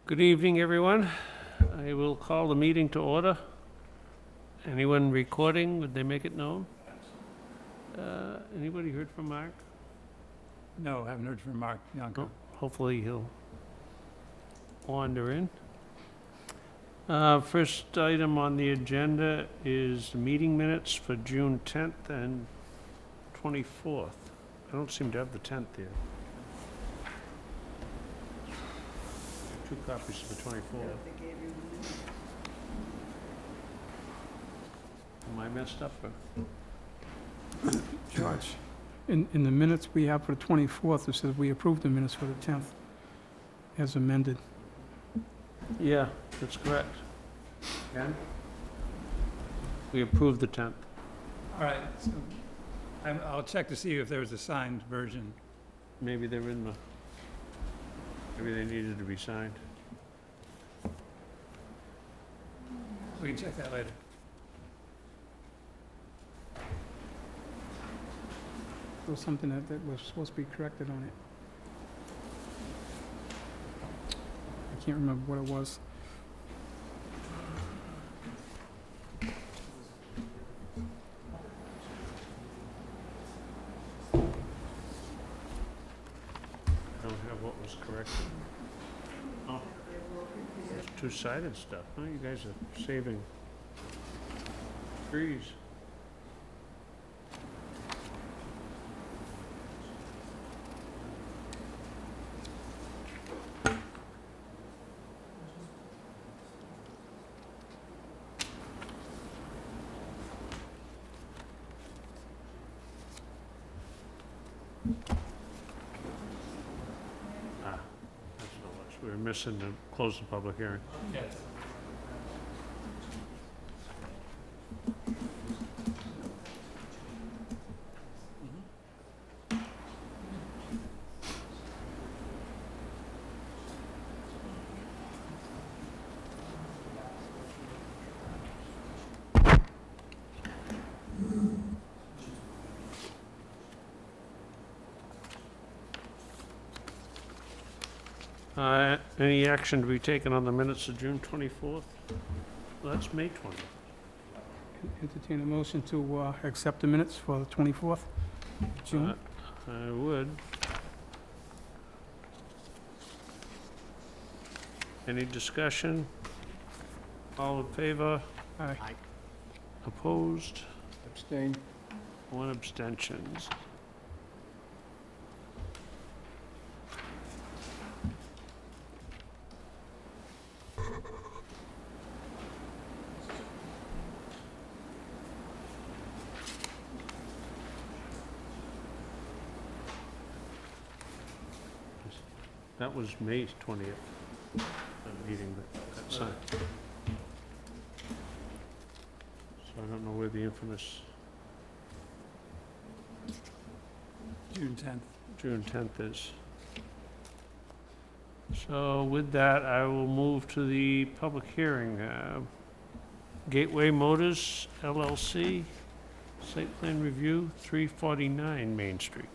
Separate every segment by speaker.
Speaker 1: Good evening, everyone. I will call the meeting to order. Anyone recording, would they make it known? Anybody heard from Mark?
Speaker 2: No, haven't heard from Mark Bianco.
Speaker 1: No. Hopefully he'll wander in. First item on the agenda is the meeting minutes for June 10th and 24th. I don't seem to have the 10th here. Two copies of the 24th. Am I messed up or?
Speaker 2: George, in the minutes we have for the 24th, it says we approved the minutes for the 10th as amended.
Speaker 1: Yeah, that's correct. Ken? We approved the 10th.
Speaker 2: All right, so I'll check to see if there was a signed version.
Speaker 1: Maybe they're in the, maybe they needed to be signed.
Speaker 2: We can check that later. There was something that was supposed to be corrected on it. I can't remember what it was.
Speaker 1: I don't have what was corrected. Oh, it's two-sided stuff, huh? You guys are saving trees. That's no much. We were missing to close the public hearing.
Speaker 2: Yes.
Speaker 1: Any action to be taken on the minutes of June 24th? Well, that's May 20th.
Speaker 2: Entertain a motion to accept the minutes for the 24th June.
Speaker 1: I would. Any discussion? All in favor?
Speaker 2: Aye.
Speaker 1: Opposed?
Speaker 2: Abstain.
Speaker 1: One abstentions. That was May 20th, the meeting that got signed. So I don't know where the infamous
Speaker 2: June 10th.
Speaker 1: June 10th is. So with that, I will move to the public hearing. Gateway Motors LLC, site plan review, 349 Main Street.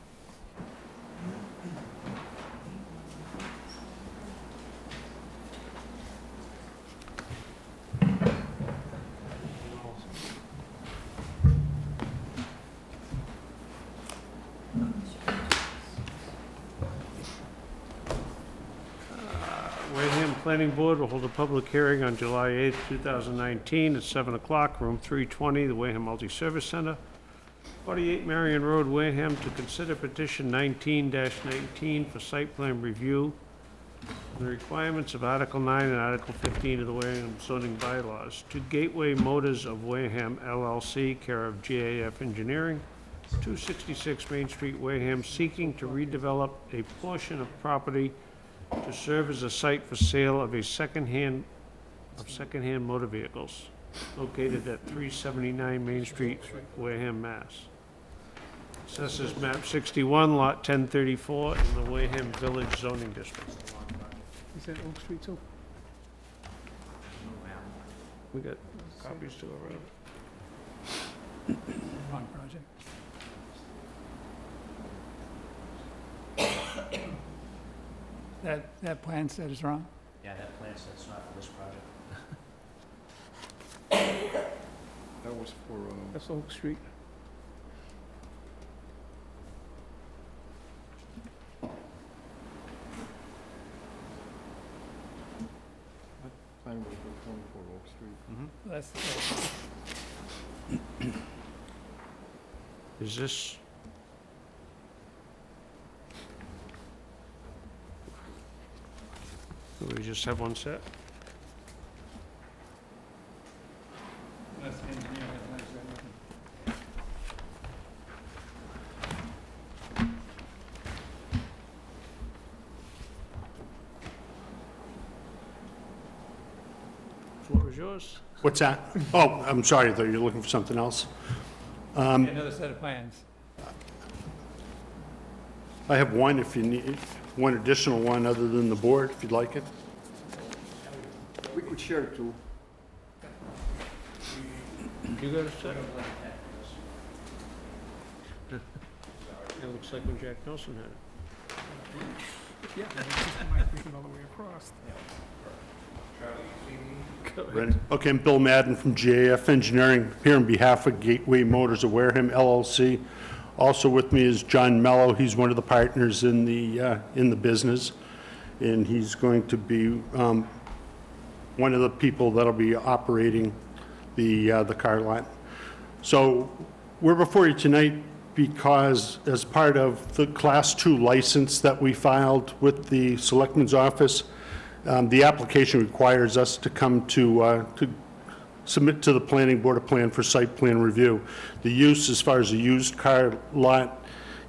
Speaker 1: Wareham Planning Board will hold a public hearing on July 8th, 2019 at 7 o'clock, room 320, the Wareham Multi-Service Center, 48 Marion Road, Wareham, to consider petition 19-19 for site plan review, the requirements of Article 9 and Article 15 of the Wareham zoning bylaws, to Gateway Motors of Wareham LLC, care of GAF Engineering, 266 Main Street, Wareham, seeking to redevelop a portion of property to serve as a site for sale of secondhand motor vehicles, located at 379 Main Street, Wareham, Mass. Assessors map 61, lot 1034, in the Wareham Village zoning district.
Speaker 2: Is that Oak Street too?
Speaker 1: We got copies to go around.
Speaker 2: Wrong project. That plan set is wrong?
Speaker 3: Yeah, that plan says not for this project.
Speaker 4: That was for,
Speaker 2: That's Oak Street.
Speaker 4: time was for 24 Oak Street.
Speaker 2: That's,
Speaker 1: Is this? Do we just have one set?
Speaker 2: that's the engineer that has that with him.
Speaker 1: Floor is yours.
Speaker 5: What's that? Oh, I'm sorry, I thought you were looking for something else.
Speaker 2: Another set of plans.
Speaker 5: I have one if you need, one additional one other than the board, if you'd like it.
Speaker 4: We could share two.
Speaker 1: You got a set? It looks like when Jack Nelson had it.
Speaker 2: Yeah, it's just migrating all the way across.
Speaker 5: Ready? Okay, I'm Bill Madden from GAF Engineering, here on behalf of Gateway Motors of Wareham LLC. Also with me is John Mello. He's one of the partners in the business, and he's going to be one of the people that'll be operating the car lot. So we're before you tonight because as part of the Class 2 license that we filed with the Selectman's Office, the application requires us to come to submit to the Planning Board a plan for site plan review. The use, as far as the used car lot,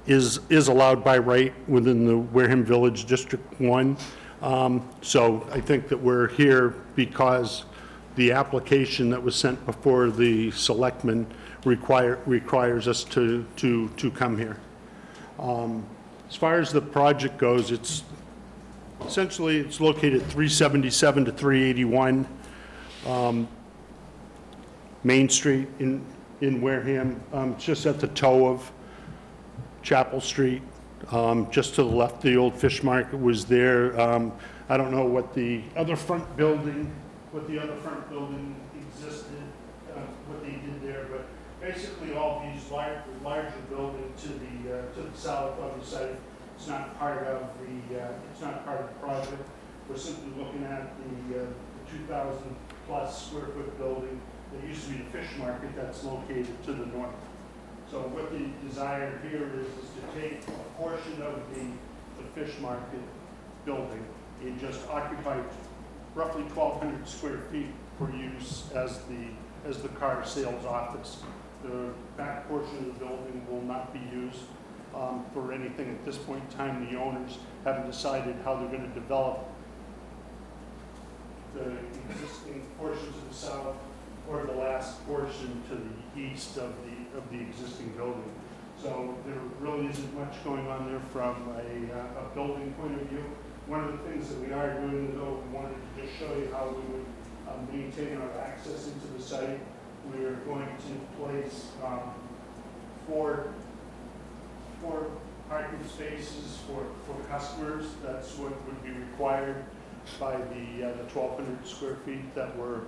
Speaker 5: is allowed by right within the Wareham Village District 1. So I think that we're here because the application that was sent before the Selectmen requires us to come here. As far as the project goes, it's essentially, it's located 377 to 381 Main Street in Wareham, just at the toe of Chapel Street, just to the left. The old fish market was there. I don't know what the other front building existed, what they did there, but basically all these larger buildings to the south of the site. It's not part of the project. We're simply looking at the 2,000 plus square foot building that used to be the fish market that's located to the north. So what the desire here is to take a portion of the fish market building and just occupy roughly 1,200 square feet for use as the car sales office. The back portion of the building will not be used for anything at this point in time. The owners haven't decided how they're going to develop the existing portion to the south or the last portion to the east of the existing building. So there really isn't much going on there from a building point of view. One of the things that we are doing, though, we wanted to just show you how we would maintain our access into the site. We're going to place four parking spaces for customers. That's what would be required by the 1,200 square feet that we're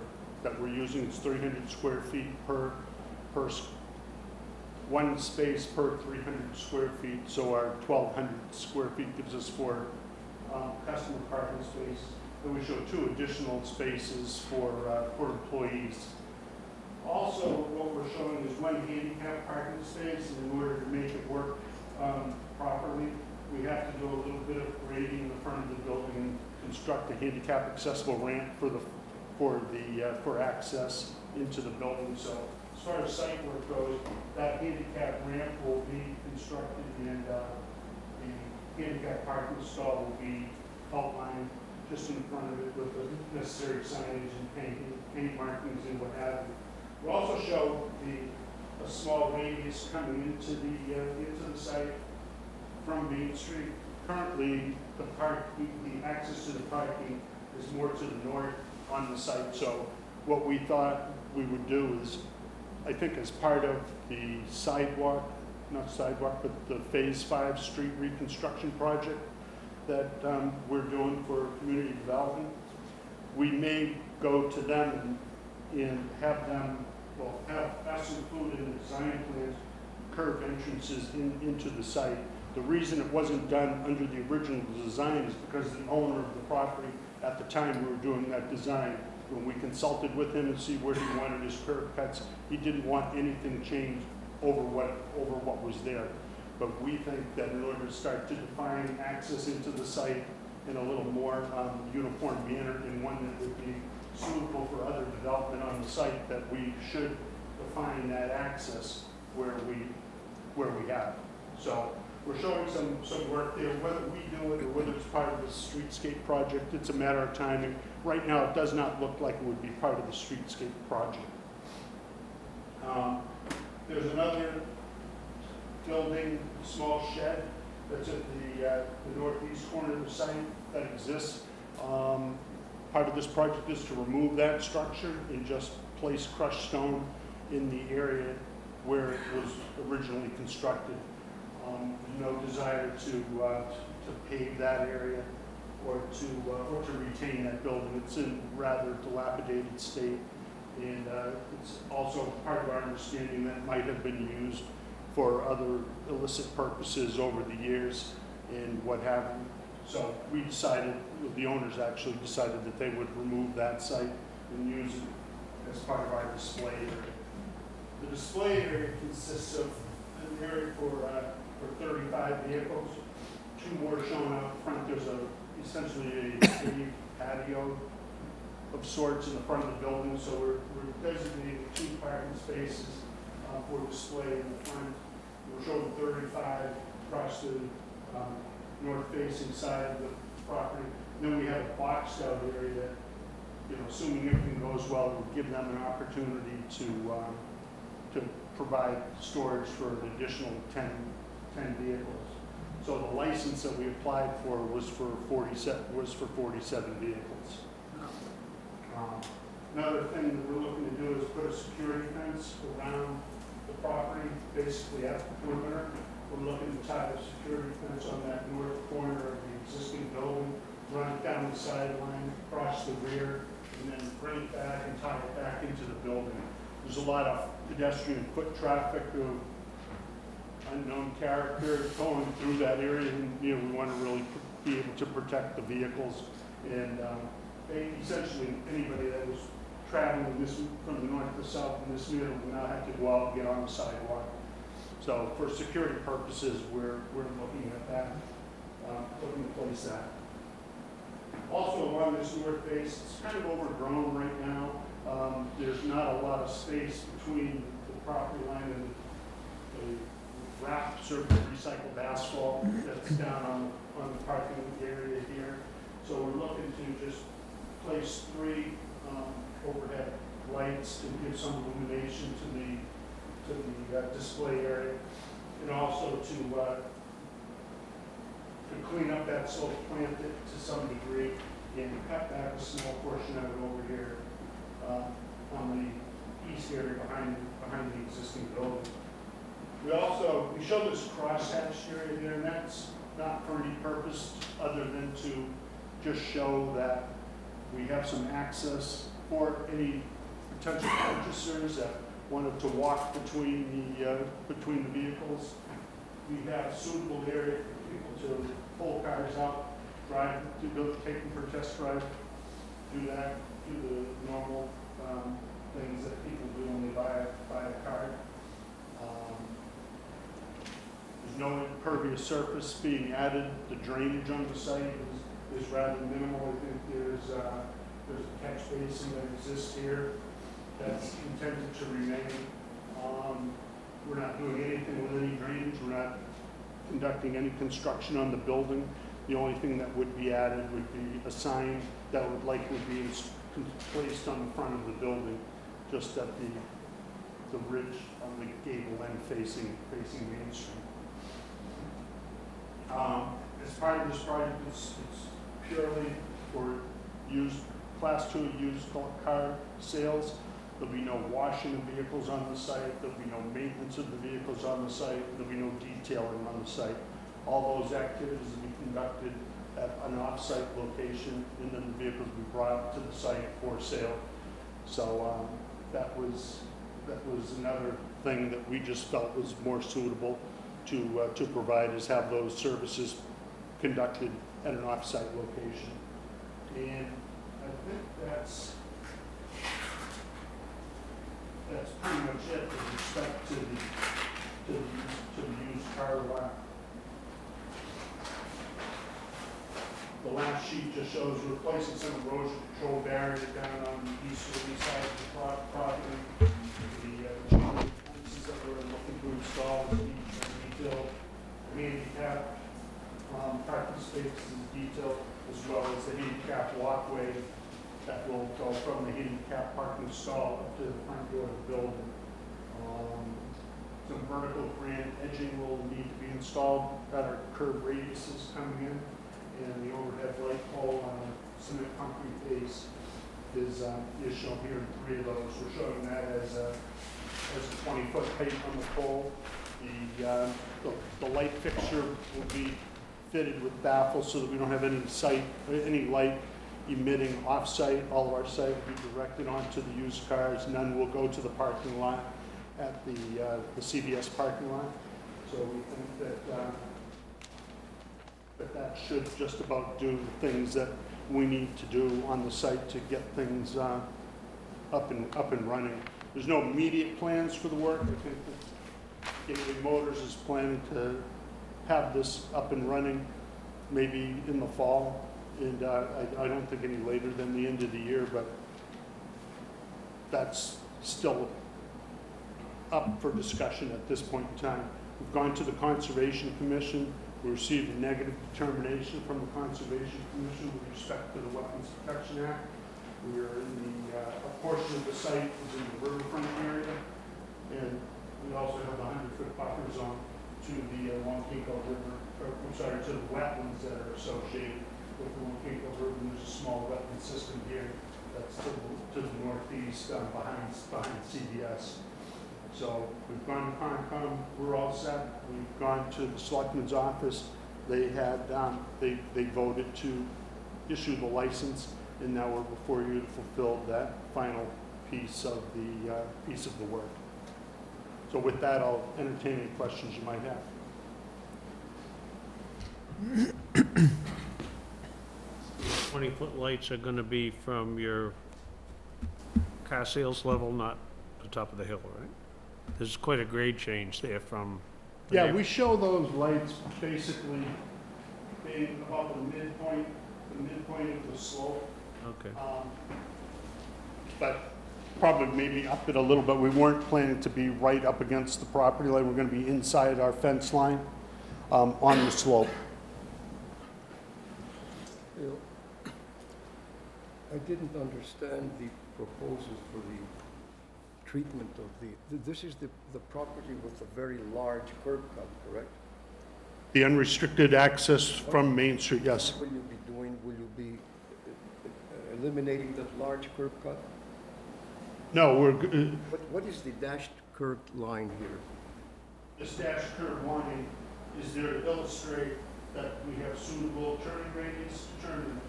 Speaker 5: using. It's 300 square feet per one space per 300 square feet. So our 1,200 square feet gives us four customer parking spaces. And we show two additional spaces for employees. Also, what we're showing is one handicap parking space, and in order to make it work properly, we have to do a little bit of grading in the front of the building and construct a handicap accessible ramp for access into the building. So as far as site work goes, that handicap ramp will be constructed and the handicap parking stall will be outlined just in front of it with the necessary signage and paint markings and what have you. We also show a small radius coming into the site from Main Street. Currently, the access to the parking is more to the north on the site. So what we thought we would do is, I think as part of the but the Phase 5 street reconstruction project that we're doing for community development, we may go to them and have them, well, have us include in the design plans, curved entrances into the site. The reason it wasn't done under the original design is because the owner of the property, at the time we were doing that design, when we consulted with him and see where he wanted his curb cuts, he didn't want anything changed over what was there. But we think that in order to start to define access into the site in a little more uniform manner and one that would be suitable for other development on the site, that we should define that access where we have. So we're showing some work there. Whether we do it or whether it's part of the streetscape project, it's a matter of timing. Right now, it does not look like it would be part of the streetscape project. There's another building, small shed, that's at the northeast corner of the site that exists. Part of this project is to remove that structure and just place crushed stone in the area where it was originally constructed. No desire to pave that area or to retain that building. It's in rather dilapidated state, and it's also part of our understanding that it might have been used for other illicit purposes over the years and what have you. So we decided, the owners actually decided that they would remove that site and use it as part of our display area. The display area consists of an area for 35 vehicles, 2 more shown out front. There's essentially a patio of sorts in the front of the building, so we're designating 2 parking spaces for display in the front. We're showing 35 across the north-facing side of the property. And then we have a boxed out area that, assuming everything goes well, would give them an opportunity to provide storage for an additional 10 vehicles. So the license that we applied for was for 47 vehicles. Another thing that we're looking to do is put a security fence around the property, basically at the perimeter. We're looking to tie a security fence on that north corner of the existing building, run it down the sideline, across the rear, and then bring it back and tie it back into the building. There's a lot of pedestrian foot traffic of unknown character going through that area, and we want to really be able to protect the vehicles. And essentially, anybody that was traveling from the north to south in this middle will now have to go out and get on the sidewalk. So for security purposes, we're looking at that, looking to place that. Also along this north face, it's kind of overgrown right now. There's not a lot of space between the property line and the wrapped surface recycled asphalt that's down on the parking area here. So we're looking to just place 3 overhead lights to give some illumination to the display area, and also to clean up that slope, plant it to some degree, and cut back a small portion of it over here on the east area behind the existing building. We show this crosshatched area there, and that's not for any purpose other than to just show that we have some access for any potential purchasers that wanted to walk between the vehicles. We have suitable area for people to pull cars out, drive, to go take them for a test drive, do the normal things that people do when they buy a car. There's no impervious surface being added. The drainage on the site is rather minimal. I think there's a catch basin that exists here that's intended to remain. We're not doing anything with any drainage. We're not conducting any construction on the building. The only thing that would be added would be a sign that would likely be placed on the front of the building, just at the ridge on the gable end facing Main Street. As part of this project, it's purely for Class 2 used car sales. There'll be no washing of vehicles on the site. There'll be no maintenance of the vehicles on the site. There'll be no detailing on the site. All those activities will be conducted at an off-site location, and then the vehicles will be brought to the site for sale. So that was another thing that we just felt was more suitable to provide, is have those services conducted at an off-site location. And I think that's pretty much it with respect to the used car lot. The last sheet just shows replacing some erosion control barrier down on the easterly side of the property. The chain fences that we're looking to install, detail, handicap parking spaces detail, as well as the handicap walkway that will go from the handicap parking stall up to the front door of the building. Some vertical granite edging will need to be installed at our curb radiuses coming in, and the overhead light pole on a cement concrete base is shown here in 3 of those. We're showing that as a 20-foot height on the pole. The light fixture will be fitted with baffles so that we don't have any light emitting off-site. All of our site will be directed onto the used cars. None will go to the parking lot at the CVS parking lot. So we think that should just about do the things that we need to do on the site to get things up and running. There's no immediate plans for the work. I think that Gateway Motors is planning to have this up and running maybe in the fall, and I don't think any later than the end of the year, but that's still up for discussion at this point in time. We've gone to the Conservation Commission. We received a negative determination from the Conservation Commission with respect to the Wetlands Protection Act. We are in a portion of the site is in the riverfront area, and we also have a 100-foot buffer zone to the Lonquinco River, to the wetlands that are associated with the Lonquinco River. And there's a small wetland system here that's to the northeast behind CVS. So we've gone to Concom, we're all set. We've gone to the Selectman's office. They had, they voted to issue the license, and now we're before you to fulfill that final piece of the work. So with that, I'll entertain any questions you might have.
Speaker 1: 20-foot lights are going to be from your car sales level, not the top of the hill, right? There's quite a grade change there from...
Speaker 5: Yeah, we show those lights basically being about the midpoint of the slope.
Speaker 1: Okay.
Speaker 5: But probably maybe up it a little bit. We weren't planning to be right up against the property line. We're going to be inside our fence line on the slope.
Speaker 4: You know, I didn't understand the proposal for the treatment of this is the property with a very large curb cut, correct?
Speaker 5: The unrestricted access from Main Street, yes.
Speaker 4: What will you be doing? Will you be eliminating that large curb cut?
Speaker 5: No,
Speaker 4: What is the dashed curved line here?
Speaker 5: this dash curve line is there to illustrate that we have suitable turning radius to turn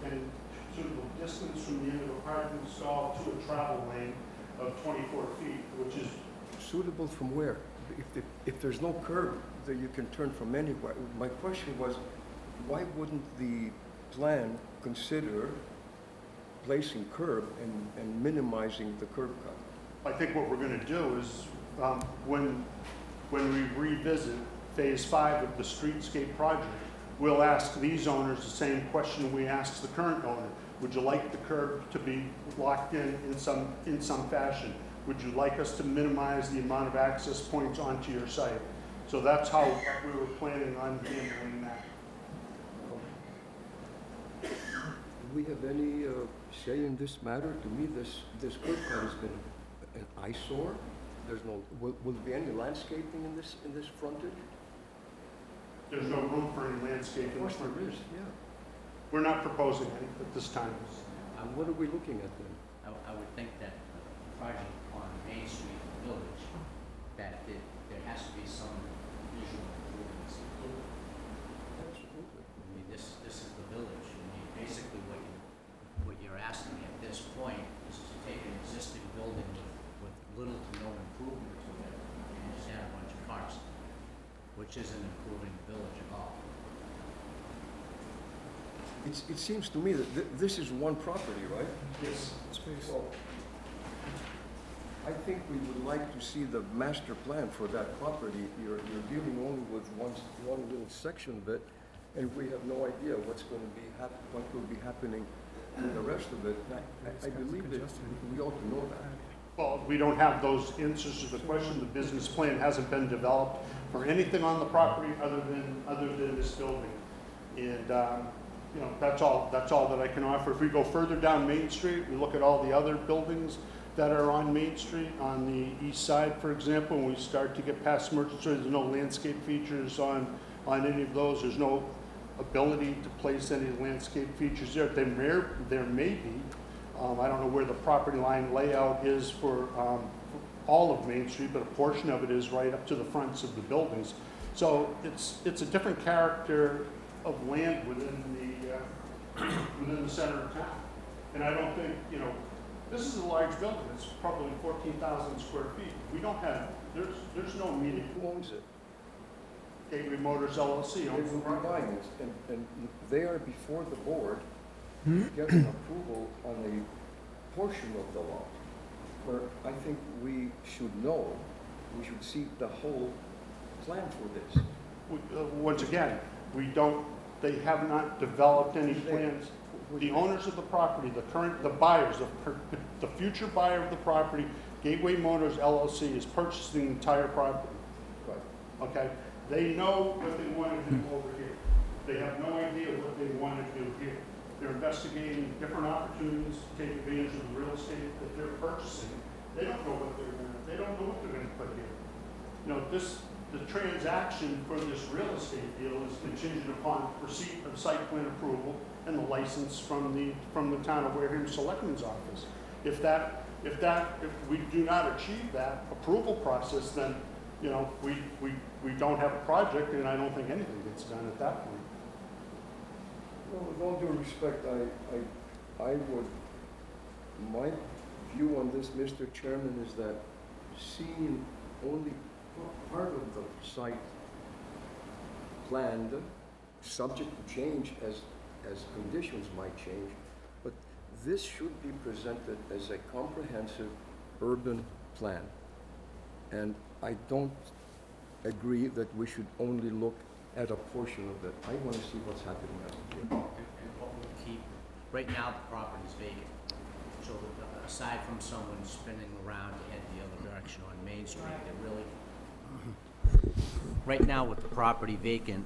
Speaker 5: and suitable distance from the end of a parking stall to a travel lane of 24 feet, which is...
Speaker 4: Suitable from where? If there's no curb that you can turn from anywhere. My question was, why wouldn't the plan consider placing curb and minimizing the curb cut?
Speaker 5: I think what we're going to do is when we revisit Phase 5 of the streetscape project, we'll ask these owners the same question we asked the current owner. Would you like the curb to be locked in some fashion? Would you like us to minimize the amount of access points onto your site? So that's how we were planning on handling that.
Speaker 4: Do we have any say in this matter? To me, this curb cut has been an eyesore. There's no. Will there be any landscaping in this frontage?
Speaker 5: There's no room for any landscaping.
Speaker 4: Of course there is. Yeah.
Speaker 5: We're not proposing any at this time.
Speaker 4: What are we looking at then?
Speaker 3: I would think that the project on Main Street in the village, that there has to be some visual improvements included.
Speaker 4: Absolutely.
Speaker 3: I mean, this is little to no improvement to it, and you just had a bunch of cars, which isn't improving the village at all.
Speaker 4: It seems to me that this is one property, right?
Speaker 5: Yes.
Speaker 2: Space.
Speaker 4: Well, I think we would like to see the master plan for that property. You're dealing only with one little section of it, and we have no idea what's going to be what will be happening with the rest of it. I believe that we ought to know that.
Speaker 5: Well, we don't have those answers to the question. The business plan hasn't been developed for anything on the property other than this building. And, you know, that's all that I can offer. If we go further down Main Street, we look at all the other buildings that are on Main Street, on the east side, for example, when we start to get past Merchant Street, there's no landscape features on any of those. There's no ability to place any landscape features there. There may be. I don't know where the property line layout is for all of Main Street, but a portion of it is right up to the fronts of the buildings. So it's a different character of land within the center of town. And I don't think, you know, this is a large building. It's probably 14,000 square feet. We don't have, there's no immediate.
Speaker 4: Who owns it?
Speaker 5: Gateway Motors LLC
Speaker 4: They
Speaker 5: owns the
Speaker 4: will be
Speaker 5: property.
Speaker 4: buying it, and they are before the board getting approval on a portion of the lot, where I think we should know, we should see the whole plan for this.
Speaker 5: Once again, they have not developed any plans. The owners of the property, the buyers, the future buyer of the property, Gateway Motors LLC, is purchasing the entire property,
Speaker 4: Right.
Speaker 5: okay? They know what they want to do over here. They have no idea what they want to do here. They're investigating different opportunities to take advantage of the real estate that they're purchasing. They don't know what they don't know what they're going to put here. You know, the transaction for this real estate deal is contingent upon receipt of site plan approval and the license from the town of Wareham Selectman's office. If we do not achieve that approval process, then, you know, we don't have a project, and I don't think anything gets done at that point.
Speaker 4: Well, with all due respect, my view on this, Mr. Chairman, is that seeing only part of the site planned, subject to change as conditions might change, but this should be presented as a comprehensive urban plan. And I don't agree that we should only look at a portion of it. I want to see what's happening out here.
Speaker 3: And what will keep, right now, the property's vacant. So aside from someone spinning around to head the other direction on Main Street, it really, right now with the property vacant,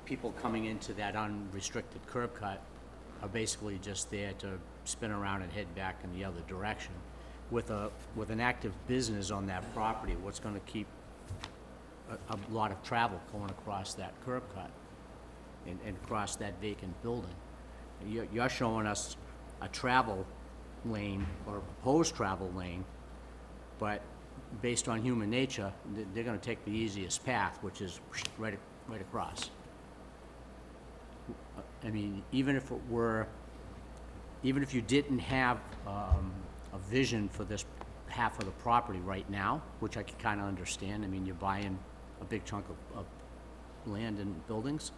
Speaker 3: people coming into that unrestricted curb cut are basically just there to spin around and head back in the other direction. With an active business on that property, what's gonna keep a lot of travel going across that curb cut and across that vacant building? You're showing us a travel lane or a proposed travel lane, but based on human nature, they're gonna take the easiest path, which is right across. I mean, even if you didn't have a vision for this half of the property right now, which I can kind of understand, I mean, you're buying a big chunk of land and buildings,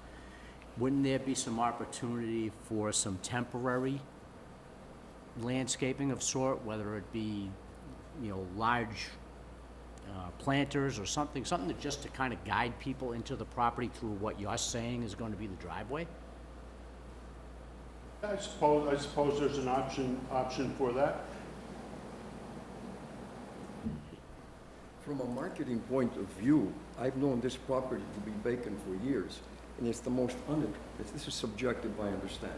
Speaker 3: wouldn't there be some opportunity for some temporary landscaping of sort, whether it be, you know, large planters or something that just to kind of guide people into the property through what you're saying is going to be the driveway?
Speaker 5: I suppose there's an option for that.
Speaker 4: From a marketing point of view, I've known this property to be vacant for years, and it's the most this is subjective, I understand,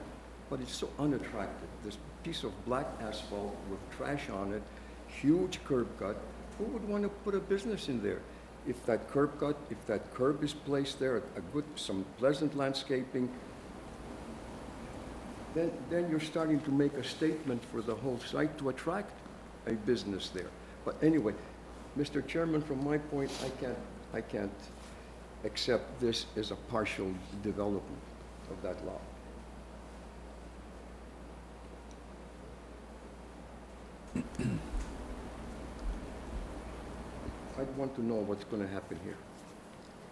Speaker 4: but it's so unattractive. This piece of black asphalt with trash on it, huge curb cut. Who would want to put a business in there? If that curb is placed there, some pleasant landscaping, then you're starting to make a statement for the whole site to attract a business there. But anyway, Mr. Chairman, from my point, I can't accept this as a partial development of that lot. I'd want to know what's gonna happen here.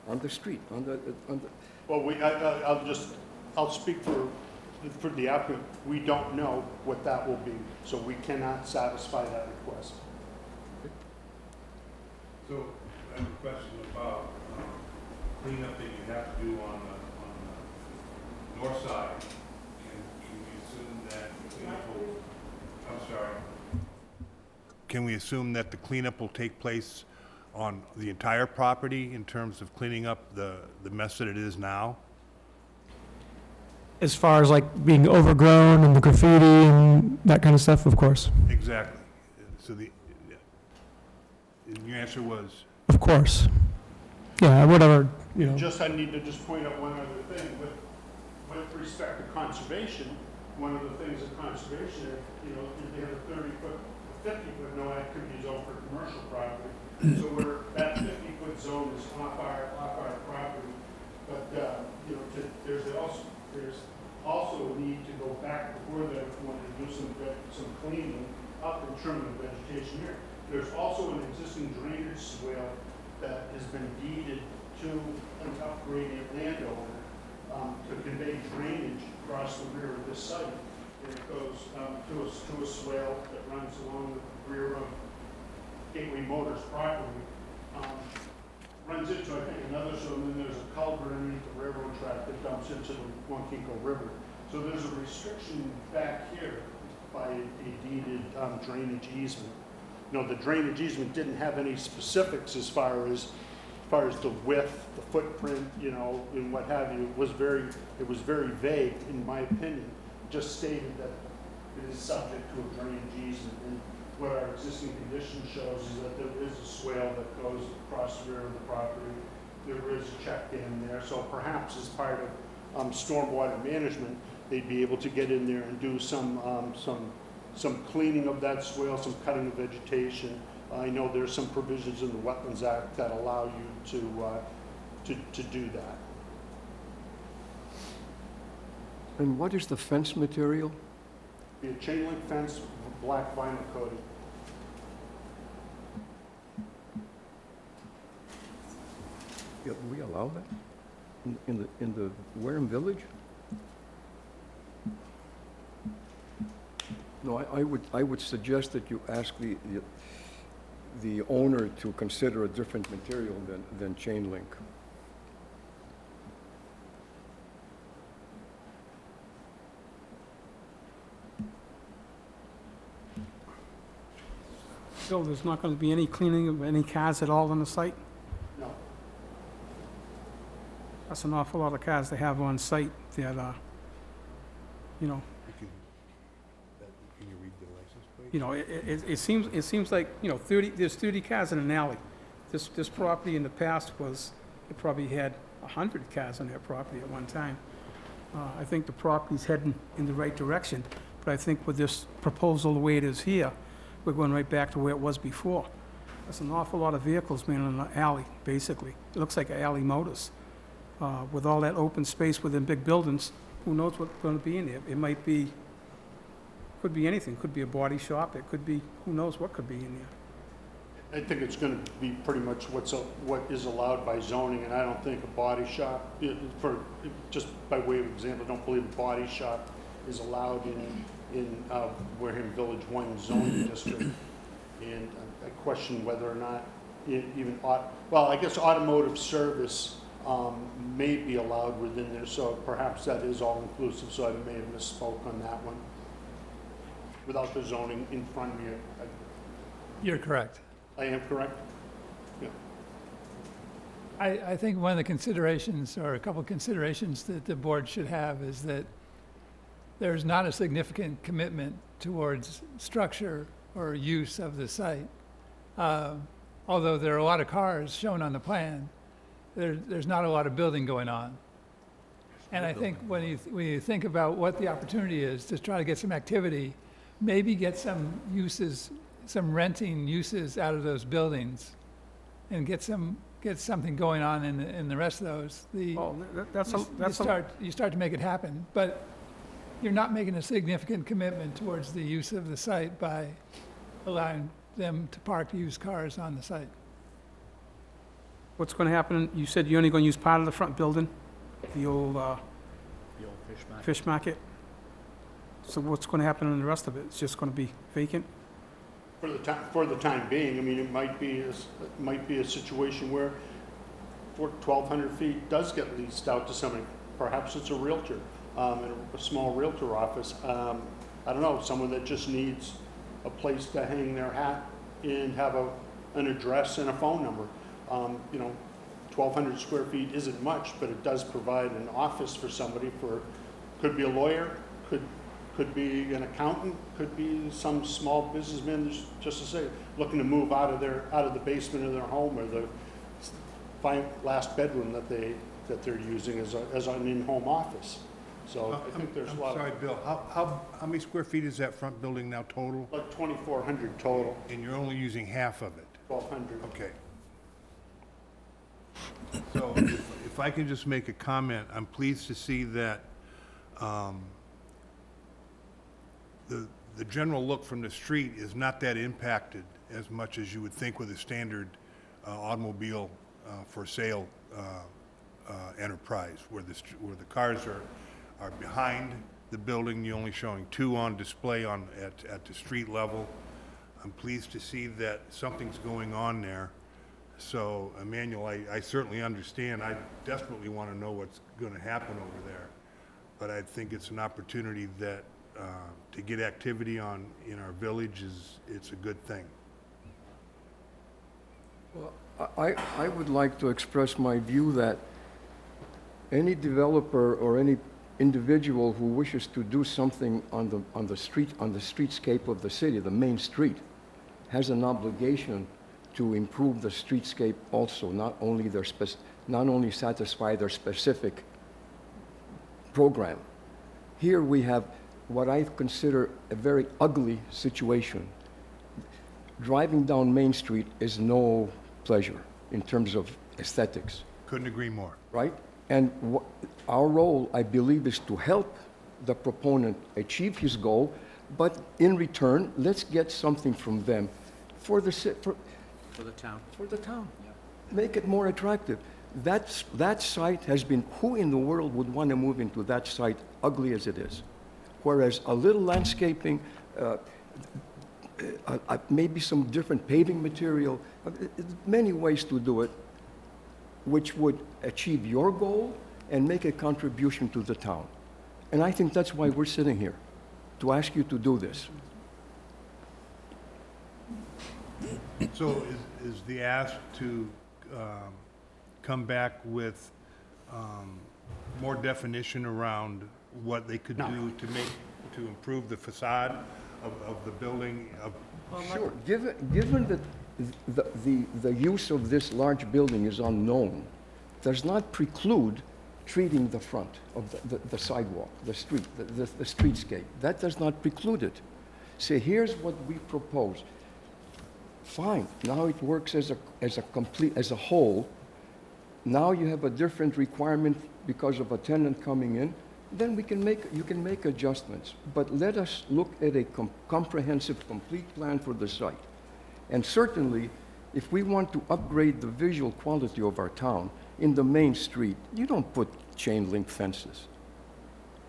Speaker 4: On the street, on the,
Speaker 5: Well, I'll speak for the applicant. We don't know what that will be, so we cannot satisfy that request.
Speaker 6: So, I have a question about cleanup that you have to do on the north side. Can we assume that the cleanup will, I'm sorry. Can we assume that the cleanup will take place on the entire property in terms of cleaning up the mess that it is now?
Speaker 7: As far as like being overgrown and the graffiti and that kind of stuff, of course.
Speaker 6: Exactly. So and your answer was?
Speaker 7: Of course. Yeah, whatever, you know.
Speaker 5: I need to just point out one other thing. With respect to conservation, one of the things that conservation, if they have a 30-foot, 50-foot no activity zone for commercial property. So where that 50-foot zone is off our property, but, there's also a need to go back before that if we want to do some cleaning up and trimming the vegetation here. There's also an existing drainage swale that has been deeded to an upgraded landowner to convey drainage across the rear of this site. And it goes to a swale that runs along the rear of Gateway Motors property. Runs into, I think, another, so then there's a culvert underneath the railroad track that dumps into the Waukegan River. So there's a restriction back here by a deeded drainage easement. The drainage easement didn't have any specifics as far as the width, the footprint, and what have you. It was very vague, in my opinion. Just stated that it is subject to a drainage easement. And what our existing condition shows is that there is a swale that goes across the rear of the property. There is a check dam there, so perhaps as part of stormwater management, they'd be able to get in there and do some cleaning of that swale, some cutting of vegetation. I know there's some provisions in the Wetlands Act that allow you to do that.
Speaker 4: and what is the fence material?
Speaker 5: Be a chain link fence with black vinyl coating.
Speaker 4: Yeah, we allow that in the Wareham Village? No, I would suggest that you ask the owner to consider a different material than chain link.
Speaker 2: So there's not going to be any cleaning of any cars at all on the site?
Speaker 5: No.
Speaker 2: That's an awful lot of cars they have on site that, you know,
Speaker 6: Can you read the license plate?
Speaker 2: it seems like, there's 30 cars in an alley. This property in the past it probably had 100 cars on that property at one time. I think the property's heading in the right direction, but I think with this proposal, the way it is here, we're going right back to where it was before. That's an awful lot of vehicles, man, in an alley, basically. It looks like alley motors. With all that open space within big buildings, who knows what's going to be in there? It might be, could be anything. Could be a body shop. It could be, who knows what could be in there.
Speaker 5: I think it's going to be pretty much what is allowed by zoning, and I don't think a body shop, just by way of example, I don't believe a body shop is allowed in Wareham Village 1 zoning district. And I question whether or not even, I guess automotive service may be allowed within there, so perhaps that is all-inclusive, so I may have misspoke on that one. Without the zoning in front of me,
Speaker 8: You're correct.
Speaker 5: I am correct? Yeah.
Speaker 8: I think one of the considerations, or a couple of considerations that the board should have is that there's not a significant commitment towards structure or use of the site. Although there are a lot of cars shown on the plan, there's not a lot of building going on. And I think when you think about what the opportunity is to try to get some activity, maybe get some uses, some renting uses out of those buildings, and get something going on in the rest of those. You start to make it happen, but you're not making a significant commitment towards the use of the site by allowing them to park used cars on the site.
Speaker 2: What's gonna happen, you said you're only gonna use part of the front building, the old,
Speaker 3: The old fish market.
Speaker 2: fish market? So what's gonna happen in the rest of it? It's just gonna be vacant?
Speaker 5: For the time being, I mean, it might be, it might be a situation where 1,200 feet does get leased out to somebody. Perhaps it's a realtor, a small realtor office. I don't know, someone that just needs a place to hang their hat and have an address and a phone number. You know, 1,200 square feet isn't much, but it does provide an office for somebody could be a lawyer, could be an accountant, could be some small businessman, just to say, looking to move out of the basement of their home or the last bedroom that they're using as an in-home office. So I think there's a lot
Speaker 6: I'm sorry, Bill, how many square feet is that front building now total?
Speaker 5: like 2,400 total,
Speaker 6: And you're only using half of it?
Speaker 5: 1,200.
Speaker 6: Okay. So if I can just make a comment, I'm pleased to see that the general look from the street is not that impacted as much as you would think with a standard automobile for sale enterprise, where the cars are behind the building, you're only showing two on display at the street level. I'm pleased to see that something's going on there. So, Emmanuel, I certainly understand. I desperately want to know what's going to happen over there. But I think it's an opportunity that, to get activity in our village it's a good thing.
Speaker 4: I would like to express my view that any developer or any individual who wishes to do something on the streetscape of the city, the main street, has an obligation to improve the streetscape also, not only satisfy their specific program. Here we have what I consider a very ugly situation. Driving down Main Street is no pleasure in terms of aesthetics,
Speaker 6: Couldn't agree more.
Speaker 4: right? And our role, I believe, is to help the proponent achieve his goal, but in return, let's get something from them for the
Speaker 3: For the town.
Speaker 4: for the town. Make it more attractive. That site has been, who in the world would want to move into that site, ugly as it is? Whereas a little landscaping, maybe some different paving material, many ways to do it, which would achieve your goal and make a contribution to the town. And I think that's why we're sitting here, to ask you to do this.
Speaker 6: So is the ask to come back with more definition around what they could do to improve the facade of the building?
Speaker 4: Sure, given that the use of this large building is unknown, does not preclude treating the front of the sidewalk, the street, the streetscape. That does not preclude it. Say, here's what we propose. Fine, now it works as a whole. Now you have a different requirement because of a tenant coming in, then you can make adjustments. But let us look at a comprehensive, complete plan for the site. And certainly, if we want to upgrade the visual quality of our town in the main street, you don't put chain link fences.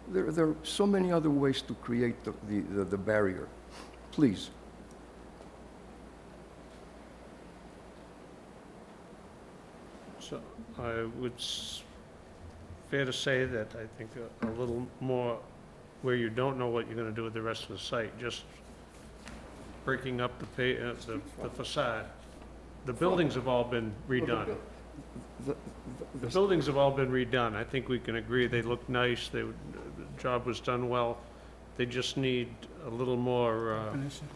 Speaker 4: There are so many other ways to create the barrier. Please.
Speaker 1: So I would, fair to say that I think a little more where you don't know what you're gonna do with the rest of the site, just breaking up the facade. The buildings have all been redone. The buildings have all been redone. I think we can agree they look nice, the job was done well. They just need a little more
Speaker 2: Definition.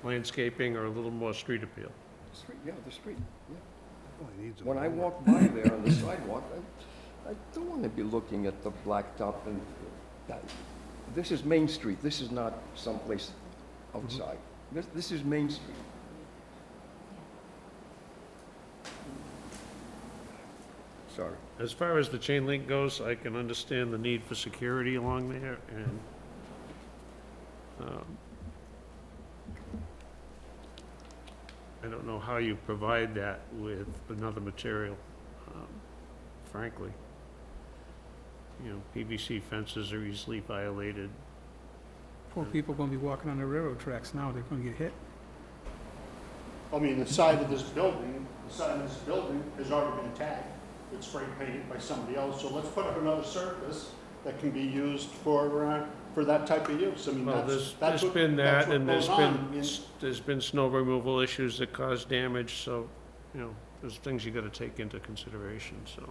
Speaker 1: landscaping or a little more street appeal.
Speaker 4: The street, yeah.
Speaker 6: Well, it needs a
Speaker 4: When I
Speaker 6: more-
Speaker 4: walk by there on the sidewalk, I don't want to be looking at the blacktop and that. This is Main Street. This is not someplace outside. This is Main Street. Sorry.
Speaker 1: As far as the chain link goes, I can understand the need for security along there, and I don't know how you provide that with another material, frankly. You know, PVC fences are easily violated.
Speaker 2: Poor people gonna be walking on the railroad tracks now, they're gonna get hit.
Speaker 5: I mean, the side of this building has already been tagged. It's spray painted by somebody else, so let's put up another surface that can be used for that type of use. I mean,
Speaker 1: Well,
Speaker 5: that's
Speaker 1: there's
Speaker 5: what-
Speaker 1: been
Speaker 5: that's
Speaker 1: that,
Speaker 5: what
Speaker 1: and
Speaker 5: goes on. I mean,
Speaker 1: there's been snow removal issues that cause damage, so, you know, there's things you gotta take into consideration, so.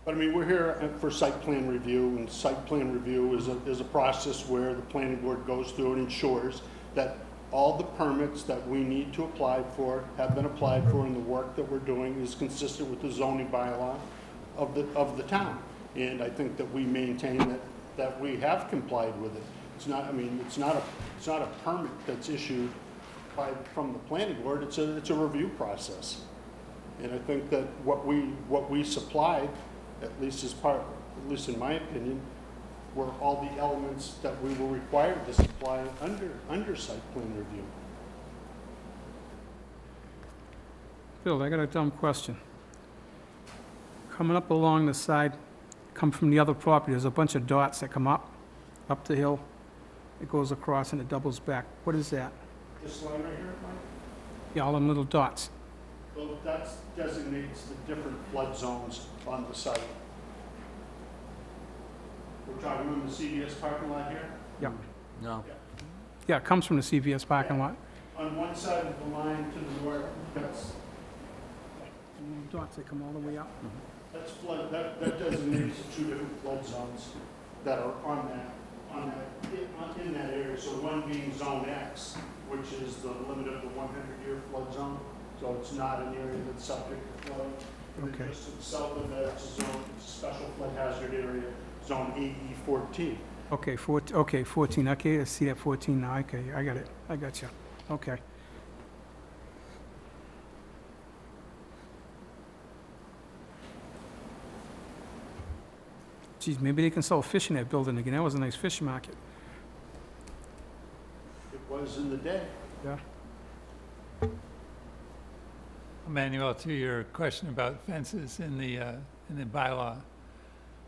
Speaker 5: But I mean, we're here for site plan review, and site plan review is a process where the planning board goes through and ensures that all the permits that we need to apply for have been applied for, and the work that we're doing is consistent with the zoning bylaw of the town. And I think that we maintain that we have complied with it. It's not, I mean, it's not a permit that's issued from the planning board, it's a review process. And I think that what we supplied, at least in my opinion, were all the elements that we were required to supply under site plan review.
Speaker 2: Bill, I got a dumb question. Coming up along the side, come from the other property, there's a bunch of dots that come up the hill. It goes across and it doubles back. What is that?
Speaker 5: This line right here, Mike?
Speaker 2: Yeah, all them little dots.
Speaker 5: Well, that designates the different flood zones on the site. We're talking on the CVS parking lot here.
Speaker 2: Yeah.
Speaker 3: No.
Speaker 2: Yeah, it comes from the CVS parking lot.
Speaker 5: On one side of the line to the north, that's
Speaker 2: Dots that come all the way up.
Speaker 5: flood, that designates the two different flood zones that are in that area. So one being zone X, which is the limit of the 100-year flood zone. So it's not an area that's subject to flood. And then
Speaker 2: Okay.
Speaker 5: just to the south of that, it's a special flood hazard area, zone AE 14.
Speaker 2: Okay, 14, okay, I see that 14 now, okay, I got it, I got you, okay. Geez, maybe they can sell fish in that building again, that was a nice fish market.
Speaker 5: It was in the day.
Speaker 2: Yeah.
Speaker 8: Emmanuel, to your question about fences in the bylaw,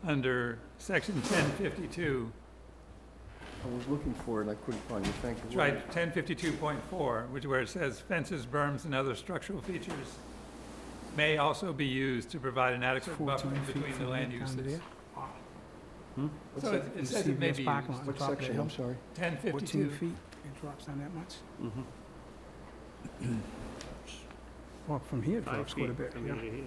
Speaker 8: under section 1052,
Speaker 4: I was looking for it, and I couldn't find it, thank you.
Speaker 8: it's right, 1052.4, which where it says fences, berms, and other structural features may also be used to provide an adequate buffer
Speaker 2: 14 feet
Speaker 8: between the
Speaker 2: from
Speaker 8: land
Speaker 2: there down to
Speaker 8: uses.
Speaker 2: there.
Speaker 4: What's
Speaker 8: So
Speaker 4: that?
Speaker 8: it says it may
Speaker 2: CVS
Speaker 8: be
Speaker 2: parking
Speaker 8: used.
Speaker 2: lot.
Speaker 4: What
Speaker 2: top of the
Speaker 4: section,
Speaker 2: hill.
Speaker 4: I'm sorry?
Speaker 2: 14
Speaker 8: 1052.
Speaker 2: feet, it drops down that much?
Speaker 1: Mm-hmm.
Speaker 2: Well, from here it
Speaker 1: 5
Speaker 2: drops quite a
Speaker 1: feet
Speaker 2: bit,
Speaker 1: from
Speaker 2: yeah.
Speaker 1: here to here.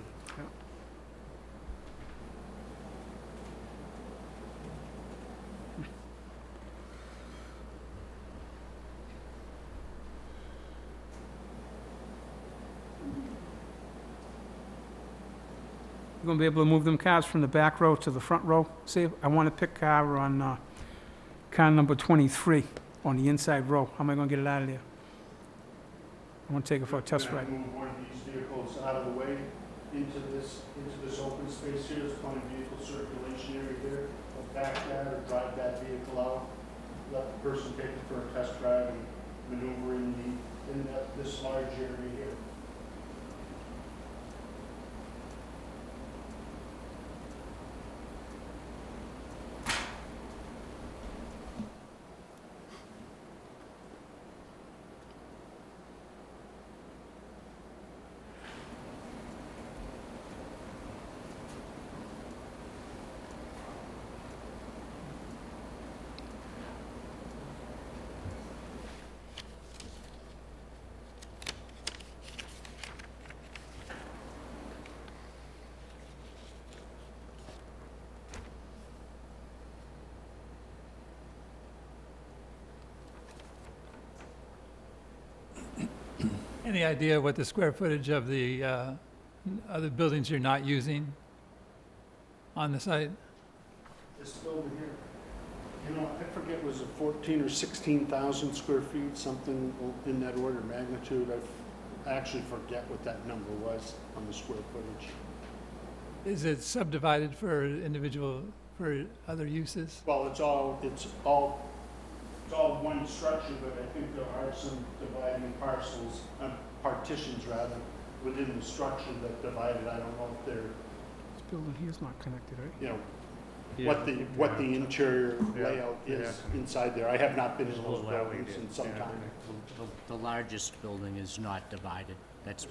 Speaker 2: You gonna be able to move them cars from the back row to the front row? See, I want to pick car on, car number 23 on the inside row. How am I gonna get it out of there? I want to take it for a test
Speaker 5: We're
Speaker 2: ride.
Speaker 5: gonna move one of these vehicles out of the way into this open space here. There's plenty of vehicle circulation area here. We'll back that or drive that vehicle out, let the person take it for a test drive and maneuver in this large area here.
Speaker 8: Any idea what the square footage of the other buildings you're not using on the site?
Speaker 5: This building here, you know, I forget, was it 14 or 16,000 square feet, something in that order of magnitude? I actually forget what that number was on the square footage.
Speaker 8: Is it subdivided for for other uses?
Speaker 5: Well, it's all one structure, but I think there are some dividing parcels, partitions rather, within the structure that divided. I don't know if they're,
Speaker 2: This building here's not connected, right?
Speaker 5: you know,
Speaker 1: Yeah.
Speaker 5: what the interior
Speaker 1: Yeah.
Speaker 5: layout is
Speaker 1: Yeah.
Speaker 5: inside there. I have not been
Speaker 1: There's
Speaker 5: in
Speaker 1: a
Speaker 5: those
Speaker 1: little alley
Speaker 5: buildings
Speaker 1: there.
Speaker 5: in some
Speaker 1: Yeah.
Speaker 5: time.
Speaker 3: The largest building is not divided. It's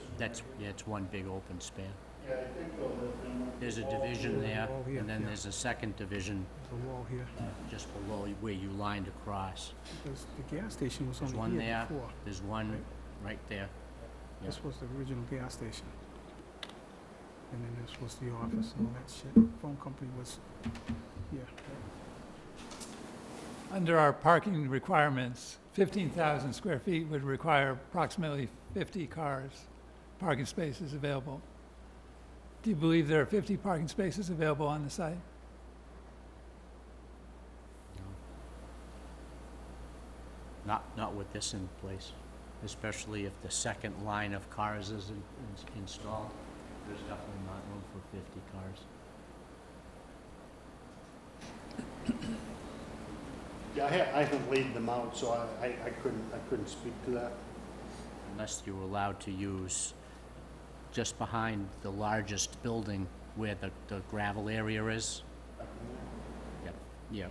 Speaker 3: one big open span.
Speaker 5: Yeah, I think though that.
Speaker 3: There's a division there,
Speaker 2: wall here,
Speaker 3: and then
Speaker 2: yeah.
Speaker 3: there's a second division
Speaker 2: There's a wall here.
Speaker 3: just below where you lined across.
Speaker 2: Because the gas station was
Speaker 3: There's
Speaker 2: only
Speaker 3: one
Speaker 2: here
Speaker 3: there,
Speaker 2: before.
Speaker 3: there's one right there. Yeah.
Speaker 2: This was the original gas station. And then this was the office and all that shit. Phone company was here.
Speaker 8: Under our parking requirements, 15,000 square feet would require approximately 50 cars, parking spaces available. Do you believe there are 50 parking spaces available on the site?
Speaker 3: Not with this in place, especially if the second line of cars is installed. There's definitely not room for 50 cars.
Speaker 5: Yeah, I haven't laid them out, so I couldn't speak to that.
Speaker 3: Unless you were allowed to use just behind the largest building where the gravel area is. Yep, yep.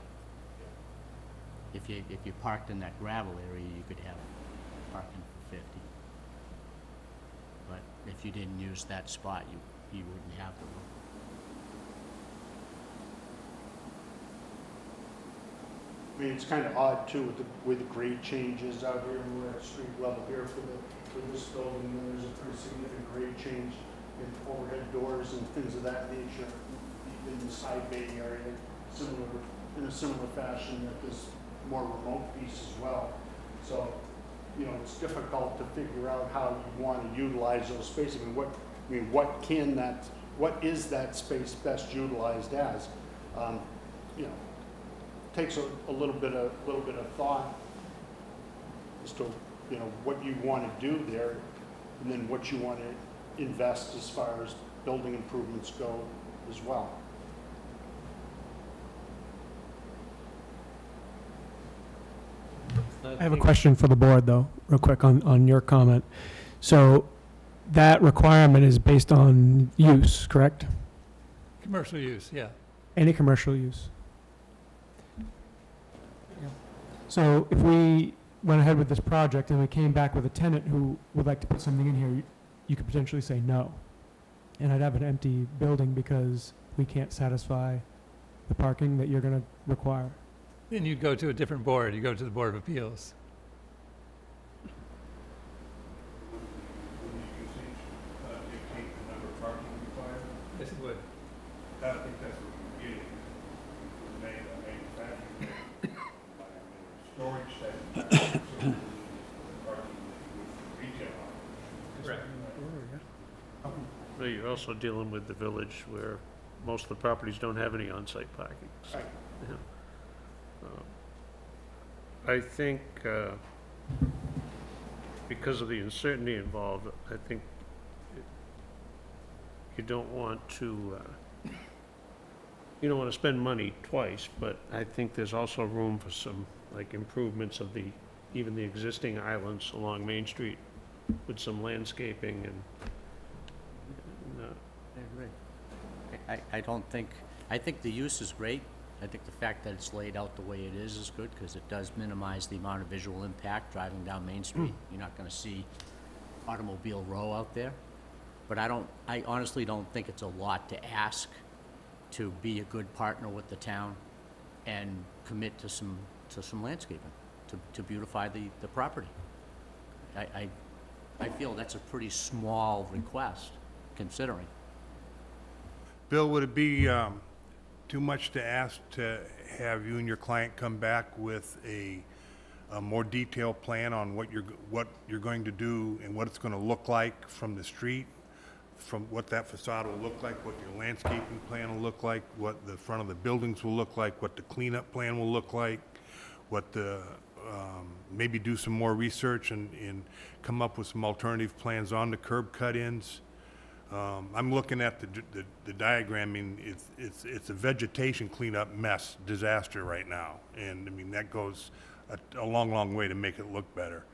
Speaker 3: If you parked in that gravel area, you could have parking for 50. But if you didn't use that spot, you wouldn't have the room.
Speaker 5: I mean, it's kind of odd too with the grade changes out here. We're at street level here for this building. There's a pretty significant grade change in overhead doors and things of that nature in the side bay area. In a similar fashion at this more remote piece as well. So, you know, it's difficult to figure out how you want to utilize those spaces. What is that space best utilized as? You know, takes a little bit of thought as to, you know, what you want to do there, and then what you want to invest as far as building improvements go as well.
Speaker 7: I have a question for the board, though, real quick on your comment. So that requirement is based on use, correct?
Speaker 8: Commercial use, yeah.
Speaker 7: Any commercial use? So if we went ahead with this project and we came back with a tenant who would like to put something in here, you could potentially say no. And I'd have an empty building because we can't satisfy the parking that you're going to require.
Speaker 8: Then you'd go to a different board, you go to the Board of Appeals.
Speaker 6: Would the usage dictate the number of parking required?
Speaker 8: Yes, it would.
Speaker 6: I think that's what we're getting. Manufacturing, storage setting, parking with retail.
Speaker 8: Correct.
Speaker 1: Well, you're also dealing with the village where most of the properties don't have any on-site parking. So,
Speaker 5: Right.
Speaker 1: yeah. I think, because of the uncertainty involved, I think you don't want to, you don't want to spend money twice, but I think there's also room for some, like, improvements of even the existing islands along Main Street with some landscaping and
Speaker 3: I agree. I think the use is great. I think the fact that it's laid out the way it is good, because it does minimize the amount of visual impact driving down Main Street. You're not gonna see automobile row out there. But I honestly don't think it's a lot to ask to be a good partner with the town and commit to some landscaping, to beautify the property. I feel that's a pretty small request, considering.
Speaker 6: Bill, would it be too much to ask to have you and your client come back with a more detailed plan on what you're going to do and what it's going to look like from the street, from what that facade will look like, what your landscaping plan will look like, what the front of the buildings will look like, what the cleanup plan will look like, what the maybe do some more research and come up with some alternative plans on the curb cut-ins? I'm looking at the diagram. I mean, it's a vegetation cleanup mess, disaster right now. And I mean, that goes a long way to make it look better.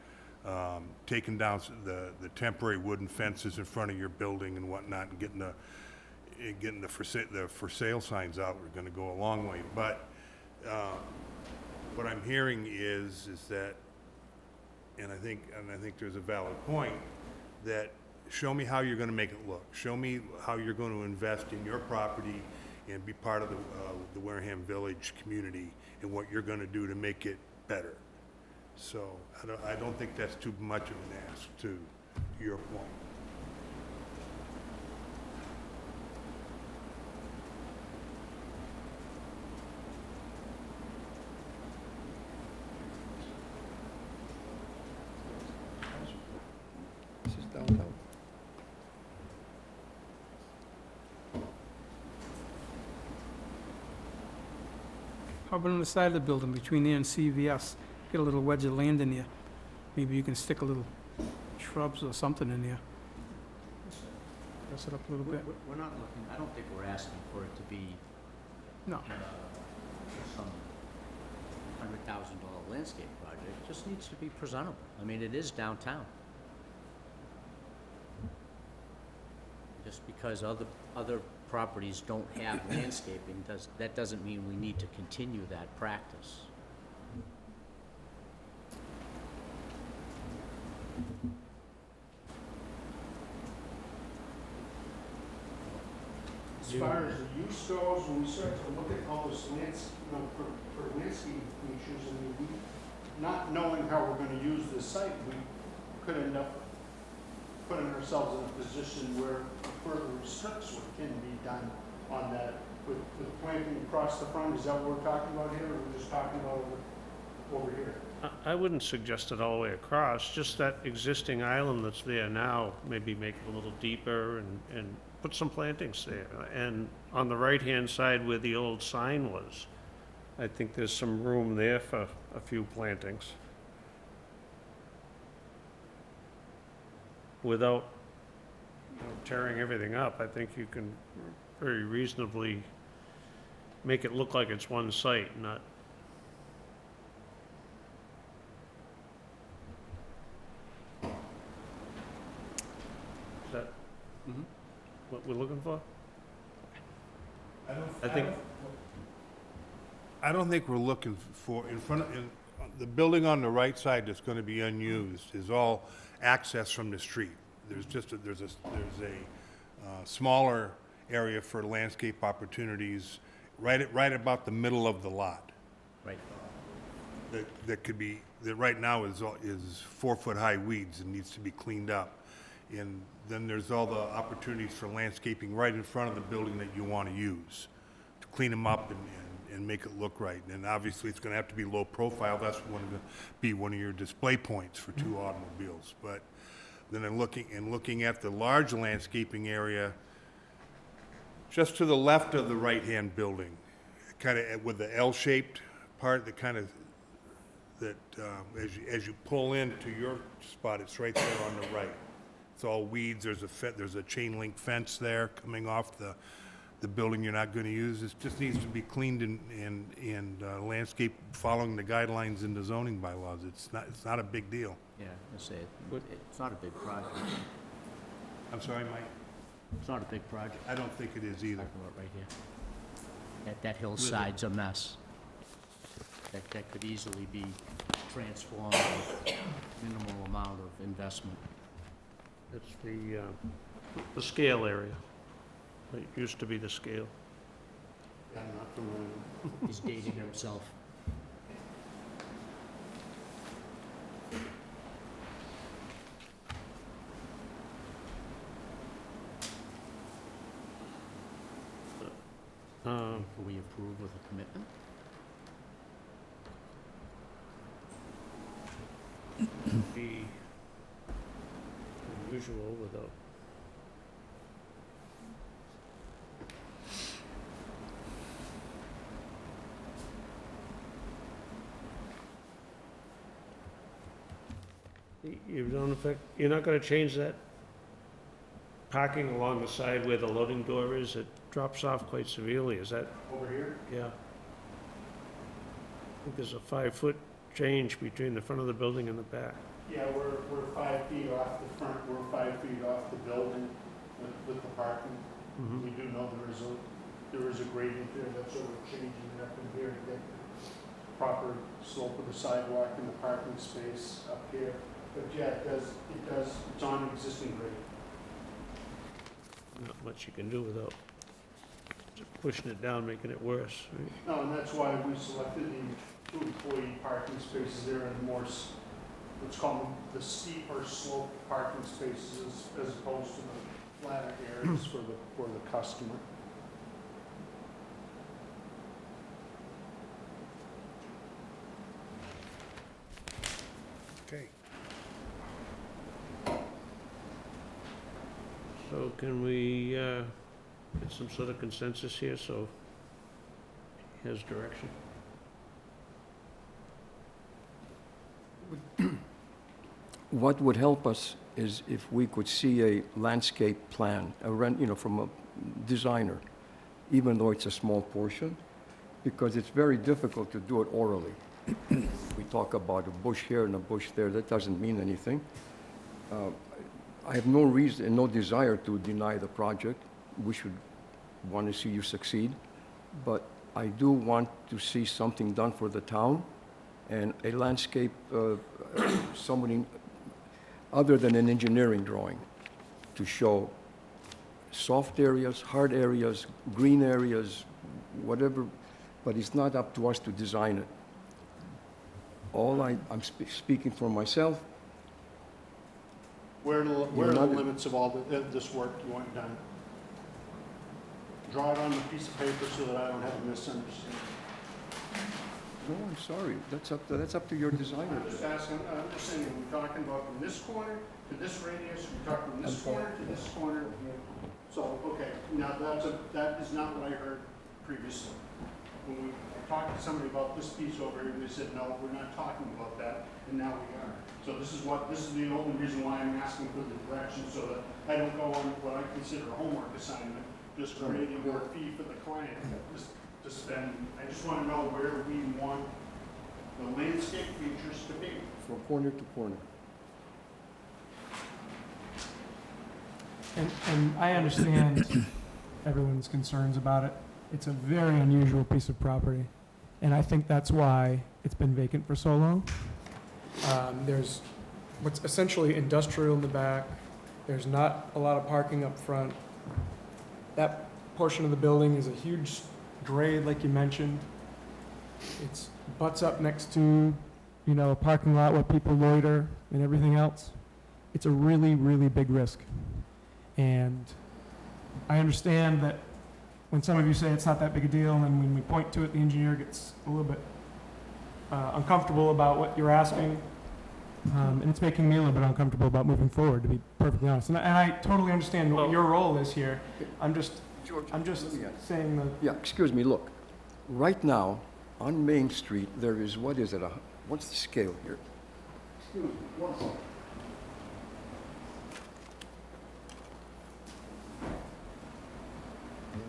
Speaker 6: taking down the temporary wooden fences in front of your building and whatnot, and getting the for sale signs out, we're gonna go a long way. But, what I'm hearing is that, and I think there's a valid point, that show me how you're gonna make it look. Show me how you're gonna invest in your property and be part of the Wareham Village community, and what you're gonna do to make it better. So, I don't think that's too much of an ask, to your point.
Speaker 4: This is downtown.
Speaker 2: How about on the side of the building, between there and CVS? Get a little wedge of land in there. Maybe you can stick a little shrubs or something in there. Dress it up a little bit.
Speaker 3: We're not looking, I don't think we're asking for it to be
Speaker 2: No.
Speaker 3: some $100,000 landscape project. It just needs to be presentable. I mean, it is downtown. Just because other properties don't have landscaping, that doesn't mean we need to continue that practice.
Speaker 5: As far as the use goes, when we start to look at all this for landscape features, I mean, not knowing how we're gonna use this site, we could end up putting ourselves in a position where further restricts what can be done on that, with planting across the front. Is that what we're talking about here, or we're just talking about over here?
Speaker 1: I wouldn't suggest it all the way across, just that existing island that's there now, maybe make it a little deeper and put some plantings there. And on the right-hand side where the old sign was, I think there's some room there for a few plantings. Without, tearing everything up, I think you can very reasonably make it look like it's one site, not. Is that what we're looking for?
Speaker 6: I don't think we're looking for, the building on the right side that's gonna be unused is all access from the street. There's a smaller area for landscape opportunities right about the middle of the lot.
Speaker 3: Right.
Speaker 6: That could be, that right now is 4-foot-high weeds and needs to be cleaned up. And then there's all the opportunities for landscaping right in front of the building that you want to use, to clean them up and make it look right. And obviously, it's going to have to be low profile. That's going to be one of your display points for 2 automobiles. But then in looking at the large landscaping area, just to the left of the right-hand building, kind of with the L-shaped part that kind of, as you pull into your spot, it's right there on the right. It's all weeds. There's a chain link fence there coming off the building you're not going to use. It just needs to be cleaned and landscape following the guidelines in the zoning bylaws. It's not a big deal.
Speaker 3: Yeah, I say, it's not a big project.
Speaker 6: I'm sorry, Mike?
Speaker 3: It's not a big project.
Speaker 6: I don't think it is either.
Speaker 3: Talking about right here. That hillside's a mess. That could easily be transformed with minimal amount of investment.
Speaker 1: It's the scale area. It used to be the scale.
Speaker 5: I'm not familiar.
Speaker 3: He's dating himself. Will we approve with a commitment?
Speaker 1: Be unusual without. You don't affect, you're not gonna change that parking along the side where the loading door is? It drops off quite severely, is that?
Speaker 5: Over here?
Speaker 1: Yeah. I think there's a 5-foot change between the front of the building and the back.
Speaker 5: Yeah, we're 5 feet off the front, we're 5 feet off the building with the parking.
Speaker 1: Mhm.
Speaker 5: We do know there is a gradient there, that's what we're changing it up in here to get the proper slope of the sidewalk and the parking space up here. But yeah, it's on existing grade.
Speaker 1: Not much you can do without just pushing it down, making it worse, right?
Speaker 5: No, and that's why we selected the 2 employee parking spaces there and more, let's call them the steeper slope parking spaces as opposed to the flatter areas for the customer.
Speaker 1: Okay. So can we get some sort of consensus here, so he has direction?
Speaker 4: What would help us is if we could see a landscape plan, from a designer, even though it's a small portion, because it's very difficult to do it orally. We talk about a bush here and a bush there, that doesn't mean anything. I have no reason and no desire to deny the project. We should want to see you succeed, but I do want to see something done for the town and a landscape, somebody other than an engineering drawing to show soft areas, hard areas, green areas, whatever, but it's not up to us to design it. I'm speaking for myself.
Speaker 5: Where are the
Speaker 4: You're not-
Speaker 5: limits of all this work you want done? Draw it on a piece of paper so that I don't have a misunderstanding.
Speaker 4: No, I'm sorry, that's up to your designer.
Speaker 5: I'm just asking, I'm just saying, we're talking about from this corner to this radius, we're talking from this corner to this corner. So, okay, now that is not what I heard previously. When I talked to somebody about this piece over here, they said, no, we're not talking about that, and now we are. So this is the only reason why I'm asking for the direction, so that I don't go on what I consider a homework assignment, just creating more fee for the client, just to spend. I just want to know where we want the landscape features to be.
Speaker 4: From corner to corner.
Speaker 7: And I understand everyone's concerns about it. It's a very unusual piece of property, and I think that's why it's been vacant for so long. There's what's essentially industrial in the back. There's not a lot of parking up front. That portion of the building is a huge grade, like you mentioned. It's butts up next to, a parking lot where people loiter and everything else. It's a really, really big risk. And I understand that when some of you say it's not that big a deal, and then when we point to it, the engineer gets a little bit uncomfortable about what you're asking. And it's making me a little bit uncomfortable about moving forward, to be perfectly honest. And I totally understand what your role is here. I'm just
Speaker 4: George,
Speaker 7: saying that.
Speaker 4: Yeah, excuse me, look. Right now, on Main Street, there is, what's the scale here? Excuse me, 1 second.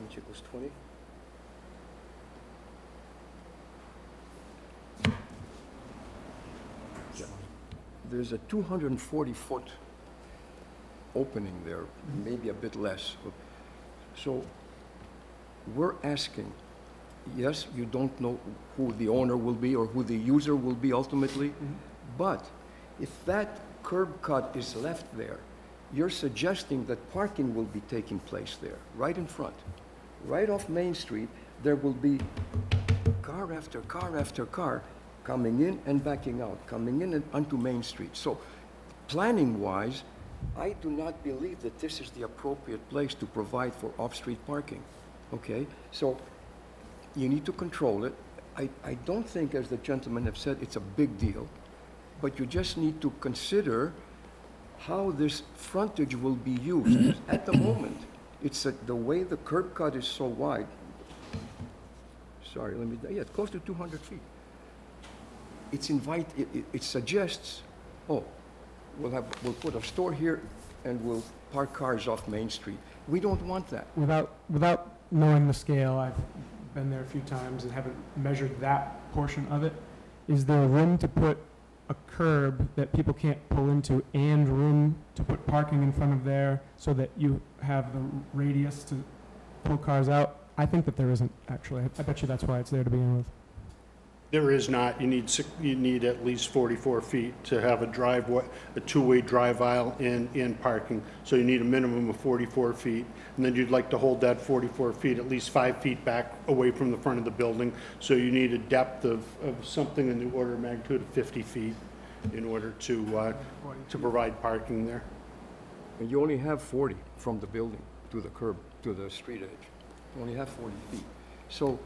Speaker 4: Inch equals 20. Yeah. There's a 240-foot opening there, maybe a bit less. So we're asking, yes, you don't know who the owner will be or who the user will be ultimately, but if that curb cut is left there, you're suggesting that parking will be taking place there, right in front. Right off Main Street, there will be car after car after car coming in and backing out, coming in and onto Main Street. So planning-wise, I do not believe that this is the appropriate place to provide for off-street parking, okay? So you need to control it. I don't think, as the gentlemen have said, it's a big deal, but you just need to consider how this frontage will be used. At the moment, the way the curb cut is so wide, sorry, it's close to 200 feet. It suggests, we'll put a store here and we'll park cars off Main Street. We don't want that.
Speaker 7: Without knowing the scale, I've been there a few times and haven't measured that portion of it. Is there room to put a curb that people can't pull into and room to put parking in front of there so that you have the radius to pull cars out? I think that there isn't, actually. I bet you that's why it's there to begin with.
Speaker 5: There is not. You need at least 44 feet to have a driveway, a two-way drive aisle and parking. So you need a minimum of 44 feet. And then you'd like to hold that 44 feet at least 5 feet back away from the front of the building. So you need a depth of something in the order of magnitude of 50 feet in order to provide parking there.
Speaker 4: And you only have 40 from the building to the curb, to the street edge. You only have 40 feet. So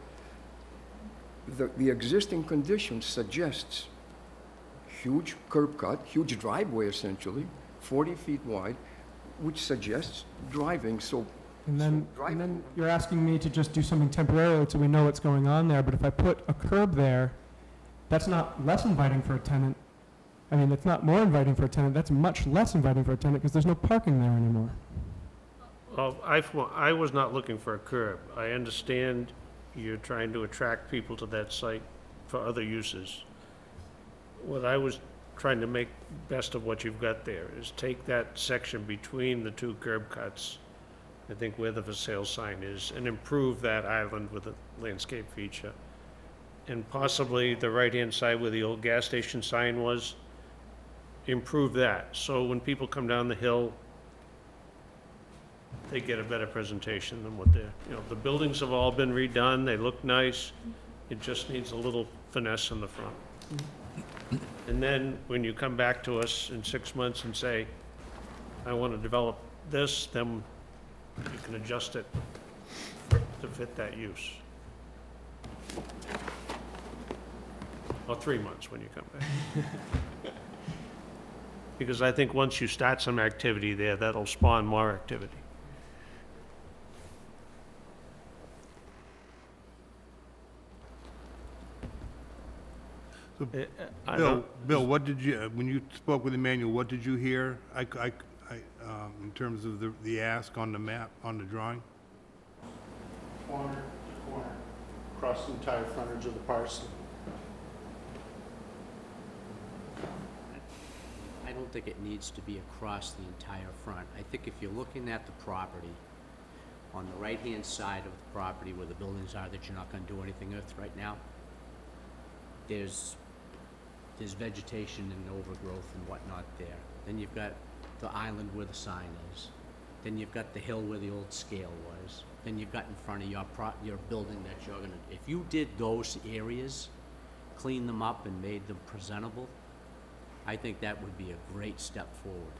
Speaker 4: the existing condition suggests huge curb cut, huge driveway essentially, 40 feet wide, which suggests driving, so.
Speaker 7: And then,
Speaker 4: So driving-
Speaker 7: and then you're asking me to just do something temporarily till we know what's going on there, but if I put a curb there, that's not less inviting for a tenant. I mean, it's not more inviting for a tenant, that's much less inviting for a tenant because there's no parking there anymore.
Speaker 1: Well, I was not looking for a curb. I understand you're trying to attract people to that site for other uses. What I was trying to make best of what you've got there is take that section between the two curb cuts, I think where the for sale sign is, and improve that island with a landscape feature. And possibly the right-hand side where the old gas station sign was, improve that. So when people come down the hill, they get a better presentation than what they're, the buildings have all been redone, they look nice, it just needs a little finesse in the front. And then, when you come back to us in 6 months and say, I want to develop this, then you can adjust it to fit that use. Or 3 months when you come back. Because I think once you start some activity there, that'll spawn more activity. I don't-
Speaker 6: Bill, what did you, when you spoke with Emmanuel, what did you hear? In terms of the ask on the map, on the drawing?
Speaker 5: Corner to corner, across the entire frontage of the parcel.
Speaker 3: I don't think it needs to be across the entire front. I think if you're looking at the property, on the right-hand side of the property where the buildings are that you're not gonna do anything with right now, there's vegetation and overgrowth and whatnot there. Then you've got the island where the sign is. Then you've got the hill where the old scale was. Then you've got in front of your building that you're gonna, if you did those areas, clean them up and made them presentable, I think that would be a great step forward.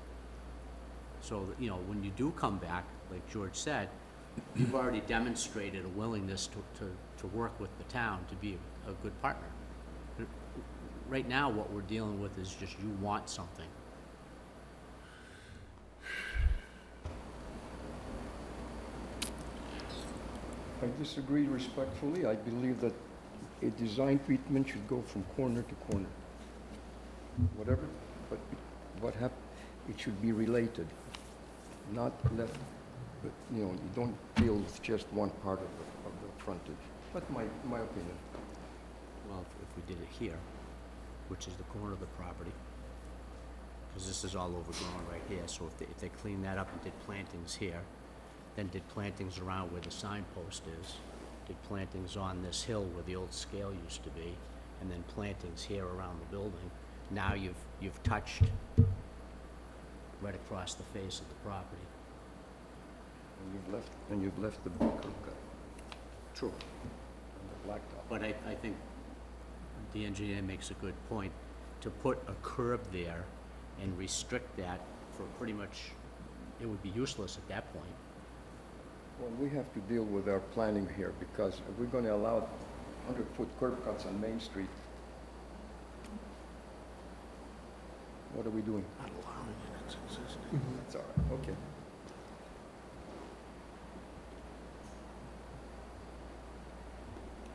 Speaker 3: So, that, when you do come back, like George said, you've already demonstrated a willingness to work with the town to be a good partner. Right now, what we're dealing with is just you want something.
Speaker 4: I disagree respectfully. I believe that a design treatment should go from corner to corner. Whatever, but it should be related, not left, but, you don't deal with just one part of the frontage. That's my opinion.
Speaker 3: Well, if we did it here, which is the corner of the property, because this is all overgrown right here, so if they clean that up and did plantings here, then did plantings around where the signpost is, did plantings on this hill where the old scale used to be, and then plantings here around the building, now you've touched right across the face of the property.
Speaker 4: And you've left the big curb cut. True. And the blacktop.
Speaker 3: But I think the engineer makes a good point. To put a curb there and restrict that for pretty much, it would be useless at that point.
Speaker 4: Well, we have to deal with our planning here, because if we're going to allow 100-foot curb cuts on Main Street, what are we doing?
Speaker 5: Not allowing it, it's existing.
Speaker 4: That's all right, okay.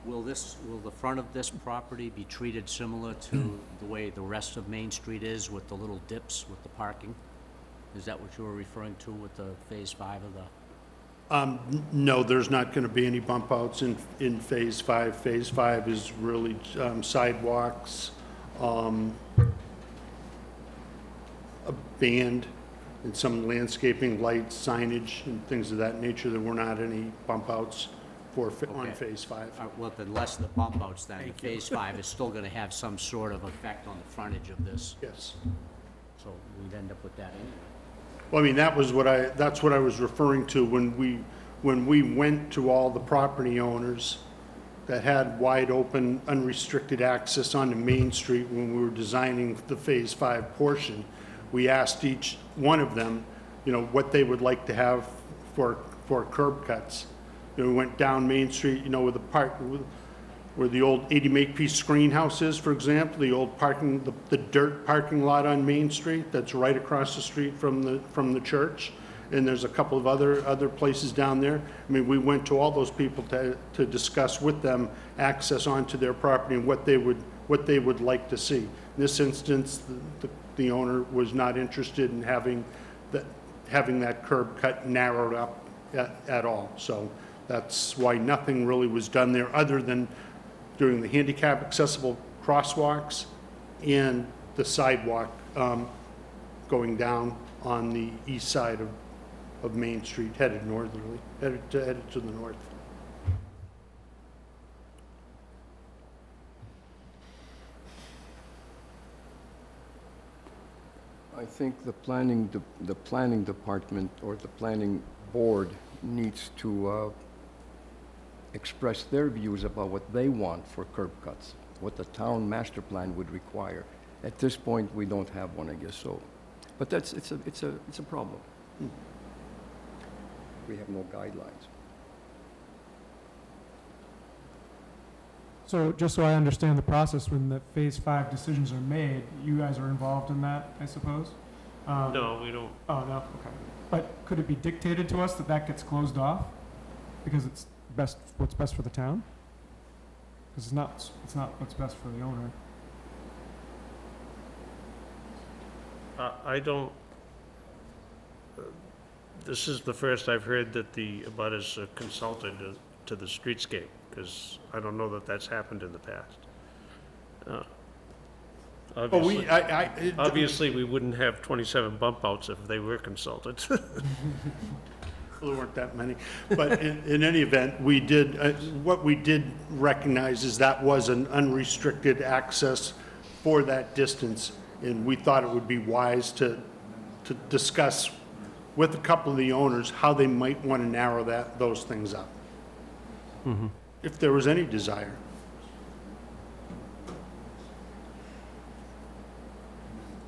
Speaker 3: Will the front of this property be treated similar to the way the rest of Main Street is with the little dips with the parking? Is that what you were referring to with the Phase 5 of the?
Speaker 5: No, there's not going to be any bump outs in Phase 5. Phase 5 is really sidewalks, band and some landscaping, lights, signage, and things of that nature. There were not any bump outs on
Speaker 3: Okay.
Speaker 5: Phase 5.
Speaker 3: Well, then less the bump outs then. The Phase 5 is still gonna have some sort of effect on the frontage of this,
Speaker 5: Yes.
Speaker 3: so we'd end up with that anyway.
Speaker 5: Well, I mean, that's what I was referring to when we went to all the property owners that had wide open, unrestricted access onto Main Street when we were designing the Phase 5 portion. We asked each one of them, you know, what they would like to have for curb cuts. You know, we went down Main Street, you know, where the old 80 Makepeace Screen House is, for example, the old parking, the dirt parking lot on Main Street that's right across the street from the church. And there's a couple of other places down there. I mean, we went to all those people to discuss with them access onto their property and what they would like to see. In this instance, the owner was not interested in having that curb cut narrowed up at all. So that's why nothing really was done there, other than doing the handicap accessible crosswalks and the sidewalk going down on the east side of Main Street, headed northerly, headed to the north.
Speaker 4: I think the planning department or the planning board needs to express their views about what they want for curb cuts, what the town master plan would require. At this point, we don't have one, I guess, so. But it's a problem. We have no guidelines.
Speaker 7: So just so I understand the process, when the Phase 5 decisions are made, you guys are involved in that, I suppose?
Speaker 1: No, we don't.
Speaker 7: Oh, no, okay. But could it be dictated to us that that gets closed off? Because it's what's best for the town? Because it's not what's best for the owner.
Speaker 1: I don't, this is the first I've heard that the abutters are consulted to the streetscape, because I don't know that that's happened in the past. Obviously, we wouldn't have 27 bump outs if they were consulted.
Speaker 5: There weren't that many. But in any event, we did, what we did recognize is that was an unrestricted access for that distance. And we thought it would be wise to discuss with a couple of the owners how they might want to narrow those things up. If there was any desire.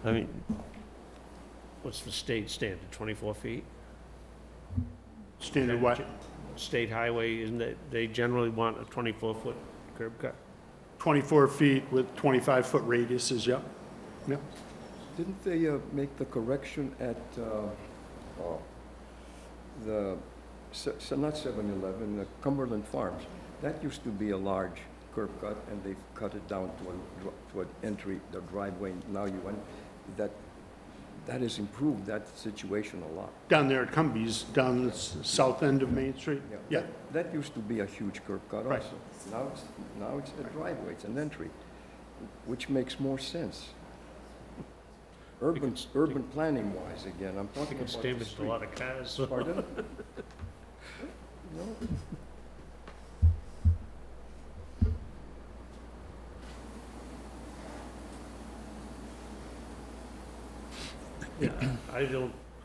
Speaker 1: I mean, what's the state standard, 24 feet?
Speaker 5: Standard what?
Speaker 1: State highway, isn't it, they generally want a 24-foot curb cut?
Speaker 5: 24 feet with 25-foot radiuses, yep. Yep.
Speaker 4: Didn't they make the correction at not 7-Eleven, Cumberland Farms? That used to be a large curb cut, and they've cut it down to an entry, the driveway. Now you went, that has improved that situation a lot.
Speaker 5: Down there at Cumbies, down the south end of Main Street? Yeah.
Speaker 4: That used to be a huge curb cut
Speaker 5: Right.
Speaker 4: also. Now it's a driveway, it's an entry, which makes more sense. Urban planning wise, again, I'm talking
Speaker 1: It's
Speaker 4: about the
Speaker 1: damaged a
Speaker 4: street.
Speaker 1: lot of cars.
Speaker 4: Pardon? No.
Speaker 1: Yeah,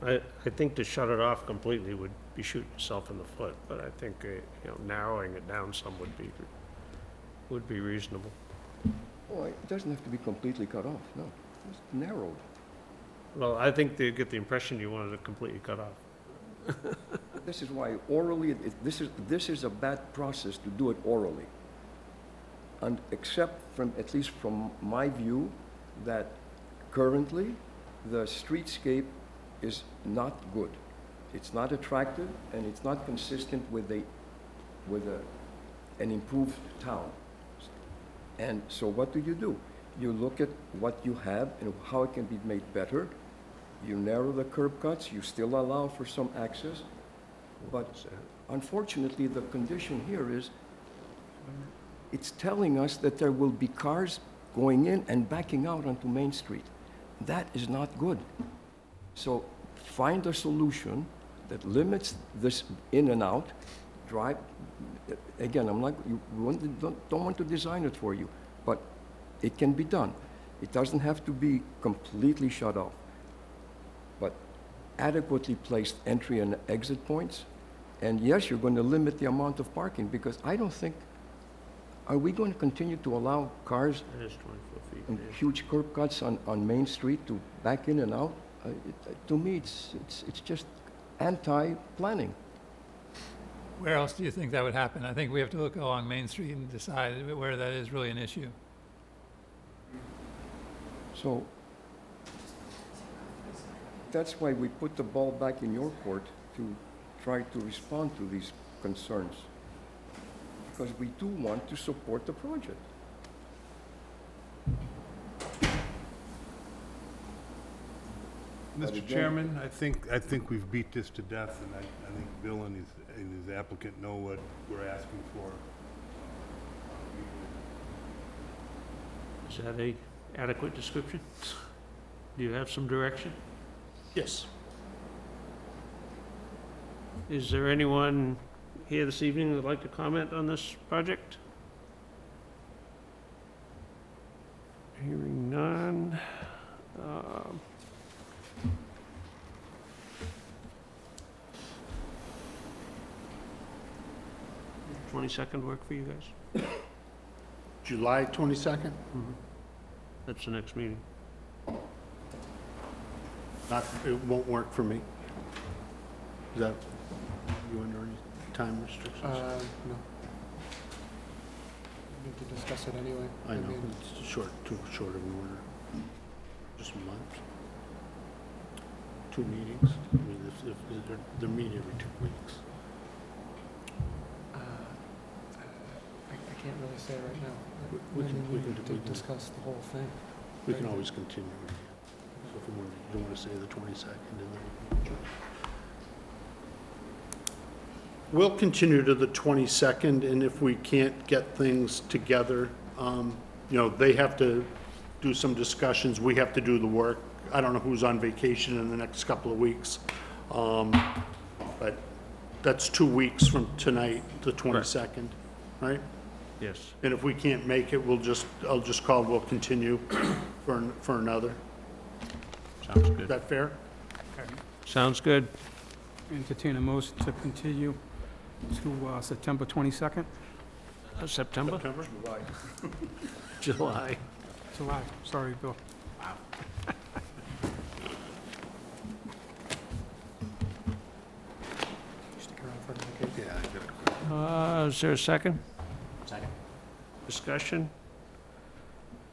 Speaker 1: I think to shut it off completely would be shooting yourself in the foot, but I think, narrowing it down some would be reasonable.
Speaker 4: Oh, it doesn't have to be completely cut off, no, just narrowed.
Speaker 1: Well, I think they get the impression you wanted it completely cut off.
Speaker 4: This is why orally, this is a bad process to do it orally. And except from, at least from my view, that currently, the streetscape is not good. It's not attractive, and it's not consistent with an improved town. And so what do? You look at what you have and how it can be made better. You narrow the curb cuts, you still allow for some access, but unfortunately, the condition here is, it's telling us that there will be cars going in and backing out onto Main Street. That is not good. So find a solution that limits this in and out, drive, again, I'm not, don't want to design it for you, but it can be done. It doesn't have to be completely shut off, but adequately placed entry and exit points. And yes, you're going to limit the amount of parking, because I don't think, are we going to continue to allow cars
Speaker 1: It is 24 feet.
Speaker 4: and
Speaker 1: yeah.
Speaker 4: huge curb cuts on Main Street to back in and out? To me, it's just anti-planning.
Speaker 8: Where else do you think that would happen? I think we have to look along Main Street and decide where that is really an issue.
Speaker 4: So that's why we put the ball back in your court to try to respond to these concerns. Because we do want to support the project. But
Speaker 6: Mr.
Speaker 4: again-
Speaker 6: Chairman, I think we've beat this to death, and I think Bill and his applicant know what we're asking for.
Speaker 1: Is that a adequate description? Do you have some direction?
Speaker 5: Yes.
Speaker 1: Is there anyone here this evening that would like to comment on this project? Hearing none. 22nd work for you guys?
Speaker 5: July 22nd?
Speaker 1: That's the next meeting.
Speaker 5: Not, it won't work for me. Is that, you under any time restrictions?
Speaker 7: No. We need to discuss it anyway.
Speaker 5: I know,
Speaker 7: mean,
Speaker 5: it's too short of an order. Just a month. 2 meetings. I mean, if they're meeting every 2 weeks.
Speaker 7: I can't really say right now.
Speaker 5: We
Speaker 7: I
Speaker 5: can-
Speaker 7: mean,
Speaker 5: we
Speaker 7: we
Speaker 5: can
Speaker 7: need
Speaker 5: do-
Speaker 7: to
Speaker 5: we can-
Speaker 7: discuss the whole thing.
Speaker 5: We can always continue again. So if you don't want to say the 22nd, and then we can adjourn. We'll continue to the 22nd, and if we can't get things together, they have to do some discussions, we have to do the work. I don't know who's on vacation in the next couple of weeks, but that's 2 weeks from tonight, the 22nd, right?
Speaker 1: Yes.
Speaker 5: And if we can't make it, I'll just call, we'll continue for another.
Speaker 1: Sounds
Speaker 5: Is
Speaker 1: good.
Speaker 5: that fair?
Speaker 1: Sounds good.
Speaker 2: Entertain a motion to continue to September 22nd?
Speaker 1: September?
Speaker 5: September?
Speaker 1: July.
Speaker 2: July, sorry, Bill.
Speaker 7: Stick around for another case.
Speaker 6: Yeah, I got it.
Speaker 1: Is there a second?
Speaker 3: Second?
Speaker 1: Discussion?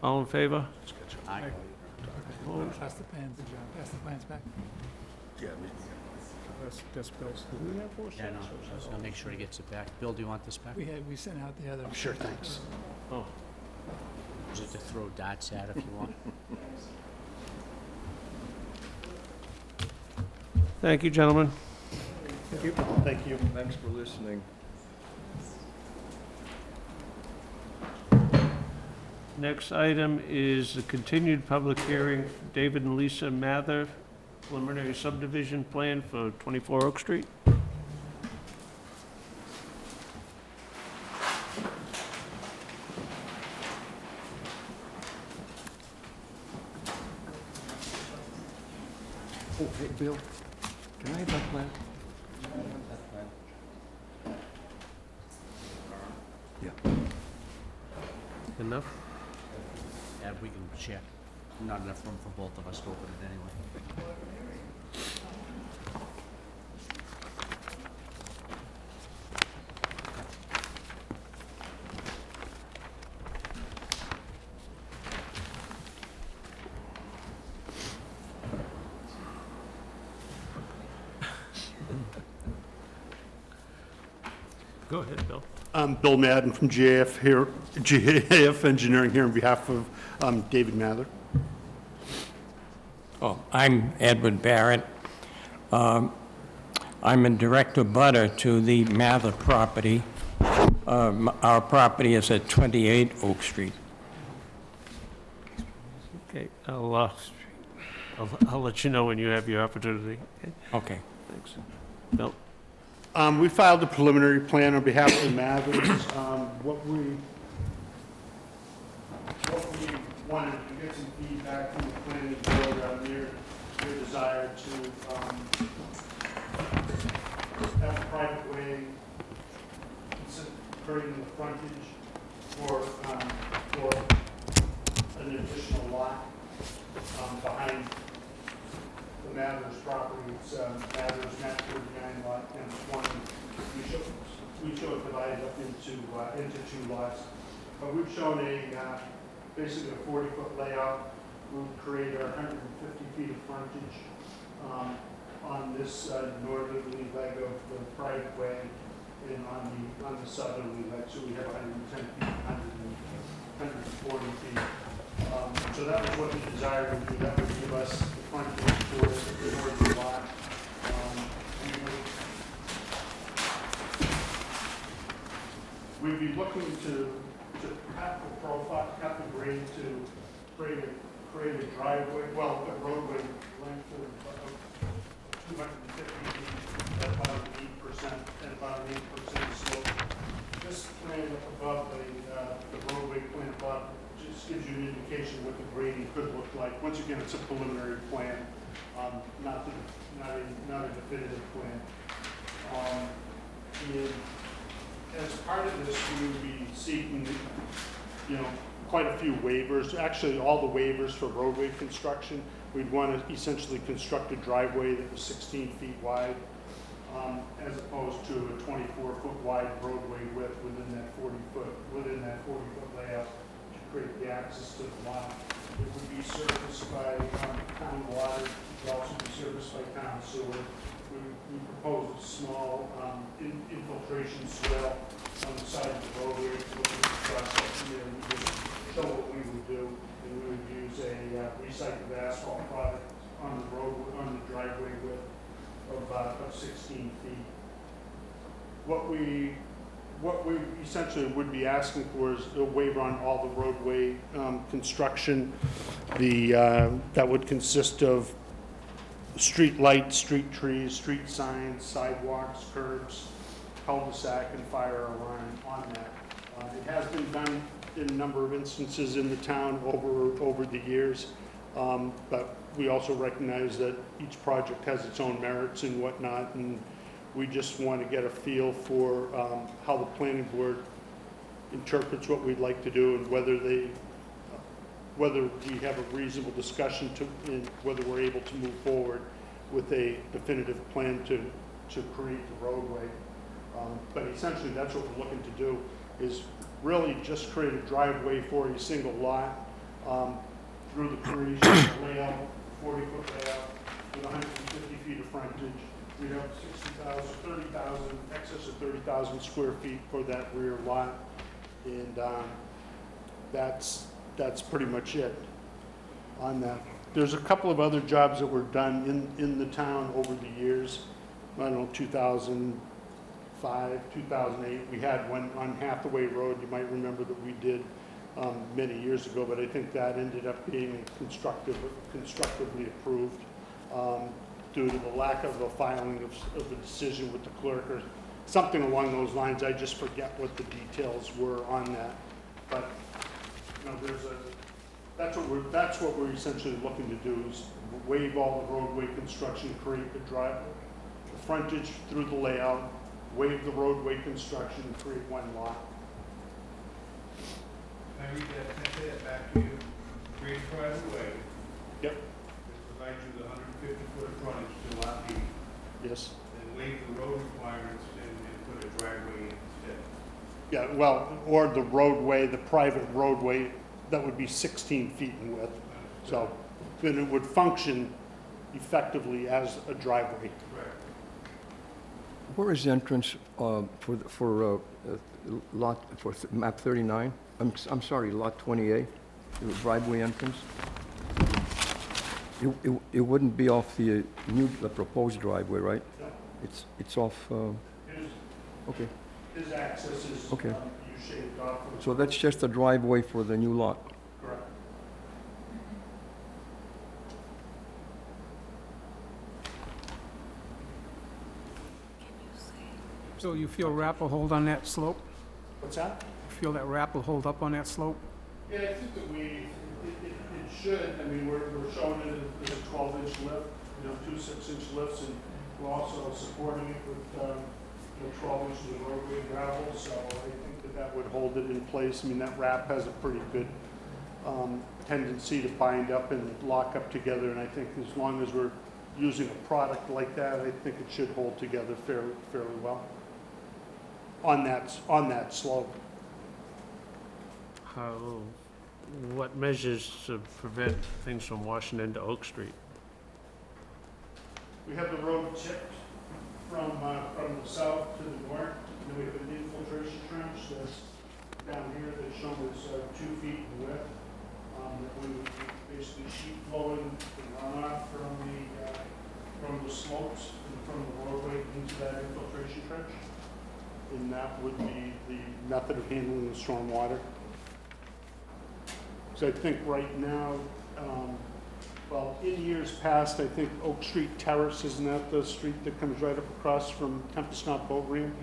Speaker 1: All in favor?
Speaker 3: Aye.
Speaker 1: Opposed?
Speaker 8: Pass the plans, John, pass the plans back.
Speaker 6: Yeah,
Speaker 2: That's Bill's.
Speaker 3: Yeah, no, I'll make sure he gets it back. Bill, do you want this back?
Speaker 8: We sent out the other.
Speaker 5: Sure, thanks.
Speaker 1: Oh,
Speaker 3: Just to throw dots at if you want.
Speaker 1: thank you, gentlemen.
Speaker 5: Thank you.
Speaker 4: Thanks for listening.
Speaker 1: Next item is the continued public hearing, David and Lisa Mather, preliminary subdivision plan for 24 Oak Street.
Speaker 4: Oh, hey, Bill, can I have that plan? Yeah.
Speaker 1: Enough?
Speaker 3: Yeah, we can check. Not enough room for both of us to open it anyway.
Speaker 1: Go ahead, Bill.
Speaker 5: I'm Bill Madden from GAF Engineering here on behalf of David Mather.
Speaker 9: Oh, I'm Edward Barrett. I'm a direct abutter to the Mather property. Our property is at 28 Oak Street.
Speaker 1: Okay, I'll let you know when you have your opportunity.
Speaker 9: Okay.
Speaker 1: Thanks. Bill?
Speaker 5: We filed a preliminary plan on behalf of the Mathers. What we wanted to get some feedback from the planning board on their desire to have a private way creating the frontage for an additional lot behind the Mathers property. It's Mathers map 39 lot M20. We show it divided up into two lots. But we've shown basically a 40-foot layout. We'll create 150 feet of frontage on this northerly leg of the private way and on the southerly leg. So we have 110 feet, 140 feet. So that was what the desire would be. That would give us the frontage for the northern lot. We'd be looking to cut the profile, cut the grade to create a driveway, well, a roadway length of 250 feet at about 8%, and about an 8% slope. This plan up above, the roadway plan above, just gives you an indication what the grading could look like. Once again, it's a preliminary plan, not a definitive plan. And as part of this, we would be seeking, quite a few waivers. Actually, all the waivers for roadway construction. We'd want to essentially construct a driveway that was 16 feet wide, as opposed to a 24-foot wide roadway width within that 40-foot layout to create the access to the lot. It would be serviced by town water. It would also be serviced by town sewer. We proposed a small infiltration swell on the side of the roadway to look at the cross-section there. We just show what we would do, and we would use a recycled asphalt product on the road, on the driveway width of 16 feet. What we essentially would be asking for is a waiver on all the roadway construction. That would consist of street lights, street trees, street signs, sidewalks, curbs, cul-de-sac, and fire alarm on that. It has been done in a number of instances in the town over the years, but we also recognize that each project has its own merits and whatnot, and we just want to get a feel for how the planning board interprets what we'd like to do and whether we have a reasonable discussion and whether we're able to move forward with a definitive plan to create the roadway. But essentially, that's what we're looking to do, is really just create a driveway for a single lot through the creation of the layout, 40-foot layout, with 150 feet of frontage. We'd have 30,000, excess of 30,000 square feet for that rear lot, and that's pretty much it on that. There's a couple of other jobs that were done in the town over the years. I don't know, 2005, 2008. We had one on Hathaway Road, you might remember, that we did many years ago, but I think that ended up being constructively approved due to the lack of a filing of the decision with the clerk or something along those lines. I just forget what the details were on that. But that's what we're essentially looking to do, is waive all the roadway construction, create the frontage through the layout, waive the roadway construction, and create one lot.
Speaker 6: Can I read that, can I say that back to you? Create a private way.
Speaker 5: Yep.
Speaker 6: That provides you the 150-foot frontage to lot B.
Speaker 5: Yes.
Speaker 6: And waive the road requirements and put a driveway in instead.
Speaker 5: Yeah, well, or the roadway, the private roadway, that would be 16 feet in width. So then it would function effectively as a driveway.
Speaker 6: Correct.
Speaker 4: Where is the entrance for map 39? I'm sorry, lot 28, the driveway entrance? It wouldn't be off the proposed driveway, right?
Speaker 5: No.
Speaker 4: It's off, okay.
Speaker 5: His access is
Speaker 4: Okay.
Speaker 5: U-shaped off of.
Speaker 4: So that's just a driveway for the new lot?
Speaker 5: Correct.
Speaker 2: So you feel wrap will hold on that slope?
Speaker 5: What's that?
Speaker 2: You feel that wrap will hold up on that slope?
Speaker 5: Yeah, I think that it should. I mean, we're showing it as a 12-inch lift, two 6-inch lifts, and we're also supporting it with, 12 inches of roadway gravel, so I think that would hold it in place. I mean, that wrap has a pretty good tendency to bind up and lock up together, and I think as long as we're using a product like that, I think it should hold together fairly well on that slope.
Speaker 1: What measures to prevent things from washing into Oak Street?
Speaker 5: We have the road tipped from the south to the north, and then we have an infiltration trench that's down here that's shown as 2 feet in width. That we would basically sheet flowing the runoff from the slopes and from the roadway into that infiltration trench. And that would be the method of handling the storm water. So I think right now, well, in years past, I think Oak Street Terrace, isn't that the street that comes right up across from Tempest Knot Boat Ramp?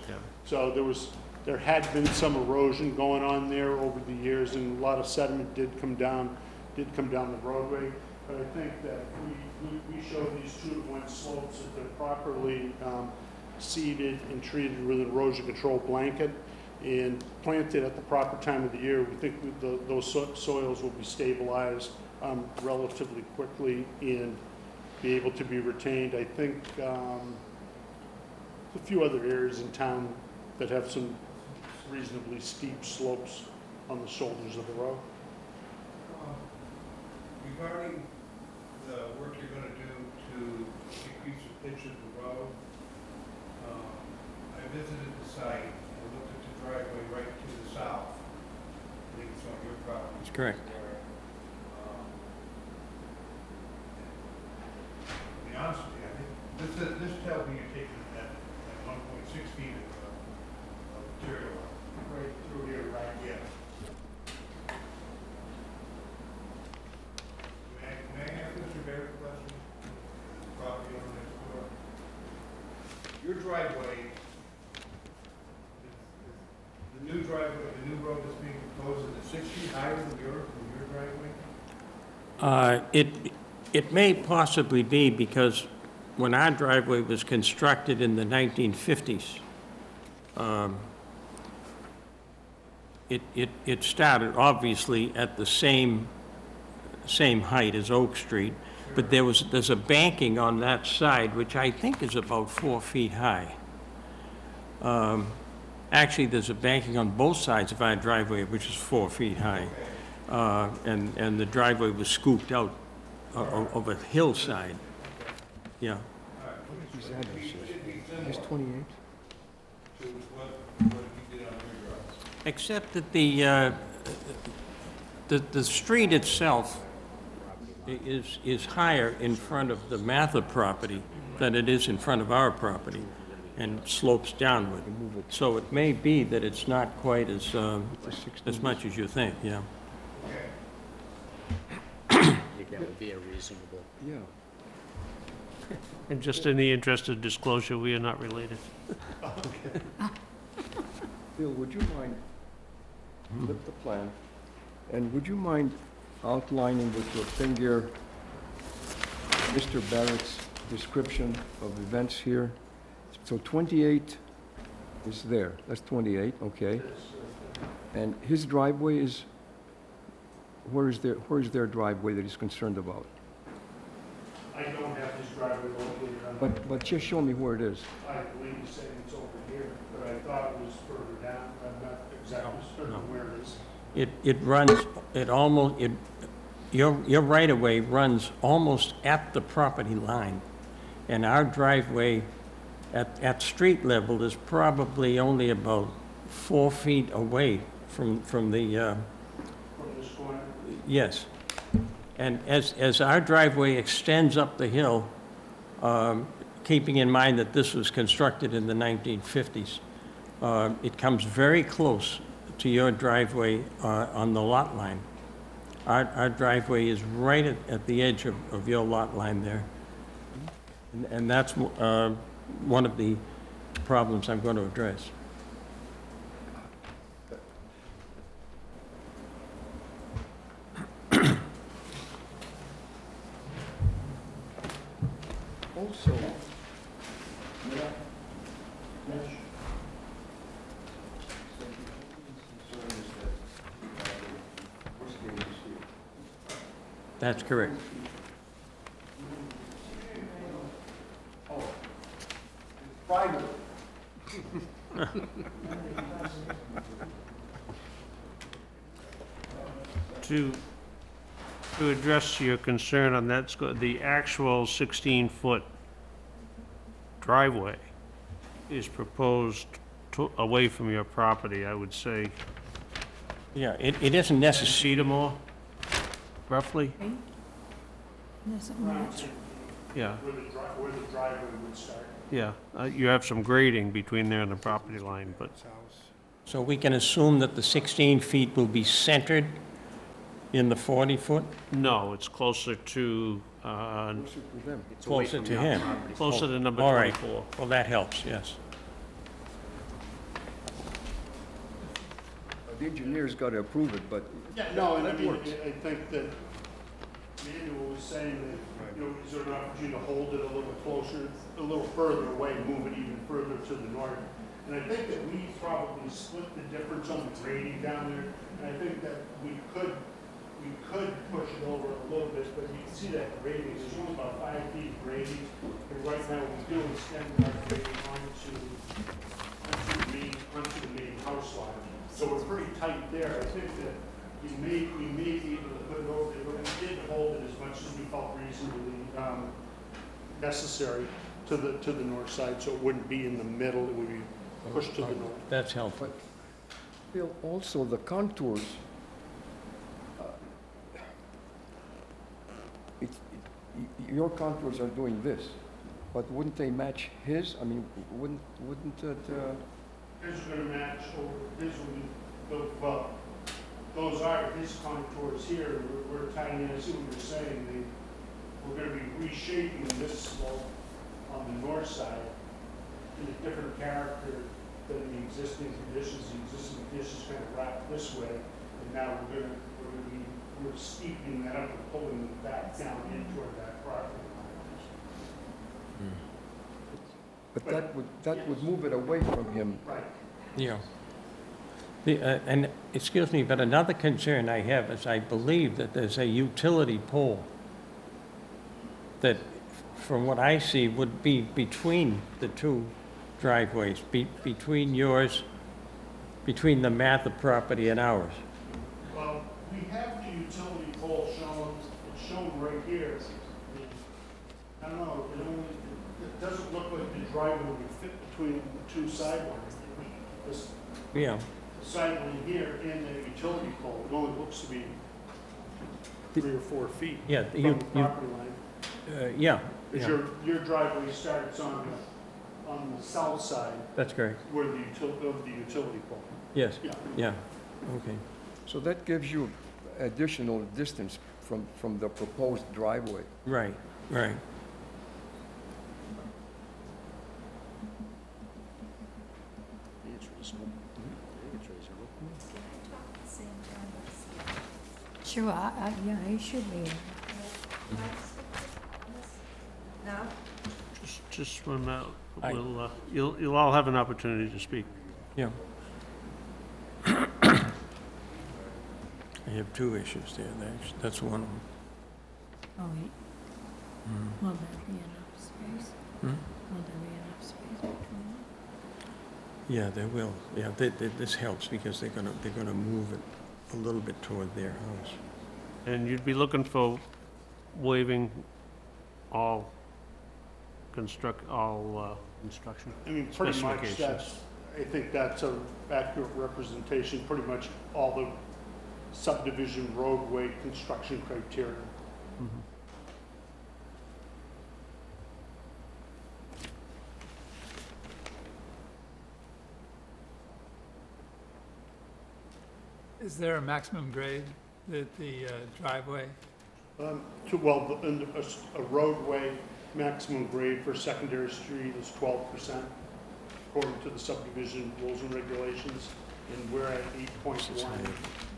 Speaker 1: Yeah.
Speaker 5: So there had been some erosion going on there over the years, and a lot of sediment did come down the roadway. But I think that we showed these 2-to-1 slopes, that they're properly seeded and treated with an erosion control blanket and planted at the proper time of the year. We think those soils will be stabilized relatively quickly and be able to be retained. I think a few other areas in town that have some reasonably steep slopes on the shoulders of the road.
Speaker 6: Regarding the work you're gonna do to increase the pitch of the road, I visited the site and looked at the driveway right to the south. I think it's on your property.
Speaker 9: That's correct.
Speaker 6: Where, to be honest with you, I think this tells me you're taking that 1.6 feet of material
Speaker 5: Right through here, right?
Speaker 6: Yeah. May I ask Mr. Barrett a question? Property owner next door. Your driveway, the new driveway, the new road that's being proposed, is it 6 feet higher than your driveway?
Speaker 9: It may possibly be because when our driveway was constructed in the 1950s, it started obviously at the same height as Oak Street, but there's a banking on that side, which I think is about 4 feet high. Actually, there's a banking on both sides of our driveway, which is 4 feet high. And the driveway was scooped out of a hillside. Yeah.
Speaker 4: His address is 28?
Speaker 6: To what you did on your driveway?
Speaker 9: Except that the street itself is higher in front of the Mather property than it is in front of our property, and slopes downward. So it may be that it's not quite as much as you think, yeah.
Speaker 3: I think that would be a reasonable.
Speaker 4: Yeah.
Speaker 1: And just in the interest of disclosure, we are not related.
Speaker 4: Bill, would you mind, flip the plan, and would you mind outlining with your finger Mr. Barrett's description of events here? So 28 is there, that's 28, okay. And his driveway is, where is their driveway that he's concerned about?
Speaker 5: I don't have his driveway located on.
Speaker 4: But just show me where it is.
Speaker 5: I believe he's saying it's over here, but I thought it was further down. I'm not exactly certain where it is.
Speaker 9: It runs, your right-of-way runs almost at the property line, and our driveway at street level is probably only about 4 feet away from the,
Speaker 5: From this corner.
Speaker 9: yes. And as our driveway extends up the hill, keeping in mind that this was constructed in the 1950s, it comes very close to your driveway on the lot line. Our driveway is right at the edge of your lot line there. And that's one of the problems I'm going to address.
Speaker 4: Also,
Speaker 9: That's correct.
Speaker 4: private.
Speaker 1: To address your concern on that, the actual 16-foot driveway is proposed away from your property, I would say
Speaker 9: Yeah, it isn't necessary.
Speaker 1: feet or more, roughly?
Speaker 10: Doesn't match.
Speaker 1: Yeah,
Speaker 5: Where the driveway would start.
Speaker 1: yeah. You have some grading between there and the property line, but
Speaker 9: So we can assume that the 16 feet will be centered in the 40-foot,
Speaker 1: no, it's closer to,
Speaker 4: Closer to them.
Speaker 3: It's away
Speaker 9: closer
Speaker 3: from
Speaker 9: to
Speaker 3: your
Speaker 9: him.
Speaker 3: property.
Speaker 1: closer to number
Speaker 9: All right.
Speaker 1: 24.
Speaker 9: Well, that helps, yes.
Speaker 4: The engineer's got to approve it, but
Speaker 5: Yeah, no, and I
Speaker 4: that
Speaker 5: mean,
Speaker 4: works.
Speaker 5: I think that Manuel was saying that, you know, is there an opportunity to hold it a little closer, a little further away, move it even further to the north? And I think that we probably split the difference on the grading down there, and I think that we could push it over a little bit, but you can see that grading, there's only about 5 feet of grading. And right now, we do extend our grading onto the main house line. So we're pretty tight there. I think that we may be able to put it over there, but we did hold it as much as we felt reasonably necessary to the north side, so it wouldn't be in the middle, it would be pushed to the north.
Speaker 9: That's helpful.
Speaker 4: Bill, also the contours, your contours are doing this, but wouldn't they match his? I mean, wouldn't it,
Speaker 5: His are gonna match over, his will be, well, those are his contours here, we're tying in, I see what you're saying, we're gonna be reshaping this slope on the north side in a different character than the existing conditions. The existing conditions kind of wrap this way, and now we're steepening that up and pulling it back down in toward that property line.
Speaker 4: but that would move it away from him.
Speaker 5: Right.
Speaker 9: Yeah. And, excuse me, but another concern I have is I believe that there's a utility pole that, from what I see, would be between the two driveways, between yours, between the Mather property and ours.
Speaker 5: Well, we have the utility pole shown, it's shown right here. I don't know, it doesn't look like the driveway would fit between the two sidewalks. This
Speaker 9: Yeah,
Speaker 5: sidewalk here and the utility pole, it only looks to be 3 or 4 feet
Speaker 9: yeah,
Speaker 5: from
Speaker 9: you,
Speaker 5: the property line.
Speaker 9: yeah,
Speaker 5: Because
Speaker 9: yeah,
Speaker 5: your driveway starts on the south side
Speaker 9: that's correct.
Speaker 5: where the utility pole.
Speaker 9: Yes,
Speaker 5: Yeah.
Speaker 9: yeah, okay.
Speaker 4: So that gives you additional distance from the proposed driveway.
Speaker 9: Right, right.
Speaker 3: It's reasonable. I think it's reasonable.
Speaker 10: Sure, yeah, he should be. No?
Speaker 1: Just one out.
Speaker 9: Aye.
Speaker 1: We'll, you'll all have an opportunity to speak.
Speaker 9: Yeah. I have two issues there, that's one of them.
Speaker 10: Oh, wait. Will there be enough space?
Speaker 9: Hmm?
Speaker 10: Will there be enough space between them?
Speaker 9: Yeah, they will, yeah, this helps because they're gonna move it a little bit toward their house.
Speaker 1: And you'd be looking for waiving all
Speaker 3: Construction?
Speaker 5: I mean, pretty much
Speaker 1: Specifications.
Speaker 5: I think that's a accurate representation, pretty much all the subdivision roadway construction criteria.
Speaker 8: Is there a maximum grade that the driveway,
Speaker 5: A roadway maximum grade for secondary street is 12%, according to the subdivision rules and regulations, and we're at 8.1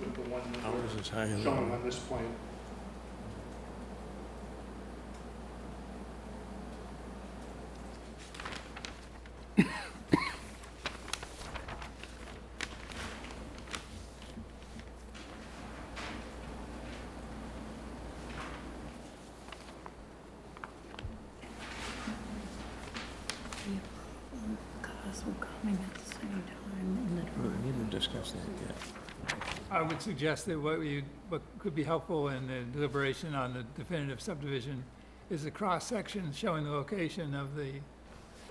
Speaker 5: with the one that
Speaker 9: Ours is higher
Speaker 5: we're
Speaker 9: than
Speaker 5: showing
Speaker 9: that.
Speaker 5: on this plan.
Speaker 10: Cars were coming at the same time in the
Speaker 9: We
Speaker 10: driveway.
Speaker 9: need to discuss that yet.
Speaker 8: I would suggest that what could be helpful in the deliberation on the definitive subdivision is a cross-section showing the location of the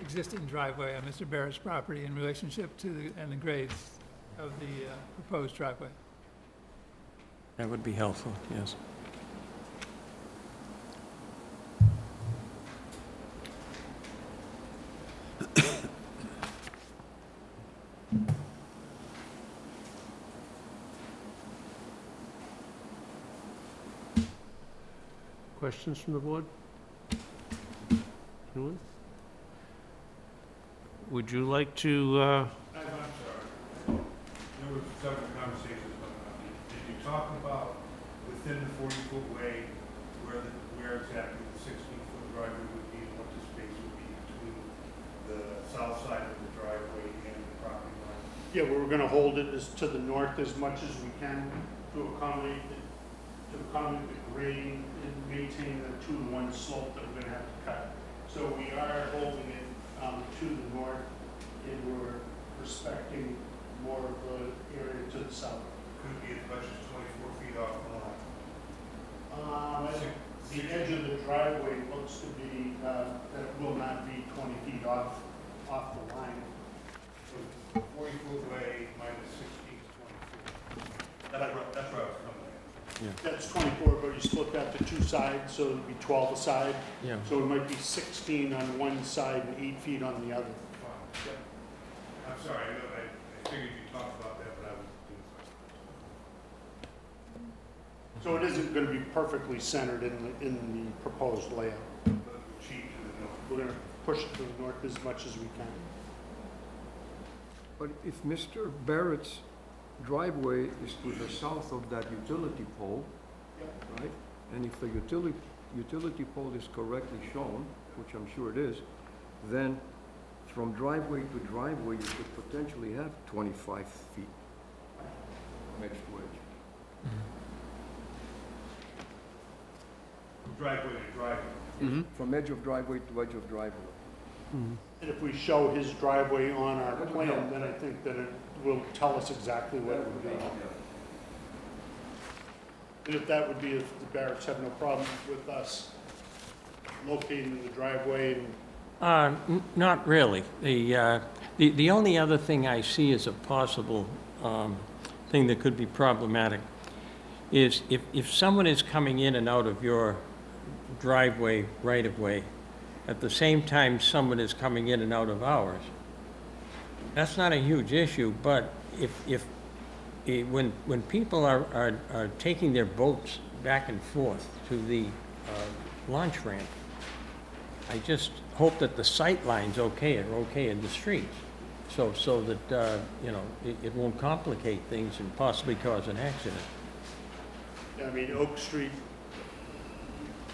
Speaker 8: existing driveway on Mr. Barrett's property in relationship to and the grades of the proposed driveway.
Speaker 9: That would be helpful, yes.
Speaker 1: Questions from the board? Anyone? Would you like to,
Speaker 6: I'm sorry. There were several conversations going on. Did you talk about within the 40-foot way where exactly the 16-foot driveway would be and what the space would be between the south side of the driveway and the property line?
Speaker 5: Yeah, we're gonna hold it as to the north as much as we can to accommodate the grade and maintain the 2-to-1 slope that we're gonna have to cut. So we are holding it to the north, and we're respecting more of the area to the south.
Speaker 6: Could it be as much as 24 feet off the line?
Speaker 5: The edge of the driveway looks to be, that it will not be 20 feet off the line.
Speaker 6: So 40-foot way minus 16 is 24. That's where I was coming at.
Speaker 5: That's 24, but you split that to 2 sides, so it'd be 12 a side.
Speaker 9: Yeah.
Speaker 5: So it might be 16 on one side and 8 feet on the other.
Speaker 6: Fine. I'm sorry, I figured you talked about that, but I was doing
Speaker 5: So it isn't going to be perfectly centered in the proposed layout.
Speaker 6: the cheat to the north.
Speaker 5: We're going to push it to the north as much as we can.
Speaker 4: But if Mr. Barrett's driveway is to the south of that utility pole, right? And if the utility pole is correctly shown, which I'm sure it is, then from driveway to driveway, you could potentially have 25 feet from edge to edge.
Speaker 6: Driveway to driveway.
Speaker 4: From edge of driveway to edge of driveway.
Speaker 5: And if we show his driveway on our plan, then I think that it will tell us exactly what it would be. And if that would be, if the Barretts have no problem with us locating the driveway and
Speaker 9: Not really. The only other thing I see as a possible thing that could be problematic is if someone is coming in and out of your driveway right-of-way, at the same time someone is coming in and out of ours, that's not a huge issue, but when people are taking their boats back and forth to the launch ramp, I just hope that the sight lines are okay in the streets, so that, it won't complicate things and possibly cause an accident.
Speaker 5: I mean, Oak Street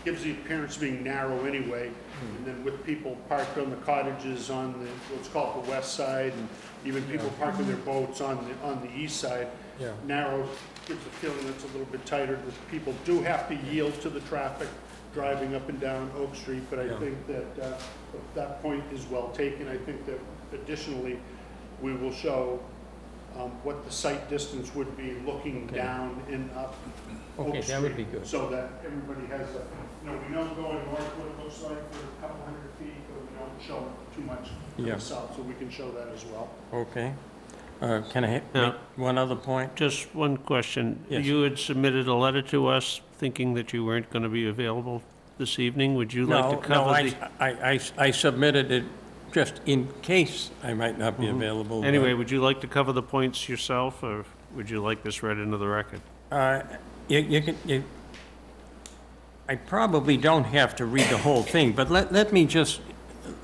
Speaker 5: gives the appearance of being narrow anyway, and then with people parked on the cottages on the, what's called the west side, and even people parking their boats on the east side,
Speaker 9: Yeah.
Speaker 5: narrow gives a feeling that's a little bit tighter, that people do have to yield to the traffic driving up and down Oak Street, but I
Speaker 9: Yeah.
Speaker 5: think that that point is well taken. I think that additionally, we will show what the sight distance would be looking
Speaker 9: Okay.
Speaker 5: down and up Oak
Speaker 9: Okay, that would be
Speaker 5: Street,
Speaker 9: good.
Speaker 5: so that everybody has a, we know going north what it looks like for a couple hundred feet, but we don't show too much to
Speaker 9: Yeah.
Speaker 5: the south, so we can show that as well.
Speaker 9: Okay. Can I
Speaker 1: Yeah.
Speaker 9: make one other point?
Speaker 1: just one question.
Speaker 9: Yes.
Speaker 1: You had submitted a letter to us thinking that you weren't going to be available this evening. Would you like to cover the?
Speaker 9: I submitted it just in case I might not be
Speaker 1: Mhm.
Speaker 9: available. but-
Speaker 1: Anyway, would you like to cover the points yourself, or would you like this read into the record?
Speaker 9: I probably don't have to read the whole thing, but let me just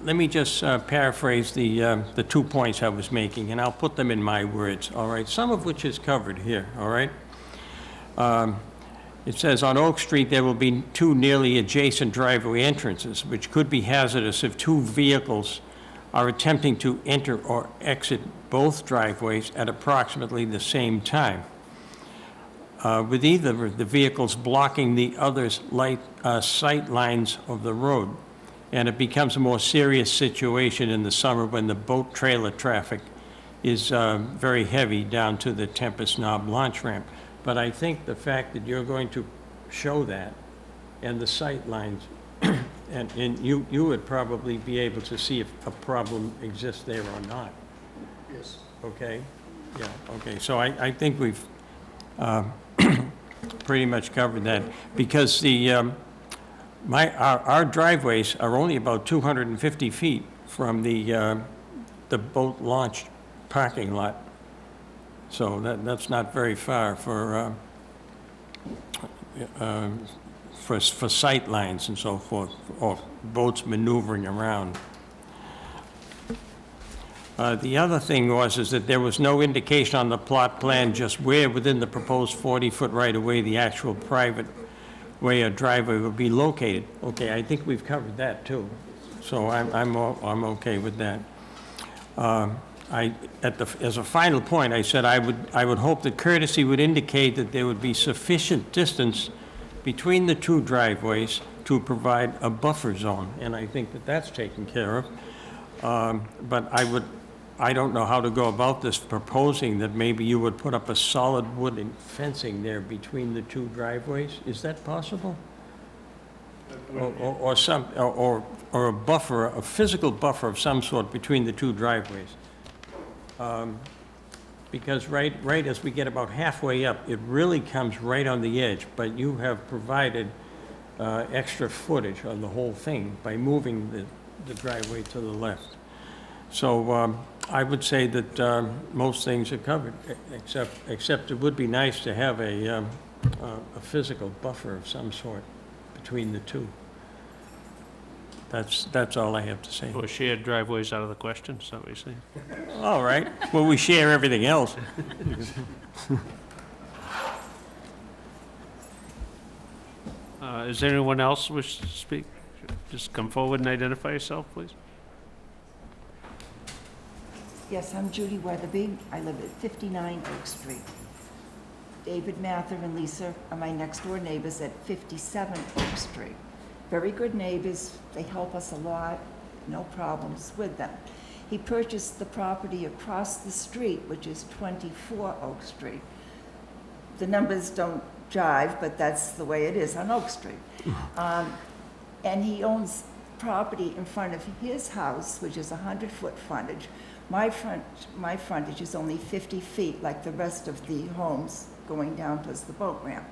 Speaker 9: let me just paraphrase the 2 points I was making, and I'll put them in my words, all right? Some of which is covered here, all right? It says, "On Oak Street, there will be 2 nearly adjacent driveway entrances, which could be hazardous if 2 vehicles are attempting to enter or exit both driveways at approximately the same time, with either of the vehicles blocking the other's sight lines of the road. And it becomes a more serious situation in the summer when the boat trailer traffic is very heavy down to the Tempest Knob launch ramp." But I think the fact that you're going to show that and the sight lines, and you would probably be able to see if a problem exists there or not.
Speaker 4: Yes.
Speaker 9: Okay? Yeah, okay. So I think we've pretty much covered that, because our driveways are only about 250 feet from the boat launch parking lot. So that's not very far for sight lines and so forth, or boats maneuvering around. The other thing is that there was no indication on the plot plan just where within the proposed 40-foot right-of-way the actual private way or driveway would be located. Okay, I think we've covered that too, so I'm okay with that. As a final point, I said I would hope that courtesy would indicate that there would be sufficient distance between the 2 driveways to provide a buffer zone, and I think that that's taken care of. But I don't know how to go about this, proposing that maybe you would put up a solid wooden fencing there between the 2 driveways. Is that possible? Or a buffer, a physical buffer of some sort between the 2 driveways. Because right as we get about halfway up, it really comes right on the edge, but you have provided extra footage on the whole thing by moving the driveway to the left. So I would say that most things are covered, except it would be nice to have a physical buffer of some sort between the 2. That's all I have to say.
Speaker 1: Well, shared driveways out of the question, is that what you're saying?
Speaker 9: All right. Well, we share everything else.
Speaker 1: Is there anyone else wish to speak? Just come forward and identify yourself, please.
Speaker 11: Yes, I'm Judy Weatherby. I live at 59 Oak Street. David Mather and Lisa are my next-door neighbors at 57 Oak Street. Very good neighbors. They help us a lot. No problems with them. He purchased the property across the street, which is 24 Oak Street. The numbers don't jive, but that's the way it is on Oak Street. And he owns property in front of his house, which is 100-foot frontage. My frontage is only 50 feet, like the rest of the homes going down towards the boat ramp.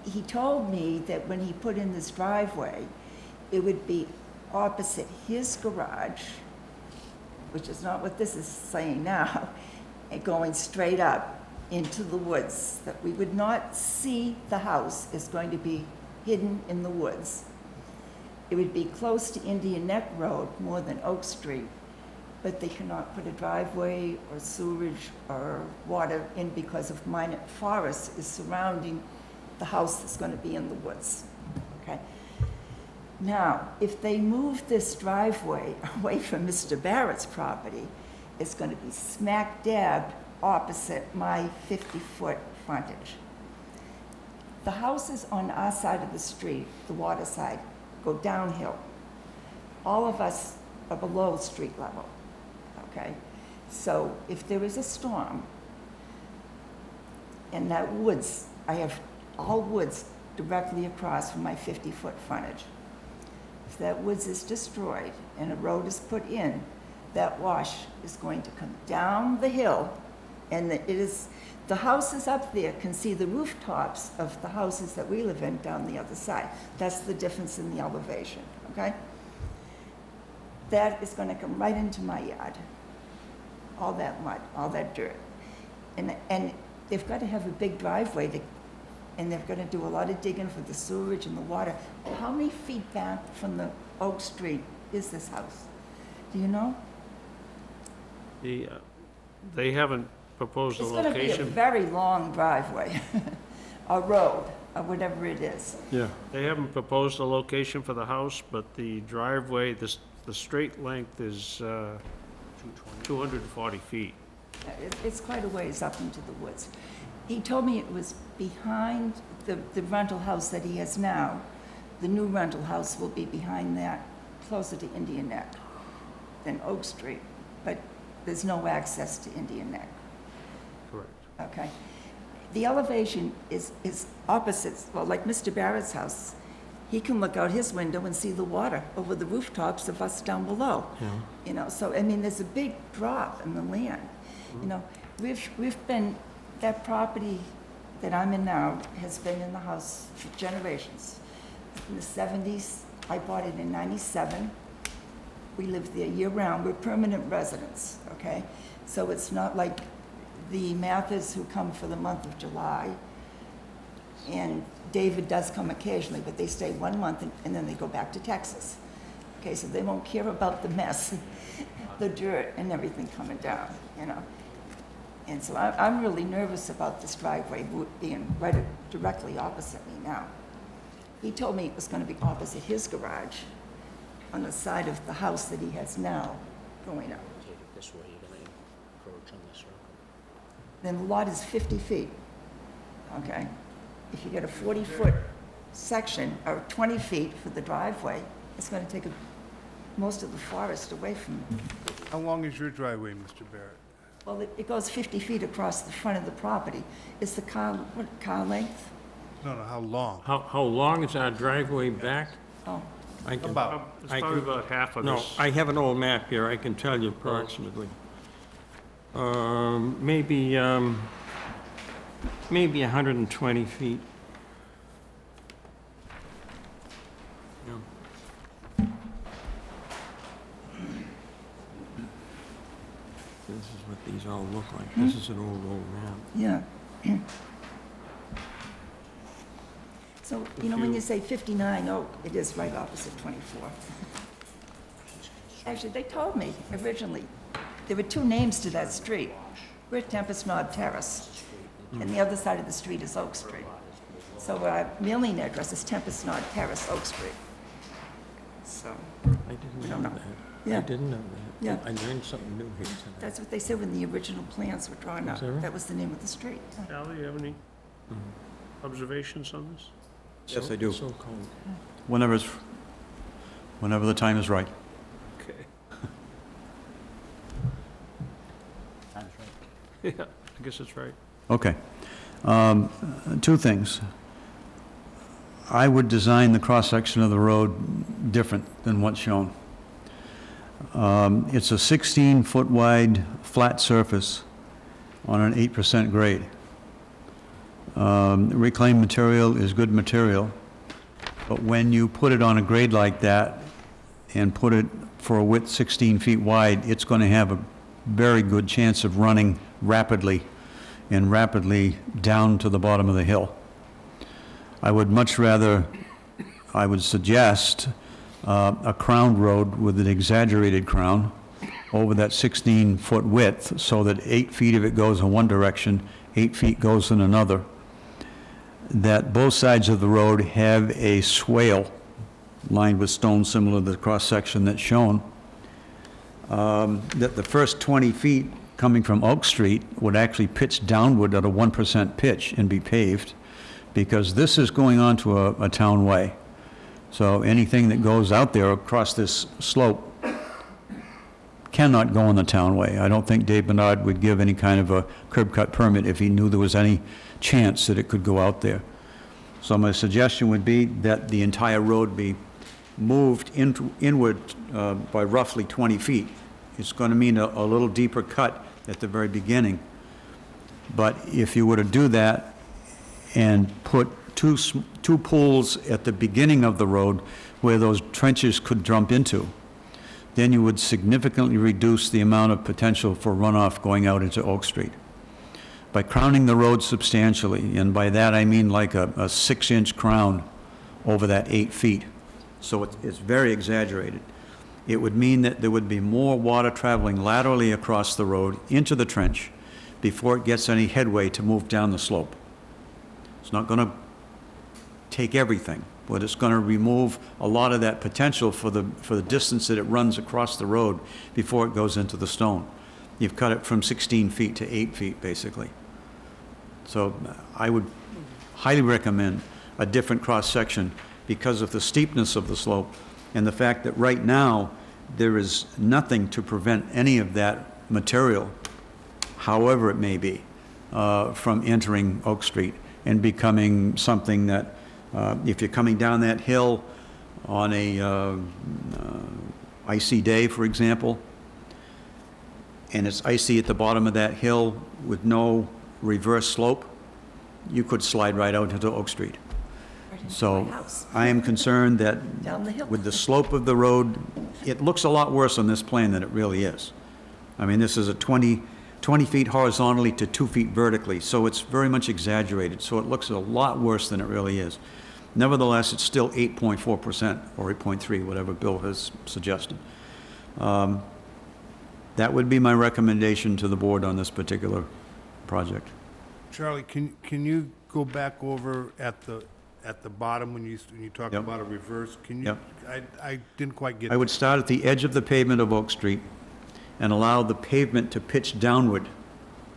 Speaker 11: He told me that when he put in this driveway, it would be opposite his garage, which is not what this is saying now, and going straight up into the woods, that we would not see the house is going to be hidden in the woods. It would be close to Indian Neck Road more than Oak Street, but they cannot put a driveway or sewerage or water in because of minor forest is surrounding the house that's going to be in the woods, okay? Now, if they move this driveway away from Mr. Barrett's property, it's going to be smack dab opposite my 50-foot frontage. The houses on our side of the street, the water side, go downhill. All of us are below street level, okay? So if there is a storm, in that woods, I have all woods directly across from my 50-foot frontage. If that woods is destroyed and a road is put in, that wash is going to come down the hill, and the houses up there can see the rooftops of the houses that we live in down the other side. That's the difference in the elevation, okay? That is going to come right into my yard. All that mud, all that dirt. And they've got to have a big driveway to and they're gonna do a lot of digging for the sewage and the water. How many feet back from the Oak Street is this house? Do you know?
Speaker 1: They haven't proposed a
Speaker 11: It's gonna be a
Speaker 1: location.
Speaker 11: very long driveway, a road, or whatever it is.
Speaker 5: Yeah.
Speaker 1: They haven't proposed a location for the house, but the driveway, the straight length is 240 feet.
Speaker 11: It's quite a ways up into the woods. He told me it was behind the rental house that he has now. The new rental house will be behind that, closer to Indian Neck than Oak Street, but there's no access to Indian Neck,
Speaker 1: Correct.
Speaker 11: okay? The elevation is opposite, well, like Mr. Barrett's house. He can look out his window and see the water over the rooftops of us down below. You know, so, I mean, there's a big drop in the land. You know, we've been, that property that I'm in now has been in the house for generations. In the 70s, I bought it in 97. We lived there year-round. We're permanent residents, okay? So it's not like the Mathers who come for the month of July, and David does come occasionally, but they stay 1 month and then they go back to Texas. Okay, so they won't care about the mess, the dirt and everything coming down, you know? And so I'm really nervous about this driveway being right directly opposite me now. He told me it was gonna be opposite his garage on the side of the house that he has now going up.
Speaker 3: Take it this way, you're gonna encroach on this circle.
Speaker 11: Then the lot is 50 feet, okay? If you get a 40-foot section, or 20 feet for the driveway, it's gonna take most of the forest away from it.
Speaker 6: How long is your driveway, Mr. Barrett?
Speaker 11: Well, it goes 50 feet across the front of the property. Is the car length?
Speaker 6: No, how long?
Speaker 9: How long is our driveway back?
Speaker 11: Oh,
Speaker 9: I can-
Speaker 1: It's
Speaker 9: I
Speaker 1: probably
Speaker 9: can-
Speaker 1: about half of
Speaker 9: No,
Speaker 1: this.
Speaker 9: I have an old map here, I can tell you approximately. Maybe 120 feet. Yeah. This is what these all look like. This is an old map.
Speaker 11: yeah. So, you know, when you say 59 Oak, it is right opposite 24. Actually, they told me originally, there were two names to that street. We're Tempest Knob Terrace, and the other side of the street is Oak Street. So our mailing address is Tempest Knob Terrace, Oak Street. So,
Speaker 9: I didn't
Speaker 11: don't
Speaker 9: know
Speaker 11: know.
Speaker 9: that.
Speaker 11: Yeah.
Speaker 9: I didn't know that.
Speaker 11: Yeah.
Speaker 9: I learned something new here tonight.
Speaker 11: that's what they said when the original plans were drawn up.
Speaker 9: Is that right?
Speaker 11: That was the name of the street.
Speaker 1: Al, you have any observations on this?
Speaker 12: Yes, I do.
Speaker 9: So-called.
Speaker 12: Whenever the time is right.
Speaker 1: Okay.
Speaker 3: Time's right.
Speaker 1: Yeah, I guess it's right.
Speaker 12: Okay. Two things. I would design the cross-section of the road different than what's shown. It's a 16-foot wide flat surface on an 8% grade. Reclaimed material is good material, but when you put it on a grade like that and put it for a width 16 feet wide, it's going to have a very good chance of running rapidly and rapidly down to the bottom of the hill. I would suggest a crown road with an exaggerated crown over that 16-foot width so that 8 feet of it goes in one direction, 8 feet goes in another. That both sides of the road have a swale lined with stone similar to the cross-section that's shown. That the first 20 feet coming from Oak Street would actually pitch downward at a 1% pitch and be paved, because this is going onto a town way. So anything that goes out there across this slope cannot go on the town way. I don't think Dave Bernard would give any kind of a curb cut permit if he knew there was any chance that it could go out there. So my suggestion would be that the entire road be moved inward by roughly 20 feet. It's going to mean a little deeper cut at the very beginning. But if you were to do that and put two pools at the beginning of the road where those trenches could jump into, then you would significantly reduce the amount of potential for runoff going out into Oak Street. By crowning the road substantially, and by that I mean like a 6-inch crown over that 8 feet, so it's very exaggerated, it would mean that there would be more water traveling laterally across the road into the trench before it gets any headway to move down the slope. It's not going to take everything, but it's going to remove a lot of that potential for the distance that it runs across the road before it goes into the stone. You've cut it from 16 feet to 8 feet, basically. So I would highly recommend a different cross-section because of the steepness of the slope and the fact that right now there is nothing to prevent any of that material, however it may be, from entering Oak Street and becoming something that, if you're coming down that hill on a icy day, for example, and it's icy at the bottom of that hill with no reverse slope, you could slide right out into Oak Street.
Speaker 11: Right into my
Speaker 12: So
Speaker 11: house,
Speaker 12: I am concerned that
Speaker 11: down the hill.
Speaker 12: with the slope of the road, it looks a lot worse on this plan than it really is. I mean, this is a 20 feet horizontally to 2 feet vertically, so it's very much exaggerated, so it looks a lot worse than it really is. Nevertheless, it's still 8.4% or 8.3, whatever Bill has suggested. That would be my recommendation to the board on this particular project.
Speaker 6: Charlie, can you go back over at the bottom when you talk
Speaker 12: Yep.
Speaker 6: about a reverse? Can you?
Speaker 12: Yep.
Speaker 6: I didn't quite get.
Speaker 12: I would start at the edge of the pavement of Oak Street and allow the pavement to pitch downward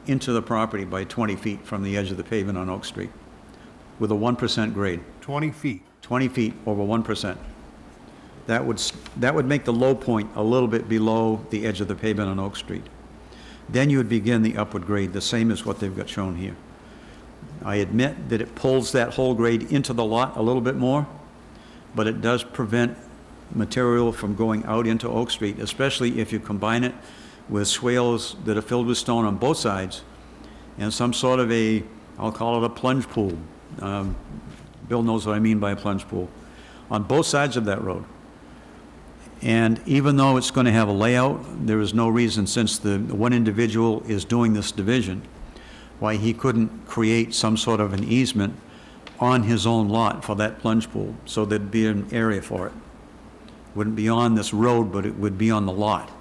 Speaker 12: into the property by 20 feet from the edge of the pavement on Oak Street with a 1% grade.
Speaker 6: 20 feet.
Speaker 12: 20 feet over 1%. That would make the low point a little bit below the edge of the pavement on Oak Street. Then you would begin the upward grade, the same as what they've got shown here. I admit that it pulls that whole grade into the lot a little bit more, but it does prevent material from going out into Oak Street, especially if you combine it with swales that are filled with stone on both sides and some sort of I'll call it a plunge pool. Bill knows what I mean by a plunge pool, on both sides of that road. And even though it's going to have a layout, there is no reason, since the one individual is doing this division, why he couldn't create some sort of an easement on his own lot for that plunge pool, so there'd be an area for it. Wouldn't be on this road, but it would be on the lot.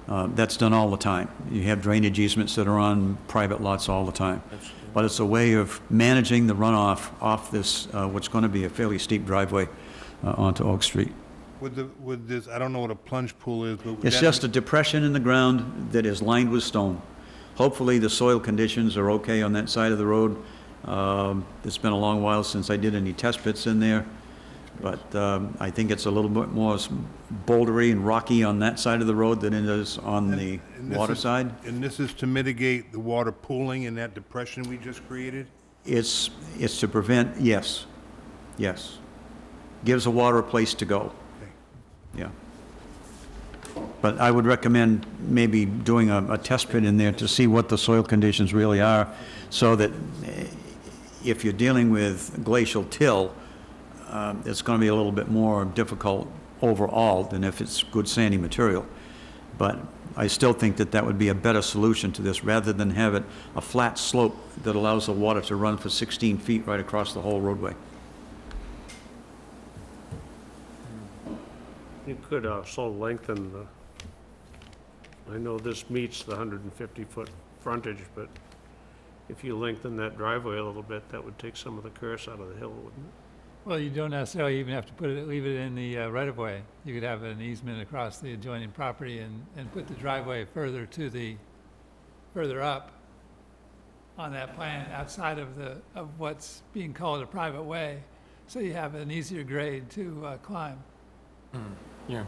Speaker 12: That's done all the time. You have drainage easements that are on private lots all the time. But it's a way of managing the runoff off this, what's going to be a fairly steep driveway onto Oak Street.
Speaker 6: With this, I don't know what a plunge pool is, but.
Speaker 12: It's just a depression in the ground that is lined with stone. Hopefully, the soil conditions are okay on that side of the road. It's been a long while since I did any test pits in there, but I think it's a little bit more bouldery and rocky on that side of the road than it is on the water side.
Speaker 6: And this is to mitigate the water pooling in that depression we just created?
Speaker 12: It's to prevent, yes. Gives the water a place to go.
Speaker 6: Okay.
Speaker 12: Yeah. But I would recommend maybe doing a test pit in there to see what the soil conditions really are, so that if you're dealing with glacial till, it's going to be a little bit more difficult overall than if it's good sandy material. But I still think that that would be a better solution to this, rather than have it a flat slope that allows the water to run for 16 feet right across the whole roadway.
Speaker 1: You could also lengthen I know this meets the 150-foot frontage, but if you lengthen that driveway a little bit, that would take some of the curse out of the hill, wouldn't it?
Speaker 8: Well, you don't necessarily even have to leave it in the right-of-way. You could have an easement across the adjoining property and put the driveway further up on that plan, outside of what's being called a private way, so you have an easier grade to climb.
Speaker 9: Yeah.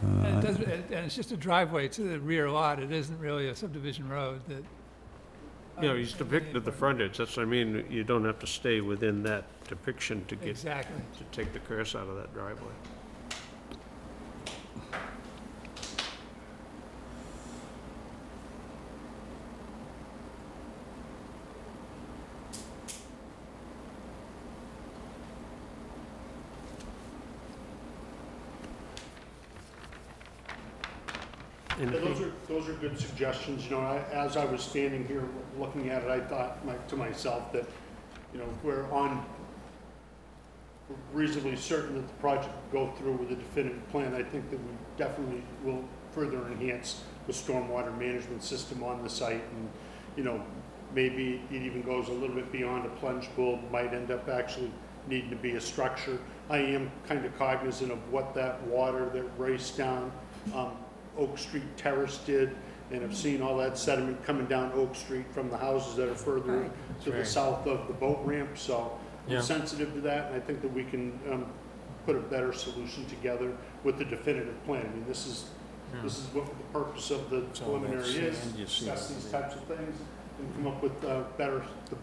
Speaker 8: And it's just a driveway to the rear lot. It isn't really a subdivision road that.
Speaker 1: You know, he's depicted the frontage, that's what I mean, you don't have to stay within that depiction to get,
Speaker 8: Exactly.
Speaker 1: to take the curse out of that driveway.
Speaker 5: Those are good suggestions. You know, as I was standing here looking at it, I thought to myself that, you know, if we're reasonably certain that the project will go through with a definitive plan, I think that we definitely will further enhance the stormwater management system on the site. And, you know, maybe it even goes a little bit beyond a plunge pool, might end up actually needing to be a structure. I am kind of cognizant of what that water that raced down Oak Street Terrace did, and have seen all that sediment coming down Oak Street from the houses that are further
Speaker 11: Right.
Speaker 5: to the south of the boat ramp. So
Speaker 9: Yeah.
Speaker 5: I'm sensitive to that, and I think that we can put a better solution together with the definitive plan. I mean, this is what the purpose of the
Speaker 9: It's all that
Speaker 5: preliminary is,
Speaker 9: sand you see
Speaker 5: discuss
Speaker 9: over
Speaker 5: these
Speaker 9: there.
Speaker 5: types of things, and come up with the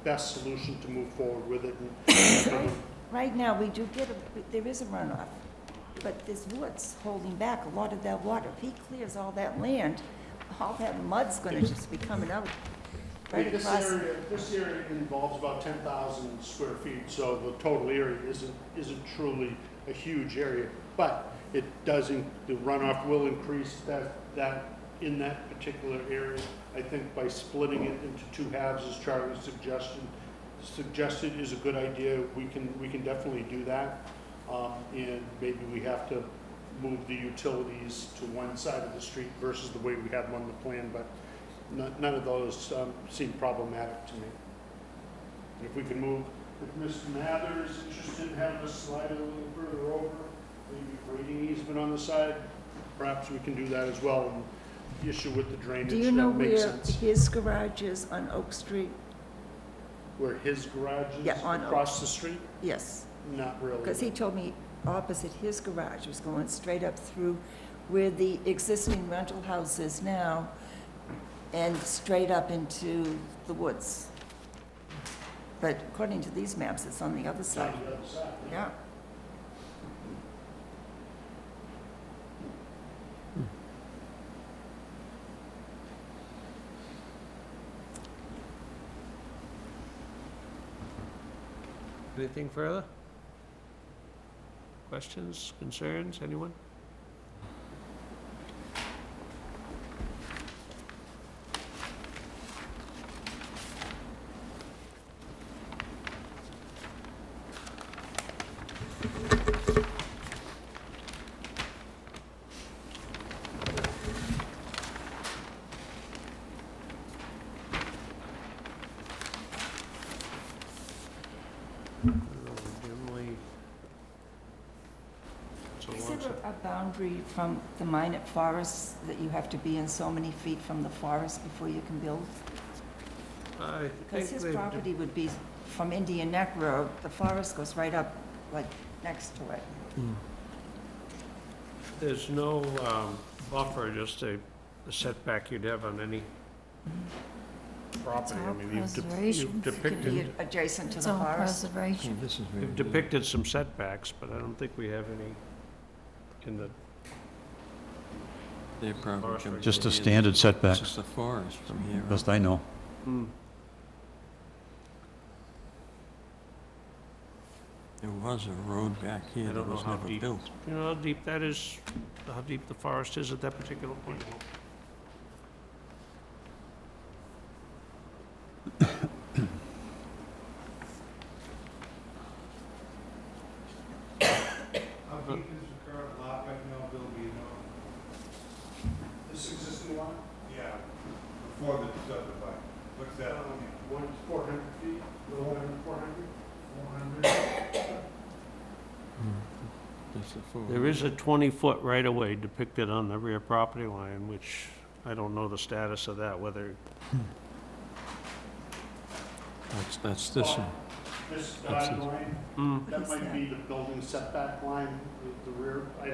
Speaker 5: best solution to move forward with it. And
Speaker 11: Right now, we do get, there is a runoff, but there's woods holding back a lot of that water. If he clears all that land, all that mud's gonna just be coming out right
Speaker 5: This
Speaker 11: across.
Speaker 5: area involves about 10,000 square feet, so the total area isn't truly a huge area. But it does, the runoff will increase that in that particular area. I think by splitting it into two halves, as Charlie suggested is a good idea. We can definitely do that. And maybe we have to move the utilities to one side of the street versus the way we have them on the plan, but none of those seem problematic to me. And if we can move, if Mr. Mather is interested in having us slide it a little further over, maybe grading easement on the side, perhaps we can do that as well. And the issue with the drainage,
Speaker 11: Do you know
Speaker 5: that makes
Speaker 11: where
Speaker 5: sense.
Speaker 11: his garage is on Oak Street?
Speaker 5: Where his garage is,
Speaker 11: Yeah, on
Speaker 5: across the street?
Speaker 11: Yes,
Speaker 5: Not really.
Speaker 11: because he told me opposite his garage was going straight up through where the existing rental house is now and straight up into the woods. But according to these maps, it's on the other
Speaker 5: It's on
Speaker 11: side.
Speaker 5: the other side.
Speaker 11: Yeah.
Speaker 1: Anything further? Questions, concerns, anyone? Dimly. So
Speaker 11: Is
Speaker 1: long
Speaker 11: there
Speaker 1: as-
Speaker 11: a boundary from the Minot Forest that you have to be in so many feet from the forest before you can build?
Speaker 1: I
Speaker 11: Because
Speaker 1: think
Speaker 11: his
Speaker 1: they've
Speaker 11: property would be from Indian Neck Road, the forest goes right up, like, next to it.
Speaker 1: There's no buffer, just a setback you'd have on any property. I
Speaker 10: all
Speaker 1: mean, you've
Speaker 10: preservation.
Speaker 11: Could
Speaker 1: depicted,
Speaker 11: be adjacent to
Speaker 10: It's
Speaker 11: the
Speaker 10: all
Speaker 11: forest.
Speaker 10: preservation.
Speaker 9: This is very
Speaker 1: you've
Speaker 9: good.
Speaker 1: depicted some setbacks, but I don't think we have any in the,
Speaker 9: They're probably
Speaker 1: Forest
Speaker 9: coming
Speaker 12: Just
Speaker 9: in.
Speaker 12: a standard
Speaker 9: It's
Speaker 12: setback,
Speaker 9: just a forest from here. up.
Speaker 12: best I know.
Speaker 9: There was a road back here
Speaker 1: I
Speaker 9: that
Speaker 1: don't know
Speaker 9: was
Speaker 1: how
Speaker 9: never
Speaker 1: deep.
Speaker 9: built.
Speaker 1: You know how deep that is, how deep the forest is at that particular point?
Speaker 6: How deep is the current lot right now, Bill, do you know?
Speaker 5: This existing lot,
Speaker 6: Yeah, before the subdivision. What's that?
Speaker 5: 400 feet, a little under 400.
Speaker 6: 400?
Speaker 9: That's the forest.
Speaker 1: There is a 20-foot right-of-way depicted on the rear property line, which I don't know the status of that, whether,
Speaker 9: That's this one.
Speaker 5: This
Speaker 9: That's
Speaker 5: dotted
Speaker 9: it.
Speaker 5: line,
Speaker 1: Mm,
Speaker 5: that
Speaker 11: is
Speaker 5: might
Speaker 11: that?
Speaker 5: be the building setback line, the rear. I'm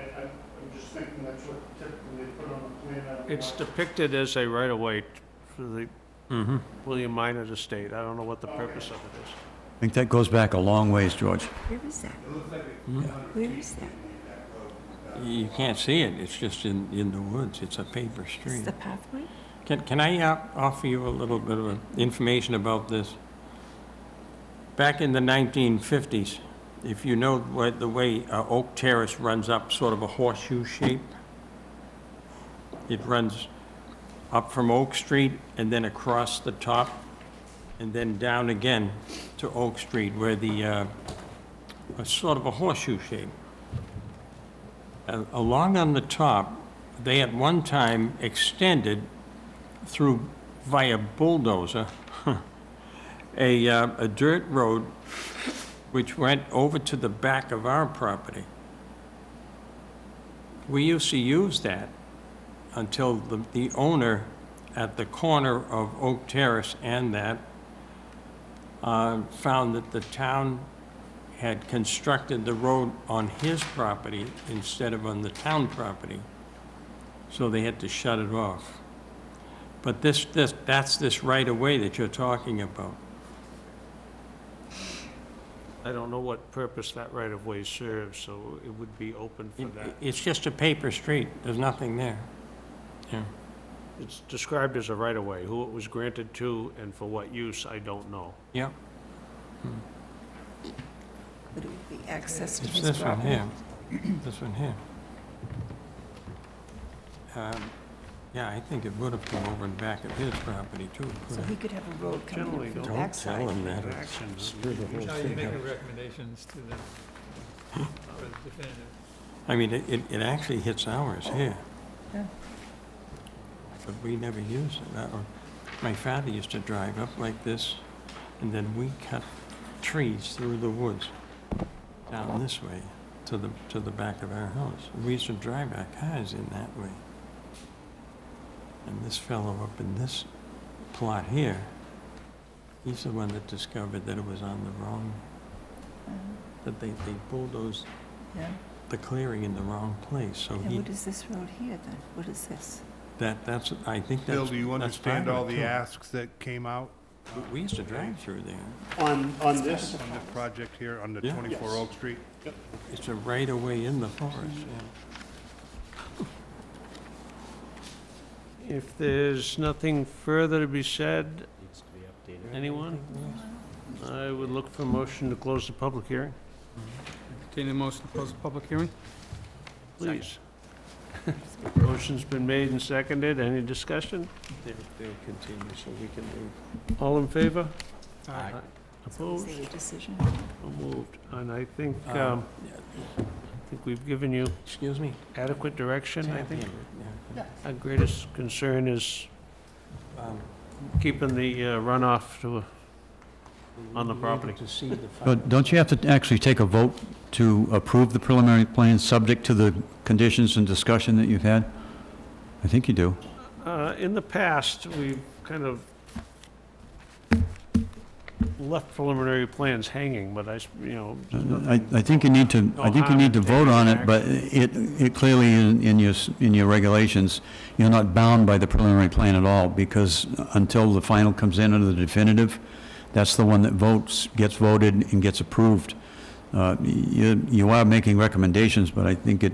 Speaker 5: just thinking that's what typically they put on the plan. I don't know
Speaker 1: it's
Speaker 5: why.
Speaker 1: depicted as a right-of-way for the
Speaker 9: Mm-hmm.
Speaker 1: William Minot estate. I don't know what the purpose of it is.
Speaker 12: I think that goes back a long ways, George.
Speaker 11: Where is that?
Speaker 6: It looks like it's
Speaker 9: Hmm?
Speaker 6: 100
Speaker 11: Where
Speaker 6: feet
Speaker 11: is that?
Speaker 6: between that road.
Speaker 9: You can't see it, it's just in the woods, it's a paper
Speaker 11: Is
Speaker 9: street.
Speaker 11: the pathway?
Speaker 9: Can I offer you a little bit of information about this? Back in the 1950s, if you know the way Oak Terrace runs up, sort of a horseshoe shape, It runs up from Oak Street and then across the top and then down again to Oak Street where the, a sort of a horseshoe shape. Along on the top, they at one time extended through via bulldozer a dirt road which went over to the back of our property. We used to use that until the owner at the corner of Oak Terrace and that found that the town had constructed the road on his property instead of on the town property. So they had to shut it off. But that's this right-of-way that you're talking about.
Speaker 1: I don't know what purpose that right-of-way serves, so it would be open for that.
Speaker 9: It's just a paper street. There's nothing there. Yeah.
Speaker 1: It's described as a right-of-way. Who it was granted to and for what use, I don't know.
Speaker 9: Yeah.
Speaker 11: But it would be access to
Speaker 9: It's
Speaker 11: his
Speaker 9: this one
Speaker 11: property.
Speaker 9: here. This one here. Yeah, I think it would have come over and back of his property too.
Speaker 11: So he could have a road coming
Speaker 1: Generally
Speaker 11: in from the
Speaker 1: don't
Speaker 11: backside.
Speaker 9: Tell him that.
Speaker 1: Action.
Speaker 8: Now you're making recommendations to them for the definitive.
Speaker 9: I mean, it actually hits ours here.
Speaker 11: Yeah.
Speaker 9: But we never use it. My father used to drive up like this, and then we cut trees through the woods down this way to the back of our house. We used to drive our cars in that way. And this fellow up in this plot here, he's the one that discovered that it was on the wrong, that they bulldozed
Speaker 11: Yeah.
Speaker 9: the clearing in the wrong place, so
Speaker 11: And
Speaker 9: he,
Speaker 11: what is this road here then? What is this?
Speaker 9: that's, I think that's.
Speaker 6: Bill, do you
Speaker 9: that's part
Speaker 6: understand
Speaker 9: of
Speaker 6: all
Speaker 9: it,
Speaker 6: the
Speaker 9: too.
Speaker 6: asks that came out
Speaker 9: We used to drive through there.
Speaker 5: On this,
Speaker 6: on this project here, on the
Speaker 9: Yeah.
Speaker 6: 24 Oak Street?
Speaker 9: It's a right of way in the forest, yeah.
Speaker 1: If there's nothing further to be said,
Speaker 3: Needs to be updated.
Speaker 1: anyone? I would look for a motion to close the public hearing,
Speaker 2: Entertain a motion to close the public hearing?
Speaker 1: please. Motion's been made and seconded. Any discussion?
Speaker 9: They'll continue, so we can move.
Speaker 1: All in favor?
Speaker 3: Aye.
Speaker 1: Opposed?
Speaker 11: Is there a decision?
Speaker 1: So moved. And I think we've given you
Speaker 9: Excuse me?
Speaker 1: adequate direction, I think.
Speaker 9: Yeah.
Speaker 1: Our greatest concern is keeping the runoff to, on the property.
Speaker 9: To see the.
Speaker 12: But don't you have to actually take a vote to approve the preliminary plan, subject to the conditions and discussion that you've had? I think you do.
Speaker 1: In the past, we've kind of left preliminary plans hanging, but
Speaker 12: I think you need to, I think you need to vote on it, but it clearly in your regulations, you're not bound by the preliminary plan at all, because until the final comes in under the definitive, that's the one that gets voted and gets approved. You are making recommendations, but I think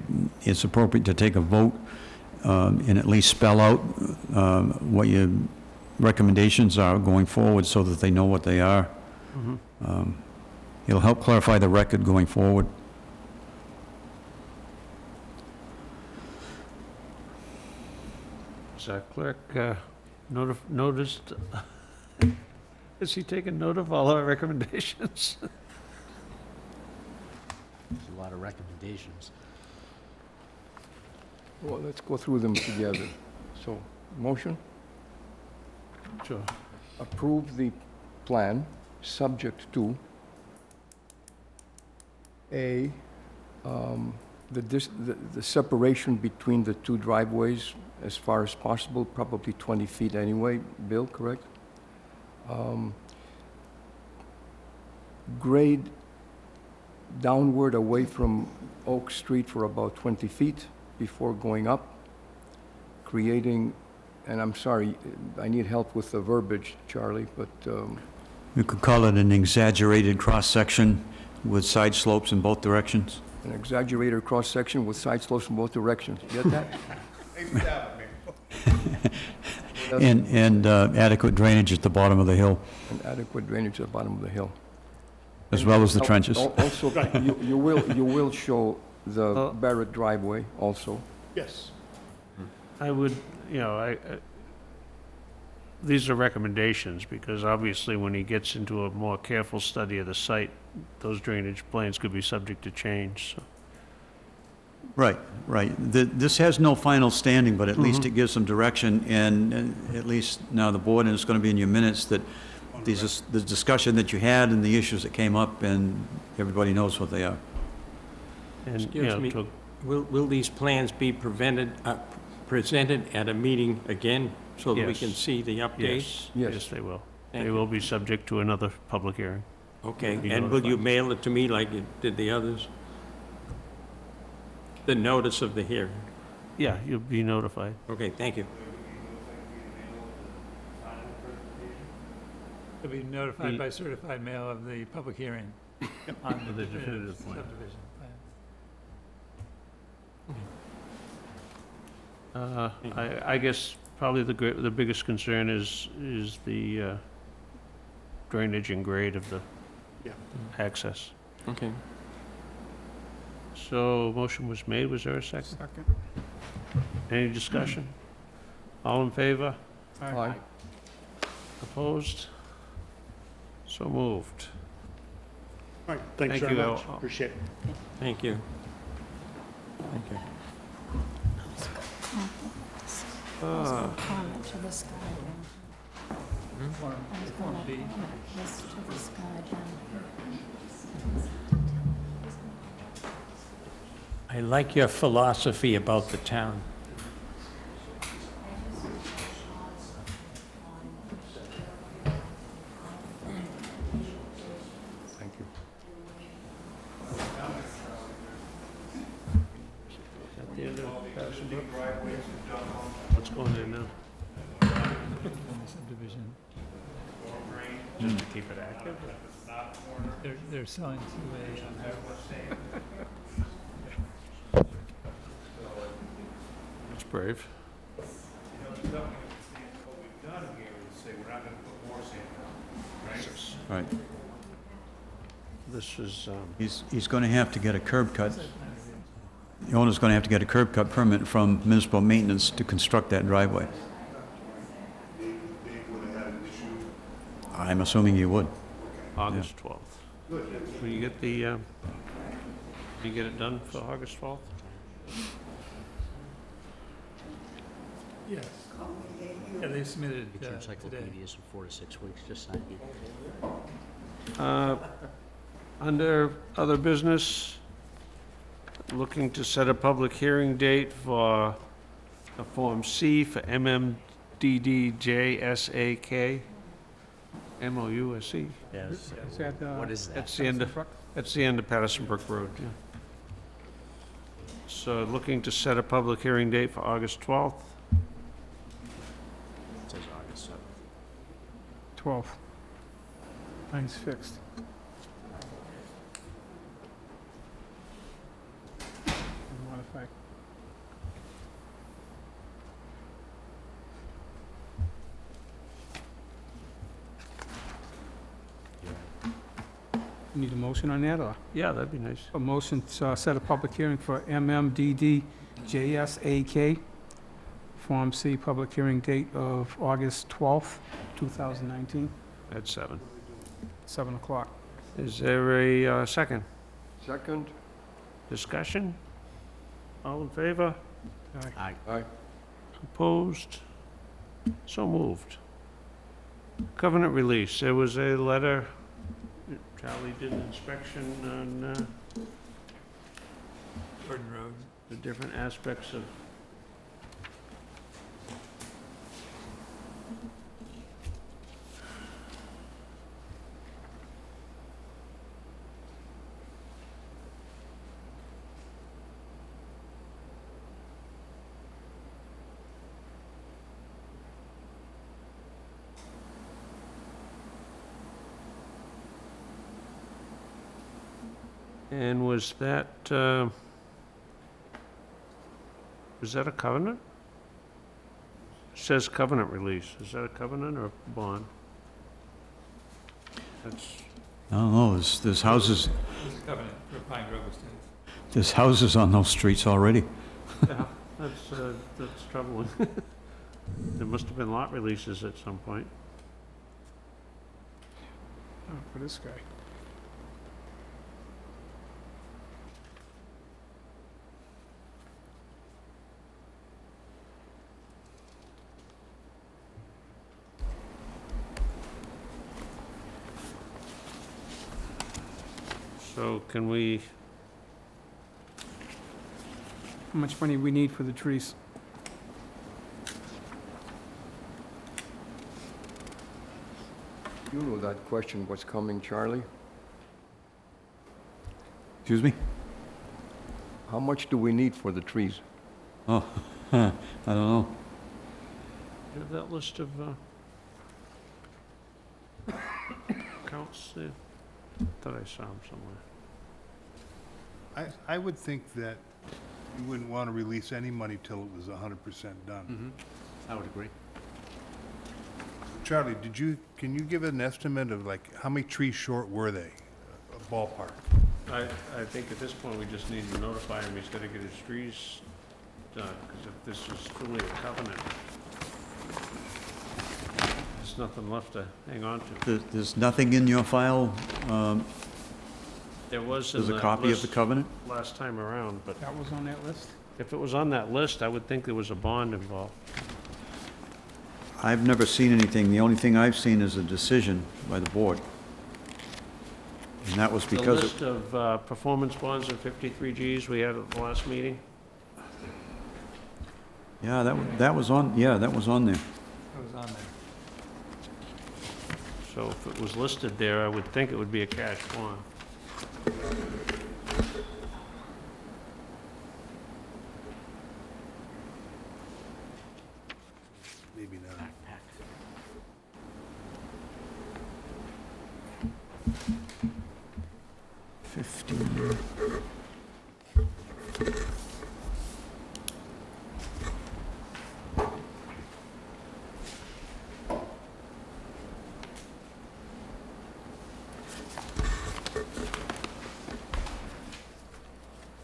Speaker 12: it's appropriate to take a vote and at least spell out what your recommendations are going forward so that they know what they are. It'll help clarify the record going forward.
Speaker 1: Is our clerk noticed? Has he taken note of all our recommendations?
Speaker 3: There's a lot of recommendations.
Speaker 4: Well, let's go through them together. So, motion,
Speaker 1: Sure.
Speaker 4: approve the plan, subject to A, the separation between the two driveways as far as possible, probably 20 feet anyway, Bill, correct? Grade downward away from Oak Street for about 20 feet before going up, creating, and I'm sorry, I need help with the verbiage, Charlie, but
Speaker 12: You could call it an exaggerated cross-section with side slopes in both directions.
Speaker 4: an exaggerated cross-section with side slopes in both directions. Get that?
Speaker 12: And adequate drainage at the bottom of the hill,
Speaker 4: And adequate drainage at the bottom of the hill.
Speaker 12: as well as the trenches.
Speaker 4: Also, you will show the Barrett driveway also.
Speaker 5: yes.
Speaker 1: I would, you know, these are recommendations, because obviously when he gets into a more careful study of the site, those drainage plans could be subject to change, so.
Speaker 12: Right, right. This has no final standing, but at least it gives some direction, and at least now the board, and it's going to be in your minutes, that the discussion that you had and the issues that came up, and everybody knows what they are.
Speaker 1: And, you
Speaker 9: Excuse
Speaker 1: know,
Speaker 9: me.
Speaker 1: to-
Speaker 9: Will these plans be presented at a meeting again, so that we can
Speaker 1: Yes.
Speaker 9: see the updates?
Speaker 1: Yes, yes, they will.
Speaker 9: Thank
Speaker 1: They
Speaker 9: you.
Speaker 1: will be subject to another public hearing.
Speaker 9: Okay,
Speaker 1: Be
Speaker 9: and will you
Speaker 1: notified.
Speaker 9: mail it to me like you did the others? The notice of the hearing?
Speaker 1: Yeah, you'll be notified.
Speaker 9: Okay, thank you.
Speaker 8: To be notified by certified mail of the public hearing on
Speaker 1: For the definitive plan.
Speaker 8: subdivision plan.
Speaker 1: I guess probably the biggest concern is the drainage and grade of the
Speaker 5: Yeah.
Speaker 1: access.
Speaker 9: Okay.
Speaker 1: So motion was made, was there a second?
Speaker 2: Second.
Speaker 1: Any discussion? All in favor?
Speaker 2: Aye.
Speaker 1: Opposed? So moved.
Speaker 5: All right, thanks
Speaker 1: Thank
Speaker 5: very
Speaker 1: you,
Speaker 5: much.
Speaker 1: Al.
Speaker 5: Appreciate it.
Speaker 9: Thank you. Thank you.
Speaker 10: Comment to this guy, I was gonna comment this to this guy,
Speaker 9: I like your philosophy about the town.
Speaker 4: Thank you.
Speaker 1: At the end of Patterson Brook? What's going in now?
Speaker 8: In the subdivision.
Speaker 1: Just to keep it active?
Speaker 8: They're selling to
Speaker 1: That's brave.
Speaker 6: What we've done here is say we're not gonna put more sand down, right?
Speaker 12: Right.
Speaker 1: This is,
Speaker 12: He's going to have to get a curb cut. The owner's going to have to get a curb cut permit from municipal maintenance to construct that driveway.
Speaker 6: They would have had an issue.
Speaker 12: I'm assuming you would.
Speaker 1: August 12th. Will you get the, will you get it done for August 12th?
Speaker 8: Yes. Yeah, they submitted
Speaker 3: Get your
Speaker 8: today.
Speaker 3: encyclopedias in 4 to 6 weeks, just sign it.
Speaker 1: Under other business, looking to set a public hearing date for a Form C for MMDDJSAK, MOUSE.
Speaker 3: Yes.
Speaker 2: Is that,
Speaker 3: What is that?
Speaker 1: That's the end of, that's the end of Patterson Brook Road, yeah. So looking to set a public hearing date for August 12th.
Speaker 3: It says August 7th.
Speaker 2: 12. Mine's fixed. Modify. Need a motion on that, or?
Speaker 1: Yeah, that'd be nice.
Speaker 2: A motion to set a public hearing for MMDD JSAK, Form C, public hearing date of August 12th, 2019,
Speaker 1: At 7.
Speaker 2: 7 o'clock.
Speaker 1: Is there a second?
Speaker 4: Second?
Speaker 1: Discussion? All in favor?
Speaker 3: Aye.
Speaker 4: Aye.
Speaker 1: Opposed? So moved. Covenant release, there was a letter, Charlie did an inspection on
Speaker 8: Gordon Road.
Speaker 1: the different aspects of And was that a covenant? It says covenant release. Is that a covenant or a bond? That's,
Speaker 12: I don't know, there's houses,
Speaker 8: This is covenant for Pine Grove Estates.
Speaker 12: there's houses on those streets already.
Speaker 1: yeah, I That's troubling. There must have been lot releases at some point.
Speaker 2: Oh, for this guy.
Speaker 1: So can we,
Speaker 2: How much money we need for the trees?
Speaker 4: You know that question was coming, Charlie.
Speaker 12: Excuse me?
Speaker 4: How much do we need for the trees?
Speaker 12: Oh, I don't know.
Speaker 1: you have that list of accounts there? Thought I saw them somewhere.
Speaker 6: I would think that you wouldn't want to release any money till it was 100% done.
Speaker 3: I would agree.
Speaker 6: Charlie, can you give an estimate of like, how many trees short were they? A ballpark?
Speaker 1: I think at this point, we just need to notify him he's gotta get his trees done, because if this is truly a covenant, there's nothing left to hang on to.
Speaker 12: There's nothing in your file,
Speaker 1: There was in
Speaker 12: there's a
Speaker 1: the
Speaker 12: copy of the
Speaker 1: list
Speaker 12: covenant?
Speaker 1: last time around, but
Speaker 2: That was on that list?
Speaker 1: if it was on that list, I would think there was a bond involved.
Speaker 12: I've never seen anything. The only thing I've seen is a decision by the board. And that was
Speaker 1: The
Speaker 12: because,
Speaker 1: list of performance bonds and 53Gs we had at the last meeting,
Speaker 12: yeah, that was on, yeah, that was on there.
Speaker 8: It was on there.
Speaker 1: so if it was listed there, I would think it would be a cash bond.
Speaker 6: Maybe not.
Speaker 3: Backpack.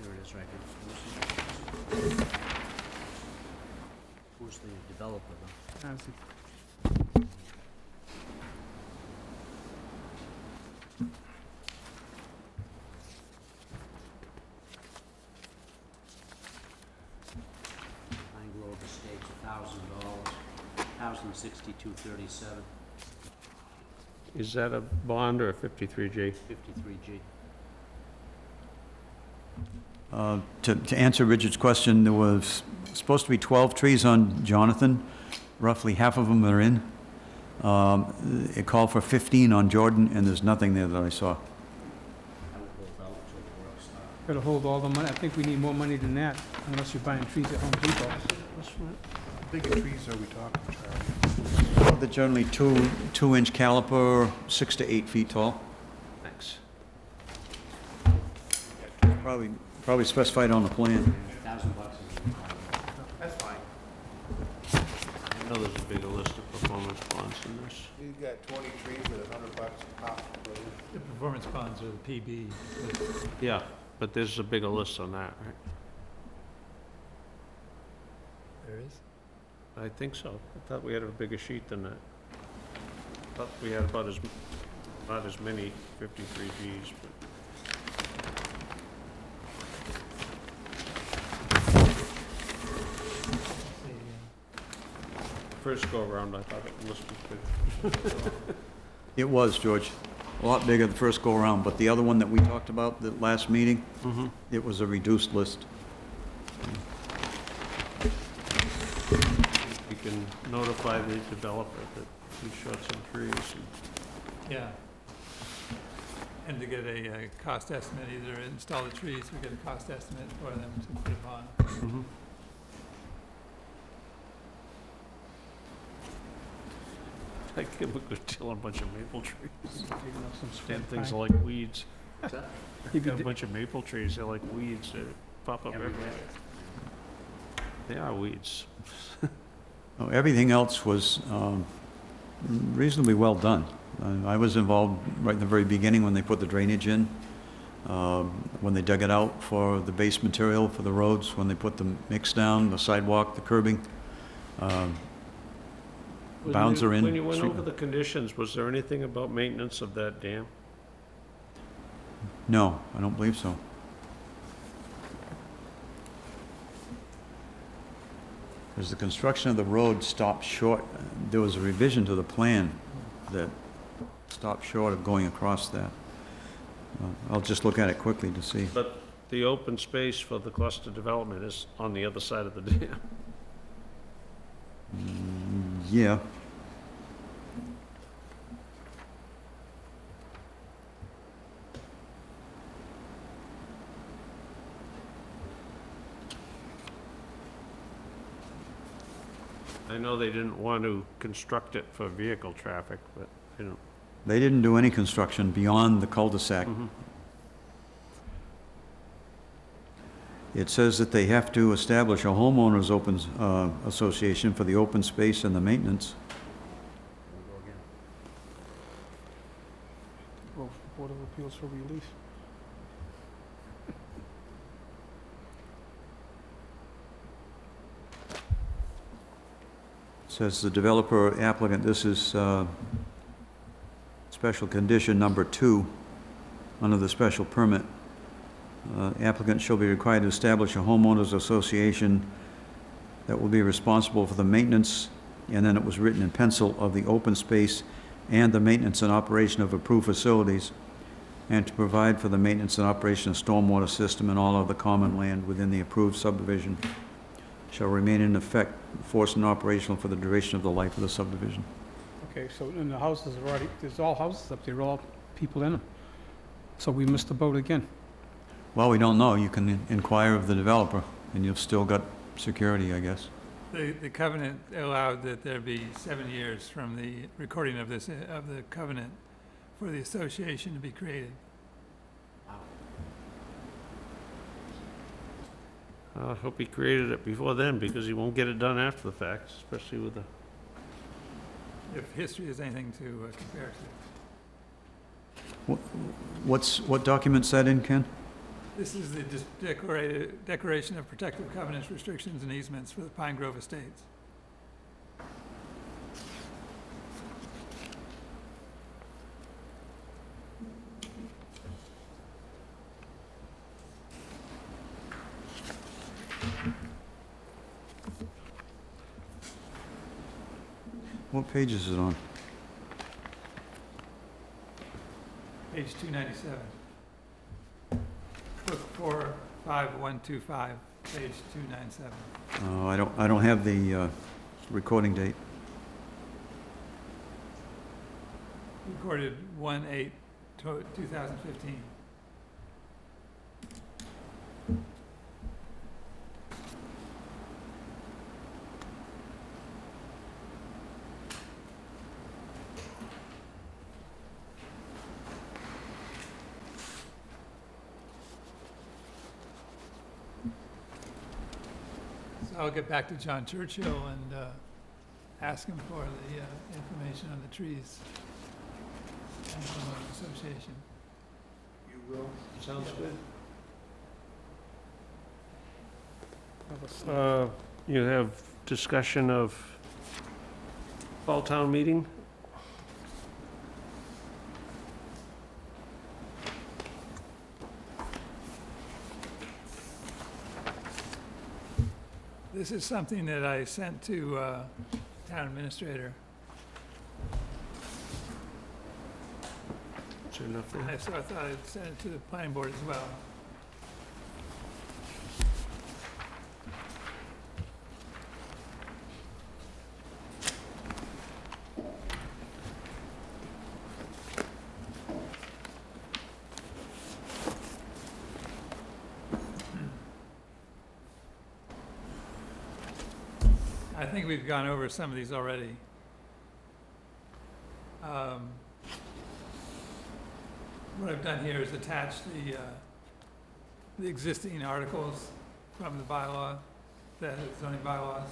Speaker 3: There it is right here. Who's the developer though?
Speaker 2: How's it-
Speaker 3: Pine Grove Estates, $1,000, $1,062.37,
Speaker 1: Is that a bond or a 53G?
Speaker 3: 53G.
Speaker 12: To answer Richard's question, there was supposed to be 12 trees on Jonathan. Roughly half of them are in. It called for 15 on Jordan, and there's nothing there that I saw.
Speaker 3: I would hold out till the work starts.
Speaker 2: Better hold all the money. I think we need more money than that, unless you're buying trees at Home Depot.
Speaker 6: How big of trees are we talking, Charlie?
Speaker 12: They're generally 2-inch caliper, 6 to 8 feet tall.
Speaker 1: Thanks.
Speaker 12: Probably specified on the plan.
Speaker 3: $1,000 is
Speaker 1: That's fine. I know there's a bigger list of performance bonds in this.
Speaker 6: You got 20 trees with $100 a pop.
Speaker 8: The performance bonds are the PB.
Speaker 1: Yeah, but there's a bigger list on that, right?
Speaker 8: There is?
Speaker 1: I think so. I thought we had a bigger sheet than that. Thought we had about not as many 53Gs, but. First go around, I thought the list was big.
Speaker 12: It was, George. A lot bigger the first go-around, but the other one that we talked about, the last meeting, it was a reduced list.
Speaker 1: You can notify the developer that he shot some trees.
Speaker 8: Yeah. And to get a cost estimate, either install the trees or get a cost estimate for them to put them on.
Speaker 1: I give a good deal on a bunch of maple trees.
Speaker 2: Taking up some
Speaker 1: Damn
Speaker 2: square
Speaker 1: things
Speaker 2: pine.
Speaker 1: are like weeds.
Speaker 2: He'd be
Speaker 1: Got a bunch of maple trees, they're like weeds, they pop up everywhere. They are weeds.
Speaker 12: Oh, everything else was reasonably well done. I was involved right in the very beginning when they put the drainage in. when they dug it out for the base material for the roads, when they put the mix down, the sidewalk, the curbing. Bounds are in.
Speaker 1: When you went over the conditions, was there anything about maintenance of that dam?
Speaker 12: No, I don't believe so. Because the construction of the road stopped short, there was a revision to the plan that stopped short of going across that. I'll just look at it quickly to see.
Speaker 1: But the open space for the cluster development is on the other side of the dam.
Speaker 12: Yeah.
Speaker 1: I know they didn't want to construct it for vehicle traffic, but they don't.
Speaker 12: They didn't do any construction beyond the cul-de-sac. It says that they have to establish a homeowners open association for the open space and the maintenance.
Speaker 2: Well, Board of Appeals for relief.
Speaker 12: Says the developer applicant, this is special condition number 2 under the special permit. Applicant shall be required to establish a homeowners association that will be responsible for the maintenance, and then it was written in pencil, of the open space and the maintenance and operation of approved facilities, and to provide for the maintenance and operation of stormwater system and all other common land within the approved subdivision shall remain in effect, force and operational for the duration of the life of the subdivision.
Speaker 2: Okay, so, and the houses are already, there's all houses up there, all people in them. So we missed the boat again.
Speaker 12: Well, we don't know. You can inquire of the developer, and you've still got security, I guess.
Speaker 8: The covenant allowed that there be 7 years from the recording of this, of the covenant for the association to be created.
Speaker 1: I hope he created it before then, because he won't get it done after the fact, especially with the,
Speaker 8: If history is anything to compare to.
Speaker 12: What document's that in, Ken?
Speaker 8: This is the declaration of protective covenants, restrictions, and easements for the Pine Grove Estates.
Speaker 12: What page is it on?
Speaker 8: Page 297. Book 45125, page 297.
Speaker 12: I don't have the recording date.
Speaker 8: Recorded 1/8/2015. So I'll get back to John Churchill and ask him for the information on the trees and from the association.
Speaker 1: you will, sounds good. You have discussion of fall town meeting?
Speaker 8: This is something that I sent to town administrator.
Speaker 1: Is there enough there?
Speaker 8: So I thought I'd send it to the planning board as well. I think we've gone over some of these already. What I've done here is attach the existing articles from the bylaw, the zoning bylaws,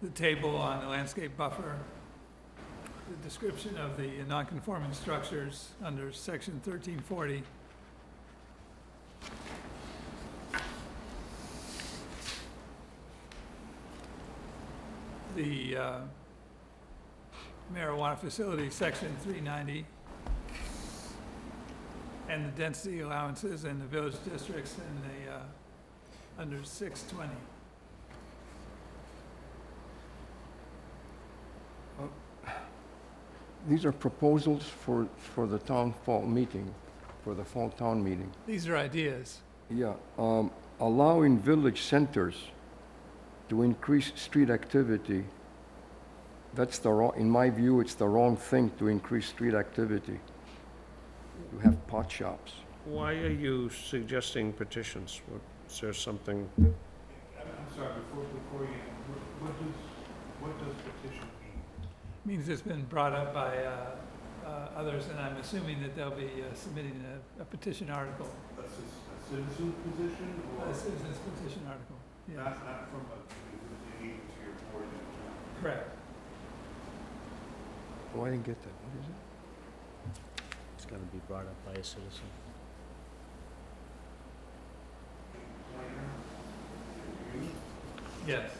Speaker 8: the table on the landscape buffer, the description of the nonconforming structures under section 1340. The marijuana facility, section 390, and the density allowances in the village districts in the, under 620.
Speaker 4: These are proposals for the town fall meeting, for the fall town meeting.
Speaker 8: These are ideas.
Speaker 4: Yeah, allowing village centers to increase street activity, that's the wrong, in my view, it's the wrong thing to increase street activity. You have pot shops.
Speaker 1: Why are you suggesting petitions? Is there something?
Speaker 6: I'm sorry, before you, what does petition mean?
Speaker 8: Means it's been brought up by others, and I'm assuming that they'll be submitting a petition article,
Speaker 6: A citizen position or?
Speaker 8: a citizen's petition article. Yeah,
Speaker 6: Not from any to your board?
Speaker 8: correct.
Speaker 4: Oh, I didn't get that. What is it?
Speaker 3: It's gonna be brought up by a citizen.
Speaker 8: Yes.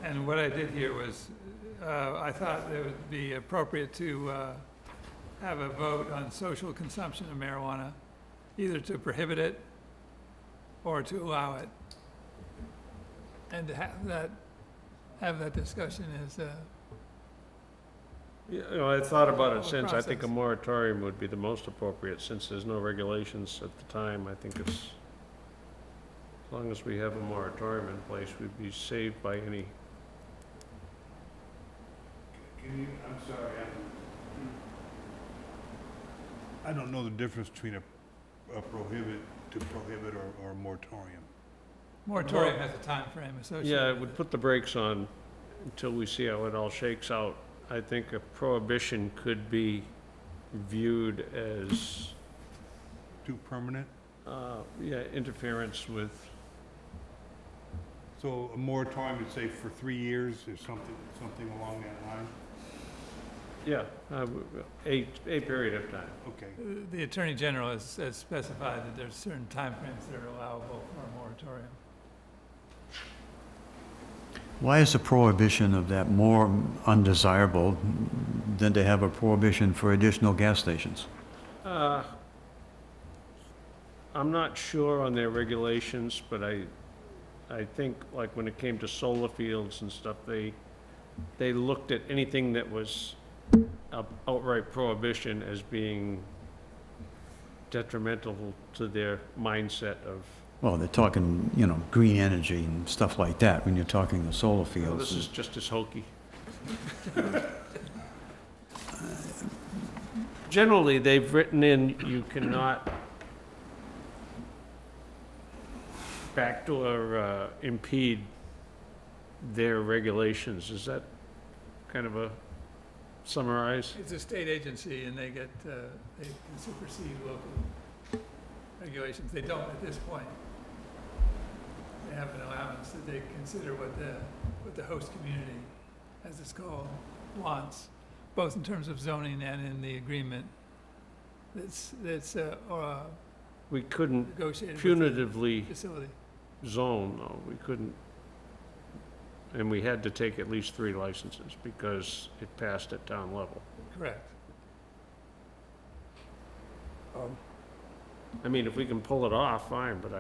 Speaker 8: And what I did here was, I thought it would be appropriate to have a vote on social consumption of marijuana, either to prohibit it or to allow it. And to have that discussion is,
Speaker 1: You know, I thought about it
Speaker 8: Whole
Speaker 1: since. I think a
Speaker 8: process.
Speaker 1: moratorium would be the most appropriate, since there's no regulations at the time. I think it's, as long as we have a moratorium in place, we'd be saved by any.
Speaker 6: Can you, I'm sorry, I don't know the difference between a prohibit or a moratorium.
Speaker 8: moratorium has a time frame associated
Speaker 1: Yeah, it
Speaker 8: with
Speaker 1: would
Speaker 8: it.
Speaker 1: put the brakes on until we see how it all shakes out. I think a prohibition could be viewed as,
Speaker 6: Too permanent?
Speaker 1: yeah, interference with,
Speaker 6: So a moratorium would say for 3 years or something along that line?
Speaker 1: yeah, a period of time.
Speaker 6: Okay.
Speaker 8: The Attorney General has specified that there's certain timeframes that are allowable for a moratorium.
Speaker 12: Why is a prohibition of that more undesirable than to have a prohibition for additional gas stations?
Speaker 1: I'm not sure on their regulations, but I think, like, when it came to solar fields and stuff, they looked at anything that was a outright prohibition as being detrimental to their mindset of,
Speaker 12: Well, they're talking, you know, green energy and stuff like that when you're talking the solar
Speaker 1: well,
Speaker 12: fields.
Speaker 1: this is just as hokey. Generally, they've written in, you cannot backdoor impede their regulations. Is that kind of a summarize?
Speaker 8: It's a state agency, and they can supersede local regulations. They don't at this point. They have an allowance that they consider what the host community, as it's called, wants, both in terms of zoning and in the agreement that's
Speaker 1: We couldn't
Speaker 8: negotiated with
Speaker 1: punitively
Speaker 8: the facility.
Speaker 1: zone, though. We couldn't, and we had to take at least 3 licenses because it passed at town level.
Speaker 8: Correct.
Speaker 1: I mean, if we can pull it off, fine, but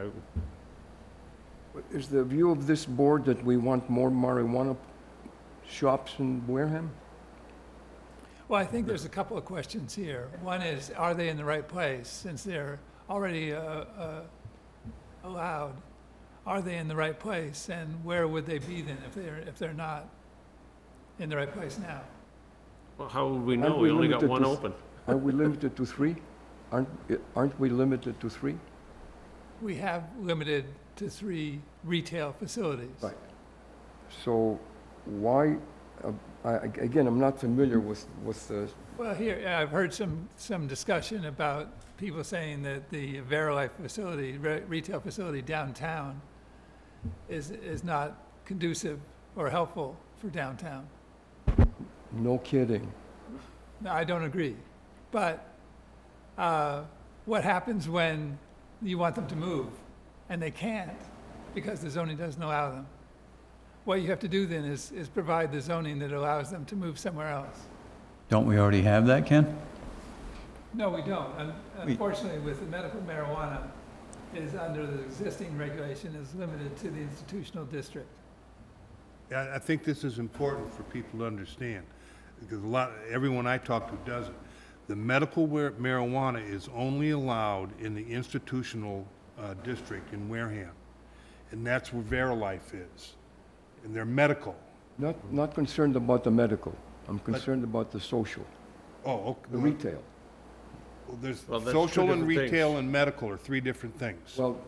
Speaker 4: Is the view of this board that we want more marijuana shops in Wareham?
Speaker 8: Well, I think there's a couple of questions here. One is, are they in the right place? Since they're already allowed, are they in the right place? And where would they be then if they're not in the right place now?
Speaker 1: well, how would we know?
Speaker 4: Aren't
Speaker 1: We
Speaker 4: we
Speaker 1: only got
Speaker 4: limited
Speaker 1: one
Speaker 4: to
Speaker 1: open.
Speaker 4: Are we limited to 3? Aren't we limited to 3?
Speaker 8: We have limited to 3 retail facilities.
Speaker 4: Right. So why, again, I'm not familiar with the,
Speaker 8: Well, here, I've heard some discussion about people saying that the Verilife facility, retail facility downtown is not conducive or helpful for downtown.
Speaker 4: No kidding.
Speaker 8: No, I don't agree. But what happens when you want them to move and they can't because the zoning doesn't allow them? What you have to do then is provide the zoning that allows them to move somewhere else.
Speaker 12: Don't we already have that, Ken?
Speaker 8: No, we don't. Unfortunately, with the medical marijuana, is under the existing regulation is limited to the institutional district.
Speaker 6: Yeah, I think this is important for people to understand, because everyone I talk to doesn't. The medical marijuana is only allowed in the institutional district in Wareham, and that's where Verilife is. And they're medical.
Speaker 4: Not concerned about the medical. I'm concerned about the social,
Speaker 6: Oh, okay.
Speaker 4: the retail.
Speaker 6: Well, there's
Speaker 1: Well, that's two
Speaker 6: social and
Speaker 1: different
Speaker 6: retail
Speaker 1: things.
Speaker 6: and medical are three different things.
Speaker 4: Well,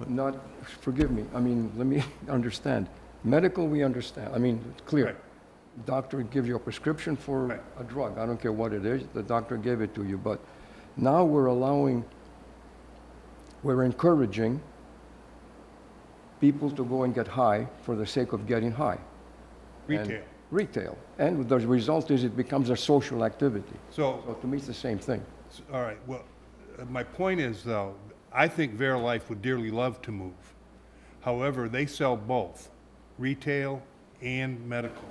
Speaker 4: forgive me, I mean, let me understand. Medical, we understand, I mean, it's clear.
Speaker 6: Right.
Speaker 4: Doctor gives you a prescription for
Speaker 6: Right.
Speaker 4: a drug, I don't care what it is, the doctor gave it to you, but now we're encouraging people to go and get high for the sake of getting high. And
Speaker 6: Retail.
Speaker 4: Retail, and the result is it becomes a social activity.
Speaker 6: So,
Speaker 4: So to me, it's the same thing.
Speaker 6: all right, well, my point is, though, I think Verilife would dearly love to move. However, they sell both, retail and medical.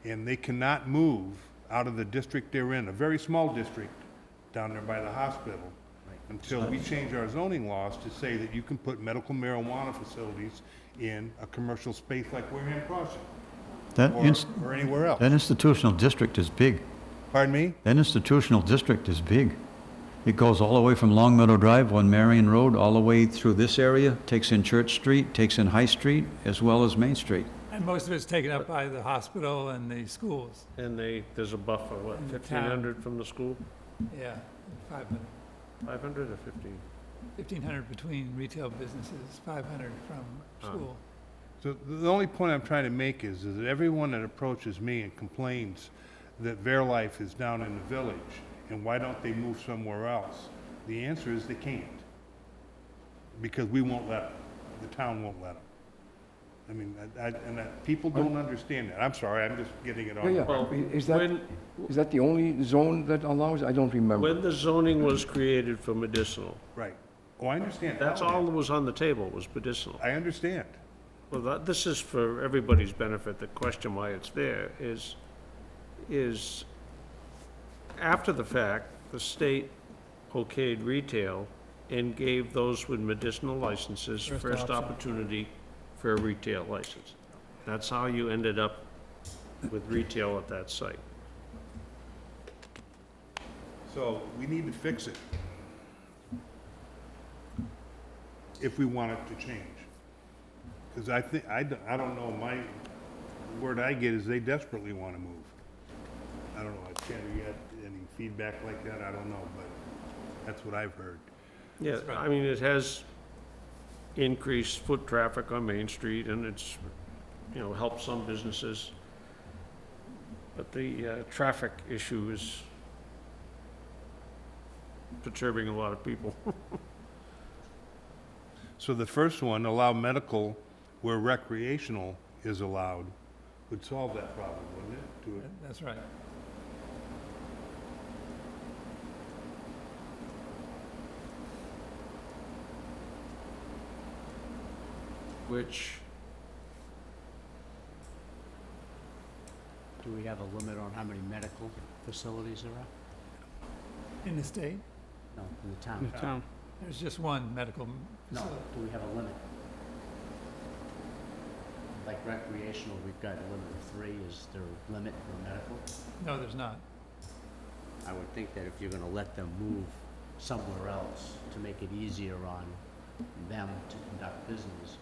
Speaker 6: And they cannot move out of the district they're in, a very small district down there by the hospital, until we change our zoning laws to say that you can put medical marijuana facilities in a commercial space like Wareham Crossing, or anywhere else.
Speaker 12: That institutional district is big.
Speaker 6: Pardon me?
Speaker 12: That institutional district is big. It goes all the way from Long Meadow Drive on Marion Road, all the way through this area, takes in Church Street, takes in High Street, as well as Main Street.
Speaker 8: And most of it's taken up by the hospital and the schools.
Speaker 1: And there's a buffer, what,
Speaker 8: In the town.
Speaker 1: 1,500 from the school?
Speaker 8: Yeah, 500,
Speaker 1: 500 or 15?
Speaker 8: 1,500 between retail businesses, 500 from school.
Speaker 6: So the only point I'm trying to make is that everyone that approaches me and complains that Verilife is down in the village, and why don't they move somewhere else? The answer is they can't. Because we won't let them. The town won't let them. I mean, people don't understand that. I'm sorry, I'm just getting it on.
Speaker 4: Yeah,
Speaker 1: Well,
Speaker 4: yeah. Is that the only zone that allows? I don't remember.
Speaker 1: When the zoning was created for medicinal,
Speaker 6: Right. Oh, I understand.
Speaker 1: that's all that was on the table, was medicinal.
Speaker 6: I understand.
Speaker 1: Well, this is for everybody's benefit. The question why it's there is after the fact, the state okayed retail and gave those with medicinal licenses first opportunity for a retail license. That's how you ended up with retail at that site.
Speaker 6: So we need to fix it. If we want it to change. Because I think, I don't know, my word I get is they desperately want to move. I don't know, Ken, you got any feedback like that? I don't know, but that's what I've heard.
Speaker 1: Yeah, I mean, it has increased foot traffic on Main Street, and it's, helped some businesses. But the traffic issue is perturbing a lot of people.
Speaker 6: So the first one, allow medical where recreational is allowed, would solve that problem, wouldn't it?
Speaker 8: That's right.
Speaker 1: Which,
Speaker 3: Do we have a limit on how many medical facilities there are?
Speaker 8: In the state,
Speaker 3: No, in the
Speaker 2: In
Speaker 3: town.
Speaker 2: the town.
Speaker 8: there's just one medical
Speaker 3: No,
Speaker 8: facility.
Speaker 3: do we have a limit? Like recreational, we've got a limit of 3. Is there a limit for medical?
Speaker 8: No, there's not.
Speaker 3: I would think that if you're gonna let them move somewhere else to make it easier on them to conduct business,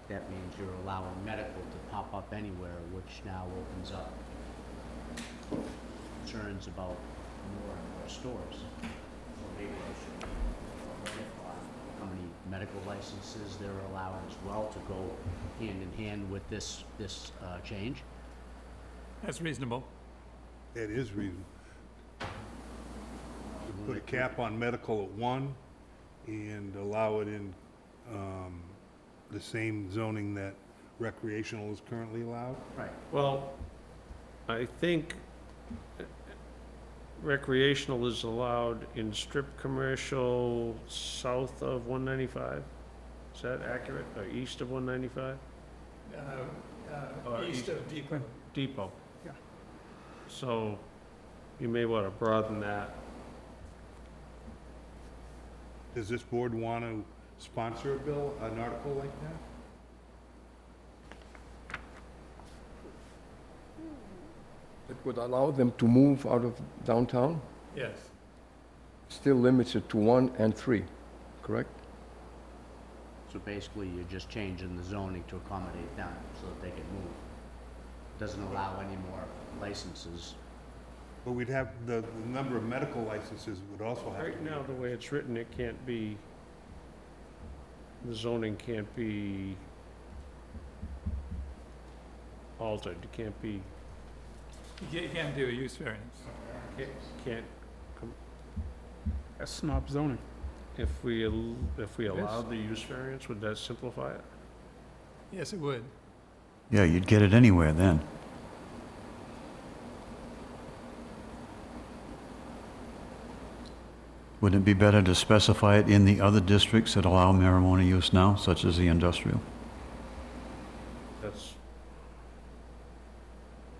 Speaker 3: that means you're allowing medical to pop up anywhere, which now opens up concerns about more and more stores. So maybe they should limit on how many medical licenses they're allowing as well to go hand in hand with this change.
Speaker 8: That's reasonable.
Speaker 6: It is reasonable. Put a cap on medical at 1 and allow it in the same zoning that recreational is currently allowed?
Speaker 3: Right.
Speaker 1: well, I think recreational is allowed in strip commercial south of 195? Is that accurate, or east of 195? Or
Speaker 8: East of Depot.
Speaker 1: Depot?
Speaker 2: Yeah.
Speaker 1: So you may want to broaden that.
Speaker 6: Does this board want to sponsor a bill, an article like that?
Speaker 4: It would allow them to move out of downtown,
Speaker 8: Yes.
Speaker 4: still limits it to 1 and 3, correct?
Speaker 3: So basically, you're just changing the zoning to accommodate them so that they can move. Doesn't allow any more licenses.
Speaker 6: But we'd have, the number of medical licenses would also have to
Speaker 1: Right
Speaker 6: be.
Speaker 1: now, the way it's written, it can't be, the zoning can't be altered, it can't be,
Speaker 8: You can't do a use variance.
Speaker 1: can't,
Speaker 2: That's snob zoning.
Speaker 1: if we allowed the use variance, would that simplify it?
Speaker 8: Yes, it would.
Speaker 12: Yeah, you'd get it anywhere then. Wouldn't it be better to specify it in the other districts that allow marijuana use now, such as the industrial?
Speaker 1: That's,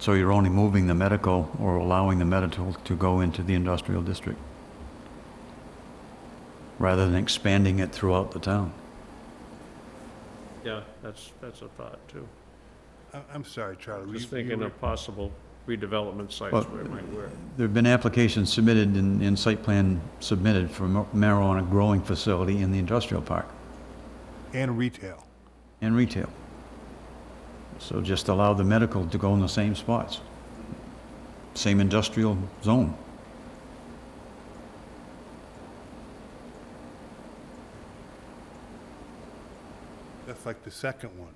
Speaker 12: So you're only moving the medical or allowing the medical to go into the industrial district, rather than expanding it throughout the town.
Speaker 1: yeah, that's a thought, too.
Speaker 6: I'm sorry, Charlie.
Speaker 1: Just
Speaker 6: you
Speaker 1: thinking
Speaker 6: were-
Speaker 1: of possible redevelopment sites
Speaker 12: Well,
Speaker 1: where it might work.
Speaker 12: There've been applications submitted and site plan submitted for marijuana growing facility in the industrial park
Speaker 6: And retail.
Speaker 12: and retail. So just allow the medical to go in the same spots, same industrial zone.
Speaker 6: That's like the second one.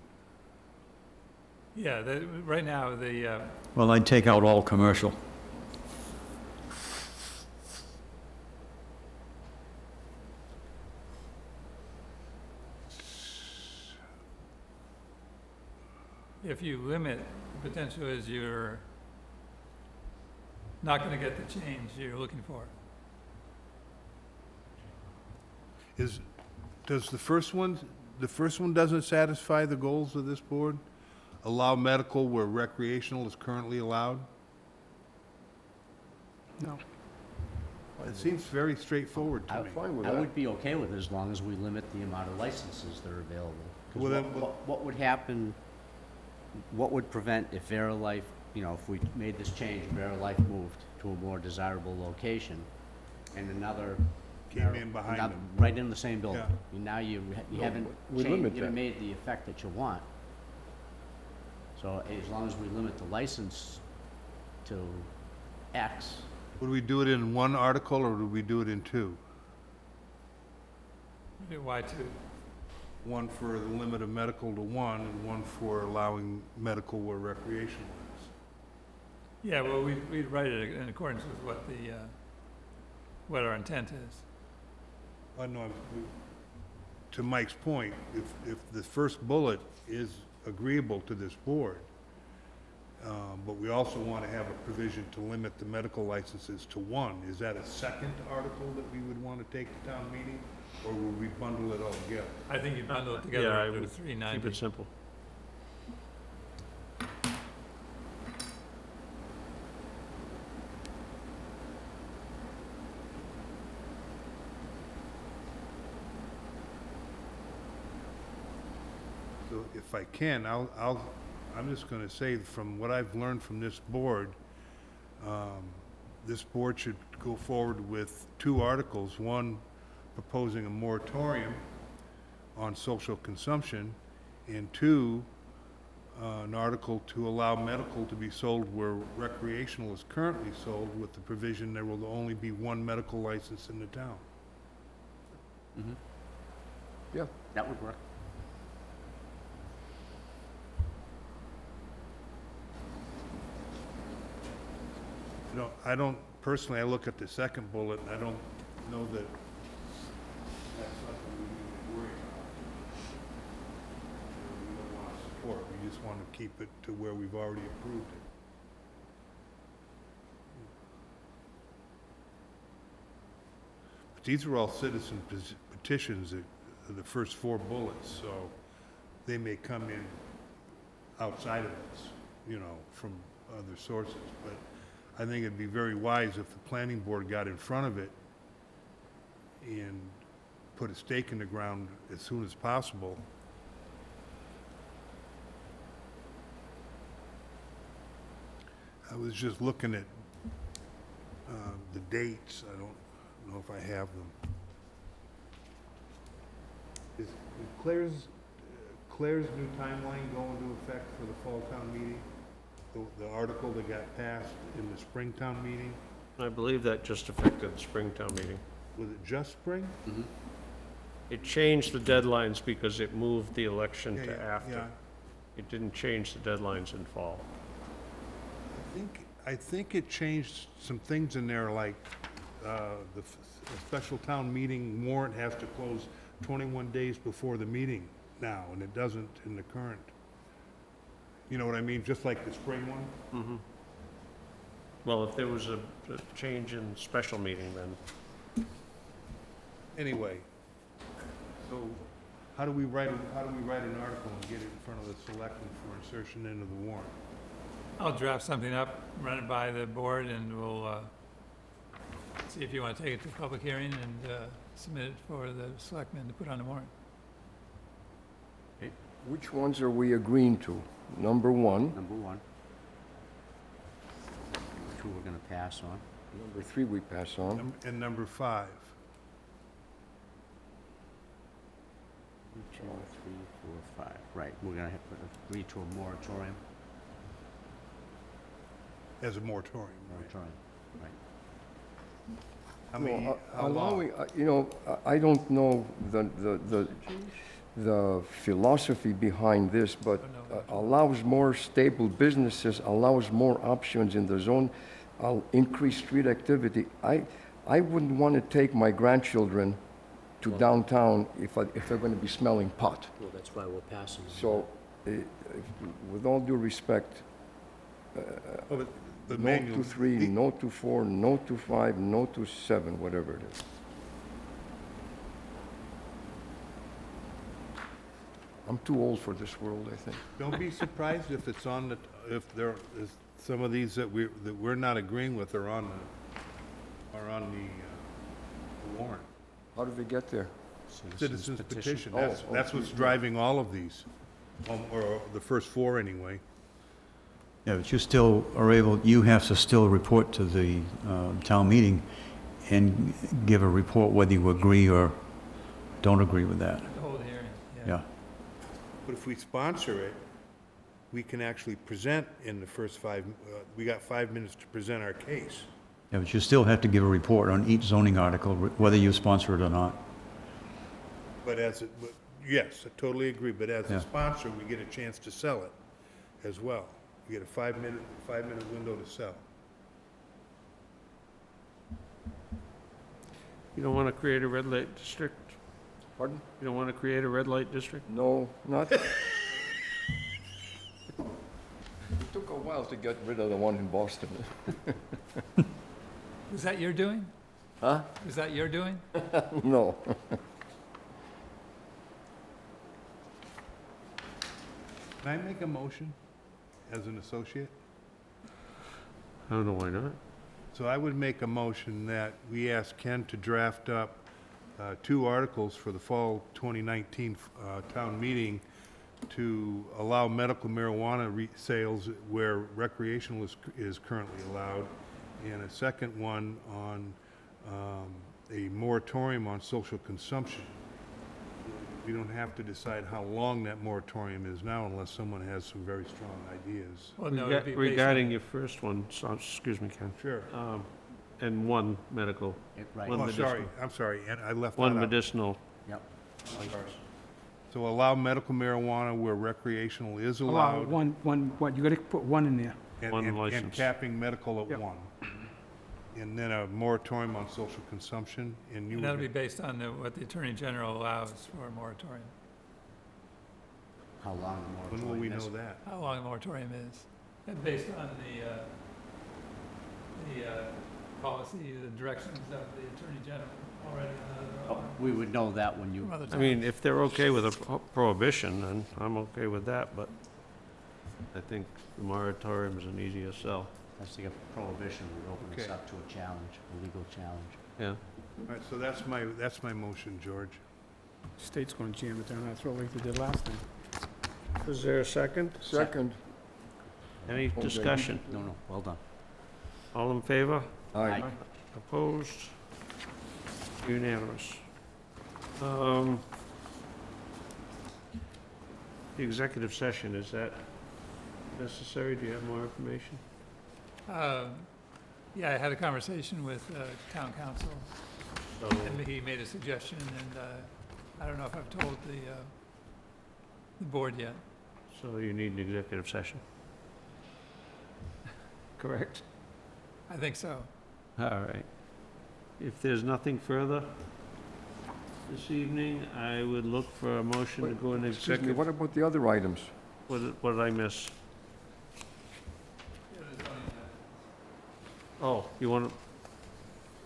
Speaker 8: Yeah, right now,
Speaker 12: Well, I'd take out all commercial.
Speaker 8: if you limit, the potential is you're not gonna get the change you're looking for.
Speaker 6: Does the first one doesn't satisfy the goals of this board? Allow medical where recreational is currently allowed?
Speaker 2: No.
Speaker 6: It seems very straightforward to me.
Speaker 4: Fine with
Speaker 3: I
Speaker 4: that.
Speaker 3: would be okay with it as long as we limit the amount of licenses that are available. 'Cause
Speaker 6: Well, then-
Speaker 3: what would happen, what would prevent if Verilife, if we made this change, Verilife moved to a more desirable location, and another...
Speaker 6: Came in behind
Speaker 3: another-
Speaker 6: them.
Speaker 3: Right in the same building.
Speaker 6: Yeah.
Speaker 3: Now you haven't
Speaker 4: we
Speaker 3: changed,
Speaker 4: limit
Speaker 3: you haven't
Speaker 4: that.
Speaker 3: made the effect that you want. So as long as we limit the license to X,
Speaker 6: Would we do it in one article, or would we do it in two?
Speaker 8: Why two?
Speaker 6: One for the limit of medical to one, and one for allowing medical where recreational is.
Speaker 8: Yeah, well, we'd write it in accordance with what our intent is.
Speaker 6: I know, to Mike's point, if the first bullet is agreeable to this board, but we also want to have a provision to limit the medical licenses to one, is that a second article that we would want to take to town meeting, or would we bundle it all together?
Speaker 8: I think you bundle it
Speaker 1: Yeah,
Speaker 8: together
Speaker 1: I
Speaker 8: into
Speaker 1: would
Speaker 8: 390.
Speaker 1: keep it simple.
Speaker 6: So if I can, I'm just gonna say, from what I've learned from this board, this board should go forward with two articles, one proposing a moratorium on social consumption, and two, an article to allow medical to be sold where recreational is currently sold, with the provision there will only be one medical license in the town.
Speaker 3: that would work.
Speaker 6: I don't, personally, I look at the second bullet, and I don't know that that's something we need to worry about. We don't want to support, we just want to keep it to where we've already approved it. these are all citizen petitions, the first 4 bullets, so they may come in outside of us, you know, from other sources. But I think it'd be very wise if the planning board got in front of it and put a stake in the ground as soon as possible. I was just looking at the dates. I don't know if I have them. Is Claire's new timeline go into effect for the fall town meeting? The article that got passed in the spring town meeting?
Speaker 1: I believe that just affected the Springtown meeting.
Speaker 6: Was it just spring?
Speaker 1: It changed the deadlines because it moved the election
Speaker 6: Yeah,
Speaker 1: to
Speaker 6: yeah,
Speaker 1: after.
Speaker 6: yeah.
Speaker 1: It didn't change the deadlines in fall.
Speaker 6: I think it changed some things in there, like, the special town meeting warrant has to close 21 days before the meeting now, and it doesn't in the current. You know what I mean? Just like the spring one?
Speaker 1: Well, if there was a change in special meeting, then
Speaker 6: Anyway, so how do we write an article and get it in front of the selectmen for insertion into the warrant?
Speaker 8: I'll draft something up, run it by the board, and we'll see if you want to take it to public hearing and submit it for the selectmen to put on the warrant.
Speaker 4: Which ones are we agreeing to? Number 1,
Speaker 3: Number 1. 2 we're gonna pass on.
Speaker 4: number 3 we pass on.
Speaker 6: And number 5.
Speaker 3: 2, 3, 4, 5. Right, we're gonna have to agree to a moratorium.
Speaker 6: As a moratorium, right?
Speaker 3: Moratorium, right.
Speaker 6: How many,
Speaker 4: Well,
Speaker 6: how long?
Speaker 4: allowing, you know, I don't know the philosophy behind this, but allows more stable businesses, allows more options in the zone, increase street activity. I wouldn't want to take my grandchildren to downtown if they're going to be smelling pot.
Speaker 3: Well, that's why we're passing.
Speaker 4: So, with all due respect,
Speaker 6: Oh, but the
Speaker 4: no
Speaker 6: manual-
Speaker 4: to 3,
Speaker 6: the-
Speaker 4: no to 4, no to 5, no to 7, whatever it is. I'm too old for this world, I think.
Speaker 6: Don't be surprised if it's on the, if there is, some of these that we're not agreeing with are on the warrant.
Speaker 4: How did they get there?
Speaker 6: Citizens petition,
Speaker 4: Oh,
Speaker 6: that's what's driving all of these, or the first 4 anyway.
Speaker 12: Yeah, but you still are able, you have to still report to the town meeting and give a report whether you agree or don't agree with that.
Speaker 8: The whole hearing,
Speaker 12: Yeah.
Speaker 6: But if we sponsor it, we can actually present in the first 5, we got 5 minutes to present our case.
Speaker 12: Yeah, but you still have to give a report on each zoning article, whether you sponsor it or not.
Speaker 6: But yes, I totally agree, but as
Speaker 12: Yeah.
Speaker 6: a sponsor, we get a chance to sell it as well. We get a 5-minute window to sell.
Speaker 1: you don't want to create a red light district?
Speaker 4: Pardon?
Speaker 1: You don't want to create a red light district?
Speaker 4: No, not. It took a while to get rid of the one in Boston.
Speaker 8: Was that your doing?
Speaker 4: Huh?
Speaker 8: Was that your doing?
Speaker 4: No.
Speaker 6: Can I make a motion as an associate?
Speaker 1: I don't know why not.
Speaker 6: So I would make a motion that we ask Ken to draft up 2 articles for the fall 2019 town meeting to allow medical marijuana sales where recreational is currently allowed, and a second one on a moratorium on social consumption. We don't have to decide how long that moratorium is now unless someone has some very strong ideas.
Speaker 8: Well, no, it'd be based
Speaker 1: Regarding
Speaker 8: on-
Speaker 1: your first one, excuse me, Ken,
Speaker 6: Sure.
Speaker 1: and one medical,
Speaker 3: Right,
Speaker 1: One
Speaker 6: Oh, sorry,
Speaker 1: medicinal.
Speaker 6: I'm sorry, and I left that
Speaker 1: one
Speaker 6: out.
Speaker 1: medicinal.
Speaker 3: yep.
Speaker 6: So allow medical marijuana where recreational is
Speaker 2: Allow
Speaker 6: allowed.
Speaker 2: what, you gotta put 1 in there.
Speaker 1: One
Speaker 6: And
Speaker 1: license.
Speaker 6: capping medical at
Speaker 2: Yep.
Speaker 6: 1. And then a moratorium on social consumption, and you
Speaker 8: And that'll be
Speaker 6: would,
Speaker 8: based on what the Attorney General allows for a moratorium,
Speaker 3: How long the
Speaker 6: when will we
Speaker 3: moratorium is.
Speaker 6: know that?
Speaker 8: how long a moratorium is. And based on the policy policy, the directions of the Attorney General already.
Speaker 3: We would know that when you,
Speaker 8: From other
Speaker 1: I mean,
Speaker 8: towns.
Speaker 1: if they're okay with a prohibition, then I'm okay with that, but I think the moratorium's an easier sell.
Speaker 3: that's like a prohibition, would open us
Speaker 6: Okay.
Speaker 3: up to a challenge, a legal challenge.
Speaker 1: Yeah.
Speaker 6: All right, so that's my motion, George.
Speaker 2: State's gonna jam it down our throat like they did last time.
Speaker 1: Is there a second?
Speaker 4: Second.
Speaker 1: Any
Speaker 4: Okay.
Speaker 1: discussion?
Speaker 3: No, well done.
Speaker 1: All in favor?
Speaker 4: Aye.
Speaker 1: Opposed? Unanimous. The executive session, is that necessary? Do you have more information?
Speaker 8: Yeah, I had a conversation with town council,
Speaker 1: So,
Speaker 8: and he made a suggestion, and I don't know if I've told the board yet.
Speaker 1: so you need an executive session? Correct?
Speaker 8: I think so.
Speaker 1: All right. If there's nothing further this evening, I would look for a motion to go into
Speaker 4: Excuse me,
Speaker 1: executive.
Speaker 4: what about the other items?
Speaker 1: What did I miss? Oh, you want to?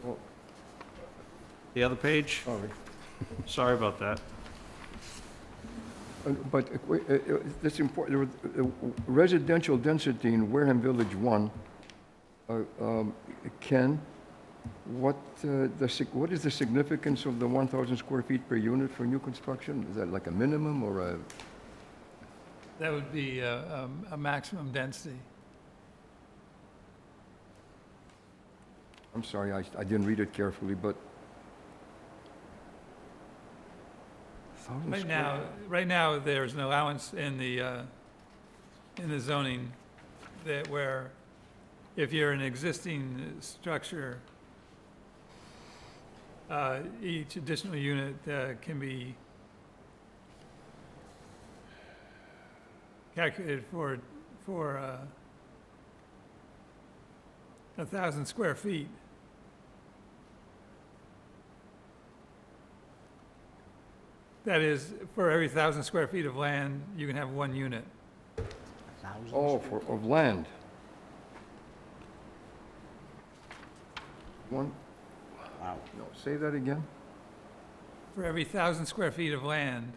Speaker 4: Well-
Speaker 1: The other page?
Speaker 4: Sorry.
Speaker 1: Sorry about that.
Speaker 4: But that's important, residential density in Wareham Village 1, Ken, what is the significance of the 1,000 square feet per unit for new construction? Is that like a minimum or a,
Speaker 8: That would be a maximum density.
Speaker 4: I'm sorry, I didn't read it carefully, but 1,000
Speaker 8: Right now, there's an allowance in the zoning that where if you're an existing structure, each additional unit can be calculated for 1,000 square feet. That is, for every 1,000 square feet of land, you can have one unit.
Speaker 4: of land. One,
Speaker 3: Wow.
Speaker 4: no, say that again?
Speaker 8: For every 1,000 square feet of land,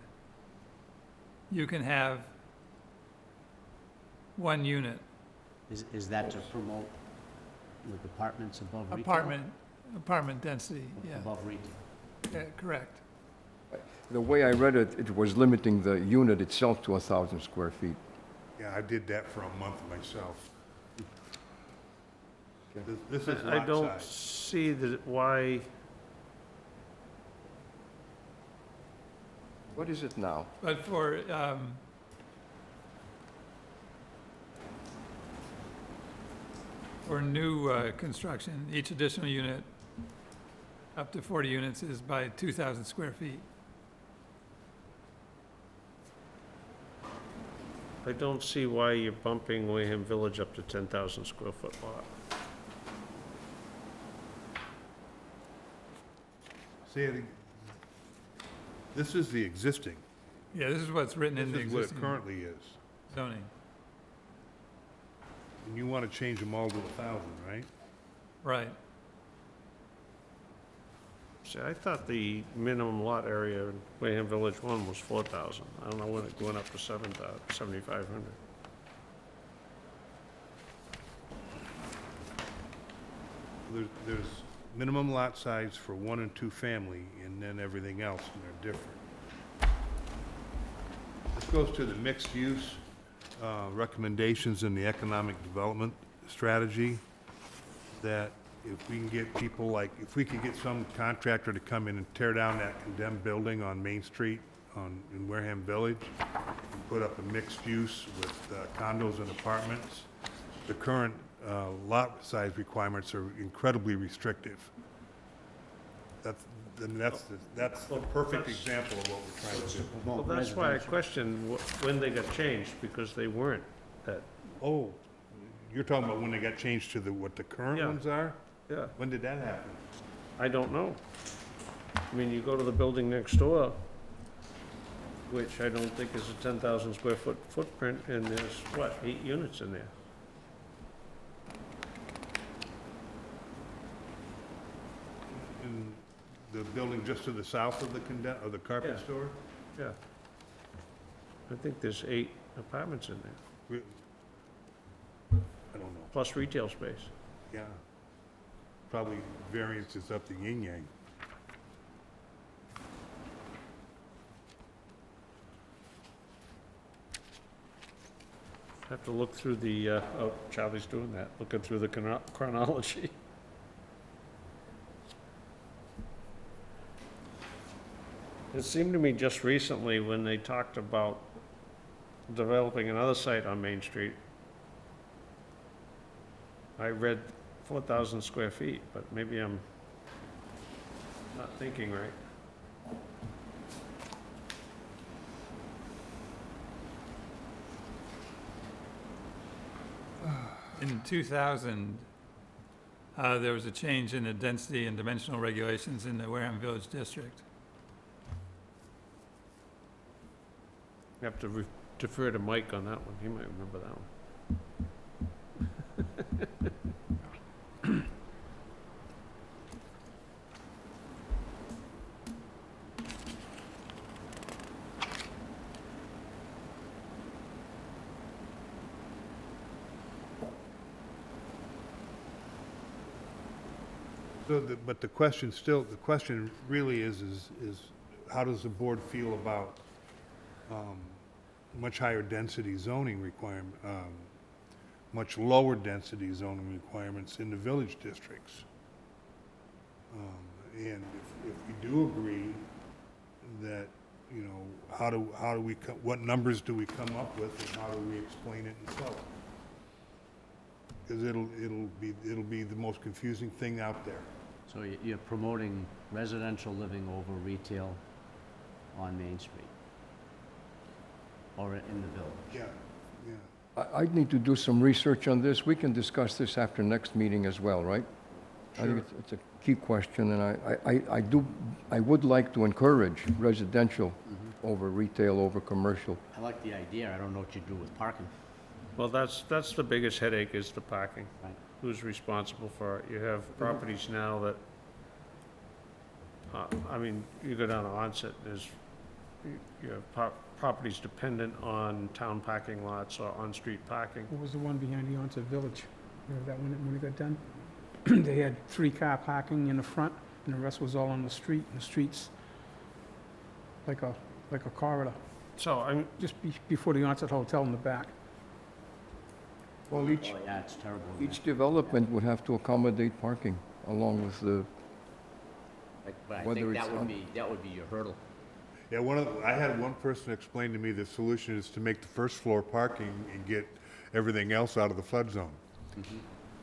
Speaker 8: you can have one unit.
Speaker 3: Is that to promote with apartments above retail?
Speaker 8: Apartment density, yeah,
Speaker 3: Above retail.
Speaker 8: yeah, correct.
Speaker 4: The way I read it, it was limiting the unit itself to 1,000 square feet.
Speaker 6: Yeah, I did that for a month myself.
Speaker 4: Okay.
Speaker 6: This is
Speaker 1: I
Speaker 6: lot
Speaker 1: don't
Speaker 6: size.
Speaker 1: see that why,
Speaker 4: What is it now?
Speaker 8: But for new construction, each additional unit, up to 40 units, is by 2,000 square feet.
Speaker 1: I don't see why you're bumping Wareham Village up to 10,000 square foot lot.
Speaker 6: Say it again. This is the existing.
Speaker 8: Yeah, this is what's written in the
Speaker 6: This is what it
Speaker 8: existing
Speaker 6: currently is.
Speaker 8: zoning.
Speaker 6: And you want to change them all to 1,000, right?
Speaker 8: Right.
Speaker 1: See, I thought the minimum lot area in Wareham Village 1 was 4,000. I don't know when it went up to 7,500.
Speaker 6: There's minimum lot size for 1 and 2 family, and then everything else, and they're different. This goes to the mixed use recommendations in the economic development strategy, that if we can get people like, if we could get some contractor to come in and tear down that condemned building on Main Street in Wareham Village, and put up a mixed use with condos and apartments, the current lot size requirements are incredibly restrictive. That's the perfect example of what we're trying to do.
Speaker 1: Well, that's why I questioned when they got changed, because they weren't that,
Speaker 6: Oh, you're talking about when they got changed to what the current
Speaker 1: Yeah.
Speaker 6: ones are?
Speaker 1: yeah,
Speaker 6: When did that happen?
Speaker 1: I don't know. I mean, you go to the building next door, which I don't think is a 10,000 square foot footprint, and there's, what, 8 units in there?
Speaker 6: the building just to the south of the carpet
Speaker 1: Yeah.
Speaker 6: store?
Speaker 1: Yeah. I think there's 8 apartments in there,
Speaker 6: Re- I don't know,
Speaker 1: plus retail space.
Speaker 6: yeah. Probably variances up the yin yang.
Speaker 1: Have to look through the, oh, Charlie's doing that, looking through the chronology. It seemed to me just recently when they talked about developing another site on Main Street, I read 4,000 square feet, but maybe I'm not thinking right.
Speaker 8: In 2000, there was a change in the density and dimensional regulations in the Wareham Village District.
Speaker 1: You have to defer to Mike on that one, he might remember that one.
Speaker 6: So, but the question really is how does the board feel about much higher density zoning requirement, much lower density zoning requirements in the village districts? And if we do agree that, you know, how do we, what numbers do we come up with and how do we explain it and sell it? Because it'll be the most confusing thing out there.
Speaker 3: So you're promoting residential living over retail on Main Street? Or in the village?
Speaker 6: Yeah, yeah.
Speaker 4: I'd need to do some research on this. We can discuss this after next meeting as well, right? I think it's a key question, and I would like to encourage residential over retail, over commercial.
Speaker 3: I like the idea, I don't know what you do with parking.
Speaker 1: Well, that's the biggest headache is the parking.
Speaker 3: Right.
Speaker 1: Who's responsible for it? You have properties now that, I mean, you go down to Onset, you have properties dependent on town parking lots or on-street parking.
Speaker 2: What was the one behind the Onset Village? Remember that one when it got done? They had 3-car parking in the front, and the rest was all on the street, and the street's like a corridor,
Speaker 1: So I'm,
Speaker 2: just before the Onset Hotel in the back.
Speaker 4: Well,
Speaker 3: Oh, yeah, it's terrible.
Speaker 4: each development would have to accommodate parking along with the,
Speaker 3: But I
Speaker 4: whether
Speaker 3: think
Speaker 4: it's on-
Speaker 3: that would be your hurdle.
Speaker 6: Yeah, I had one person explain to me the solution is to make the first floor parking and get everything else out of the flood zone.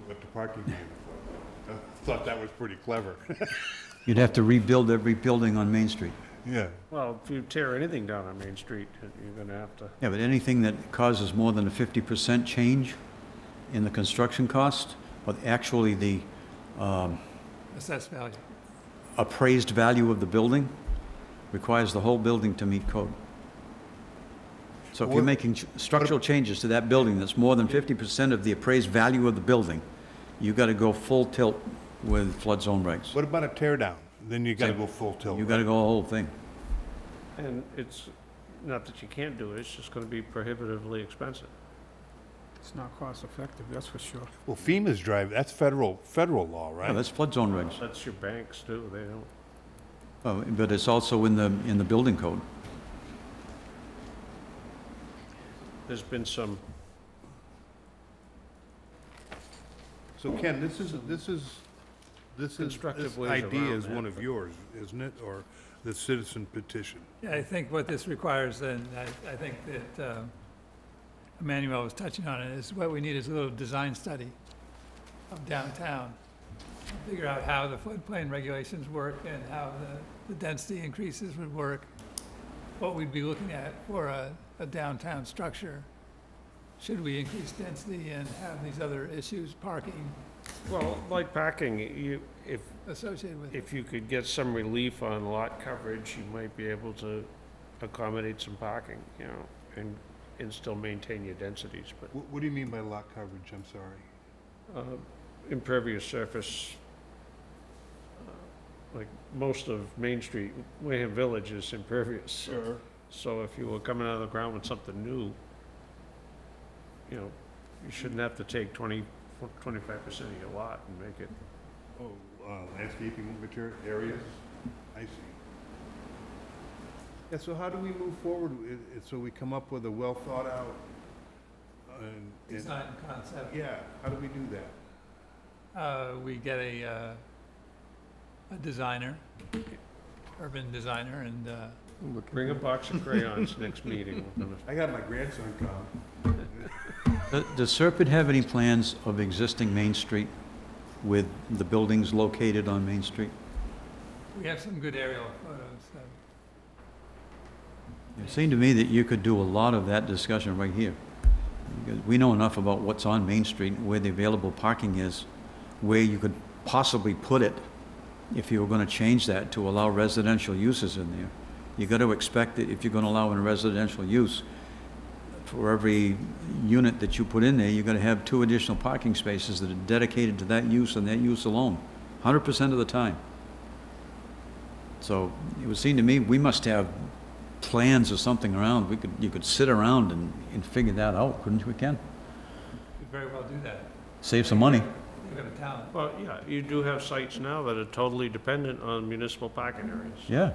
Speaker 6: Let the parking be in the flood zone. I thought that was pretty clever.
Speaker 12: You'd have to rebuild every building on Main Street.
Speaker 6: Yeah.
Speaker 1: well, if you tear anything down on Main Street, you're gonna have to,
Speaker 12: Yeah, but anything that causes more than a 50% change in the construction cost, or actually the
Speaker 8: Assessed value.
Speaker 12: appraised value of the building, requires the whole building to meet code. So if you're
Speaker 6: What-
Speaker 12: making structural changes to that building that's more than 50% of the appraised value of the building, you got to go full tilt with flood zone regs.
Speaker 6: What about a tear down? Then you gotta go full tilt.
Speaker 12: You got to go the whole thing.
Speaker 1: and it's, not that you can't do it, it's just gonna be prohibitively expensive.
Speaker 2: It's not cost effective, that's for sure.
Speaker 6: Well, FEMA's drive, that's federal law,
Speaker 12: No,
Speaker 6: right?
Speaker 12: that's flood zone regs.
Speaker 1: That's your banks too, they don't.
Speaker 12: Oh, but it's also in the building code.
Speaker 1: There's been some,
Speaker 6: So Ken, this
Speaker 1: Constructive ways
Speaker 6: idea
Speaker 1: around
Speaker 6: is
Speaker 1: that,
Speaker 6: one of
Speaker 1: but-
Speaker 6: yours, isn't it? Or the citizen petition?
Speaker 8: Yeah, I think what this requires, and I think that Emmanuel was touching on it, is what we need is a little design study of downtown. Figure out how the floodplain regulations work and how the density increases would work. What we'd be looking at for a downtown structure. Should we increase density and have these other issues, parking
Speaker 1: well, like parking, if
Speaker 8: associated with it?
Speaker 1: If you could get some relief on lot coverage, you might be able to accommodate some parking, you know, and still maintain your densities, but
Speaker 6: What do you mean by lot coverage? I'm sorry.
Speaker 1: impervious surface, like most of Main Street, Wareham Village is impervious.
Speaker 4: Sure.
Speaker 1: So if you were coming out of the ground with something new, you know, you shouldn't have to take 25% of your lot and make it.
Speaker 6: Oh, landscaping material areas? I see. Yeah, so how do we move forward? So we come up with a well-thought-out,
Speaker 8: Design concept.
Speaker 6: yeah, how do we do that?
Speaker 8: We get a designer, urban designer, and,
Speaker 1: Bring a box of crayons next meeting. We're gonna-
Speaker 6: I got my grandson come.
Speaker 12: Does Serpent have any plans of existing Main Street with the buildings located on Main Street?
Speaker 8: we have some good aerial photos, so.
Speaker 12: It seemed to me that you could do a lot of that discussion right here. Because we know enough about what's on Main Street, where the available parking is, where you could possibly put it if you were going to change that to allow residential uses in there. You got to expect that if you're going to allow in residential use, for every unit that you put in there, you're going to have 2 additional parking spaces that are dedicated to that use and that use alone, 100% of the time. So it would seem to me we must have plans or something around. You could sit around and figure that out, couldn't you, Ken?
Speaker 8: Could very well do that.
Speaker 12: Save some money.
Speaker 8: We have a talent.
Speaker 1: Well, yeah, you do have sites now that are totally dependent on municipal parking areas.
Speaker 12: Yeah.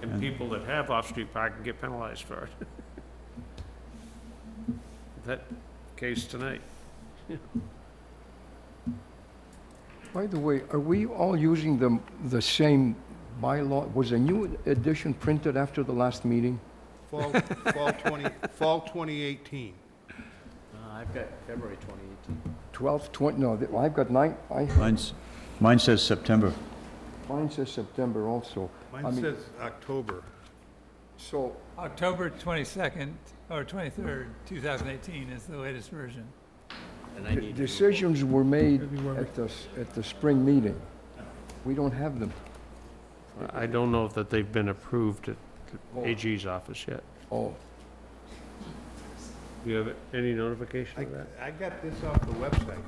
Speaker 1: And people that have off-street parking get penalized for it. That case tonight.
Speaker 4: By the way, are we all using the same bylaw? Was a new edition printed after the last meeting?
Speaker 6: Fall 2018.
Speaker 3: I've got February 2018.
Speaker 4: 12, 20, no, I've got 9,
Speaker 12: Mine says September.
Speaker 4: mine says September also. I
Speaker 6: Mine
Speaker 4: mean-
Speaker 6: says October.
Speaker 4: So,
Speaker 8: October 22nd, or 23rd, 2018 is the latest version.
Speaker 3: And I need to-
Speaker 4: decisions were made at the spring meeting. We don't have them.
Speaker 1: I don't know that they've been approved at the AG's office yet.
Speaker 4: Oh,
Speaker 1: Do you have any notification of that?
Speaker 6: I got this off the website,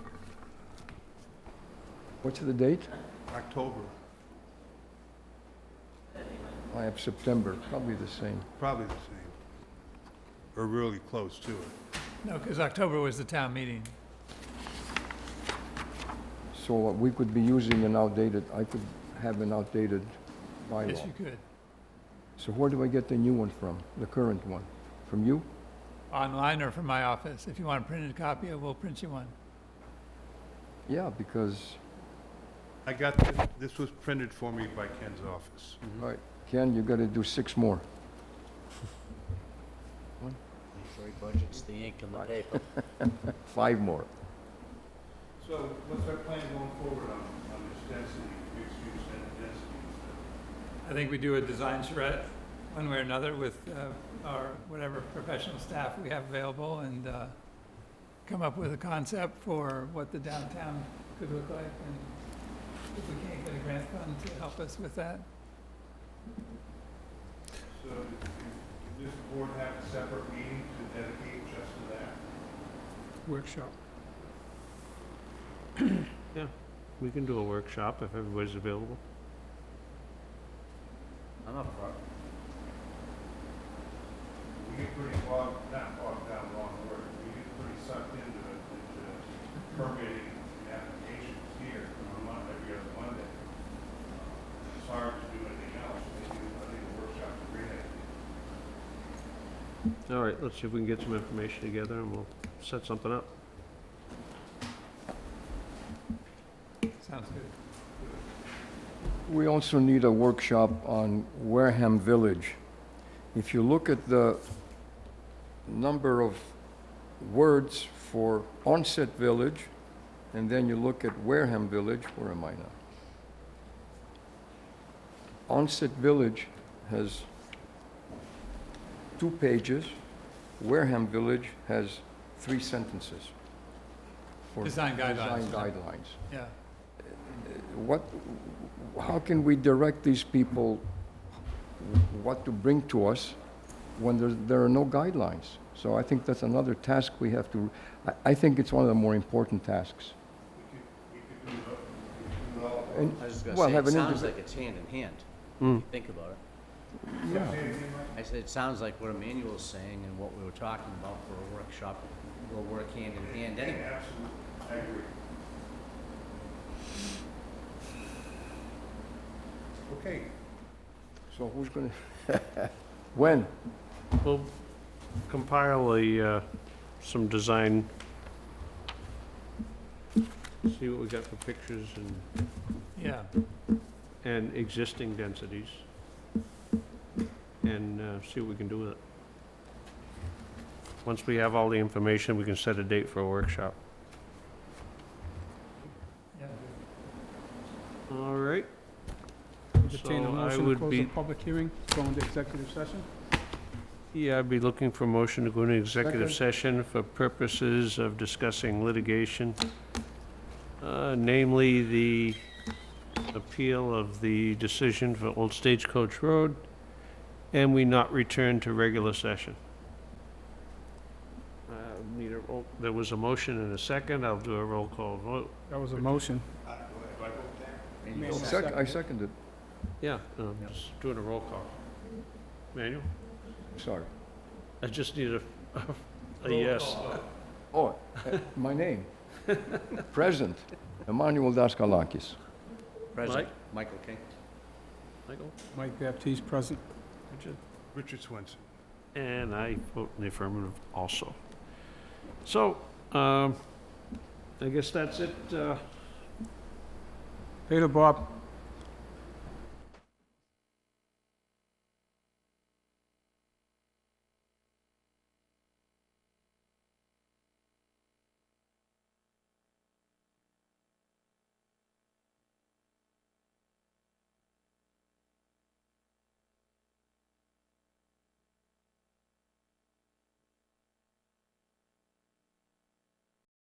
Speaker 4: what's the date?
Speaker 6: October,
Speaker 4: I have September, probably the same.
Speaker 6: probably the same. Or really close to it.
Speaker 8: No, because October was the town meeting.
Speaker 4: So we could be using an outdated, I could have an outdated bylaw.
Speaker 8: Yes, you could.
Speaker 4: So where do I get the new one from, the current one? From you?
Speaker 8: Online or from my office. If you want a printed copy, we'll print you one.
Speaker 4: Yeah, because,
Speaker 6: I got, this was printed for me by Ken's office.
Speaker 4: all right, Ken, you gotta do 6 more.
Speaker 3: Sorry, budget's the ink and the paper.
Speaker 4: 5 more.
Speaker 6: So what's our plan going forward on this density, mixed use and density?
Speaker 8: I think we do a design charrette, one way or another, with our whatever professional staff we have available, and come up with a concept for what the downtown could look like, and if we can't get a grant fund to help us with that.
Speaker 6: So does this board have a separate meeting to dedicate just to that?
Speaker 2: Workshop.
Speaker 1: We can do a workshop if everybody's available.
Speaker 3: I'm up for it.
Speaker 6: We get pretty not bogged down, wrong word, we get pretty sucked into permitting and applications here on every other Monday. It's hard to do anything else, I think a workshop's a great idea.
Speaker 1: All right, let's see if we can get some information together and we'll set something up.
Speaker 8: Sounds good.
Speaker 4: We also need a workshop on Wareham Village. If you look at the number of words for Onset Village, and then you look at Wareham Village, where am I now? Onset Village has 2 pages. Wareham Village has 3 sentences. for
Speaker 8: Design guidelines.
Speaker 4: Design guidelines.
Speaker 8: Yeah.
Speaker 4: How can we direct these people what to bring to us when there are no guidelines? So I think that's another task we have to, I think it's one of the more important tasks. And,
Speaker 3: I was just gonna
Speaker 4: well,
Speaker 3: say,
Speaker 4: have
Speaker 3: it
Speaker 4: an
Speaker 3: sounds
Speaker 4: individ-
Speaker 3: like it's hand in hand, if
Speaker 1: Mm.
Speaker 3: you think about it.
Speaker 4: Yeah,
Speaker 3: I said, it sounds like what Emmanuel's saying and what we were talking about for a workshop will work hand in hand anyway.
Speaker 6: Absolutely, I agree.
Speaker 4: okay. So who's gonna, when?
Speaker 1: We'll compile some design, see what we got for pictures
Speaker 8: Yeah.
Speaker 1: and existing densities, and see what we can do with it. Once we have all the information, we can set a date for a workshop. All right.
Speaker 2: Entertain a
Speaker 1: So I
Speaker 2: motion to
Speaker 1: would
Speaker 2: close the
Speaker 1: be,
Speaker 2: public hearing, go into executive session.
Speaker 1: yeah, I'd be looking for a motion to go into executive
Speaker 4: Second.
Speaker 1: session for purposes of discussing litigation, namely the appeal of the decision for Old Stagecoach Road, and we not return to regular session. There was a motion and a second. I'll do a roll call vote.
Speaker 2: That was a motion.
Speaker 3: And
Speaker 2: Manuel
Speaker 3: you
Speaker 4: I
Speaker 2: seconded.
Speaker 4: seconded,
Speaker 1: Yeah, just doing a roll call. Manuel?
Speaker 4: sorry.
Speaker 1: I just need a yes.
Speaker 4: Oh, my name. Present, Emmanuel Daskalakis.
Speaker 3: President, Michael King.
Speaker 1: Michael?
Speaker 2: Mike Baptiste, present.
Speaker 1: Richard?
Speaker 6: Richard Swenson.
Speaker 1: And I vote in the affirmative also. So, I guess that's it.
Speaker 2: Peter, Bob.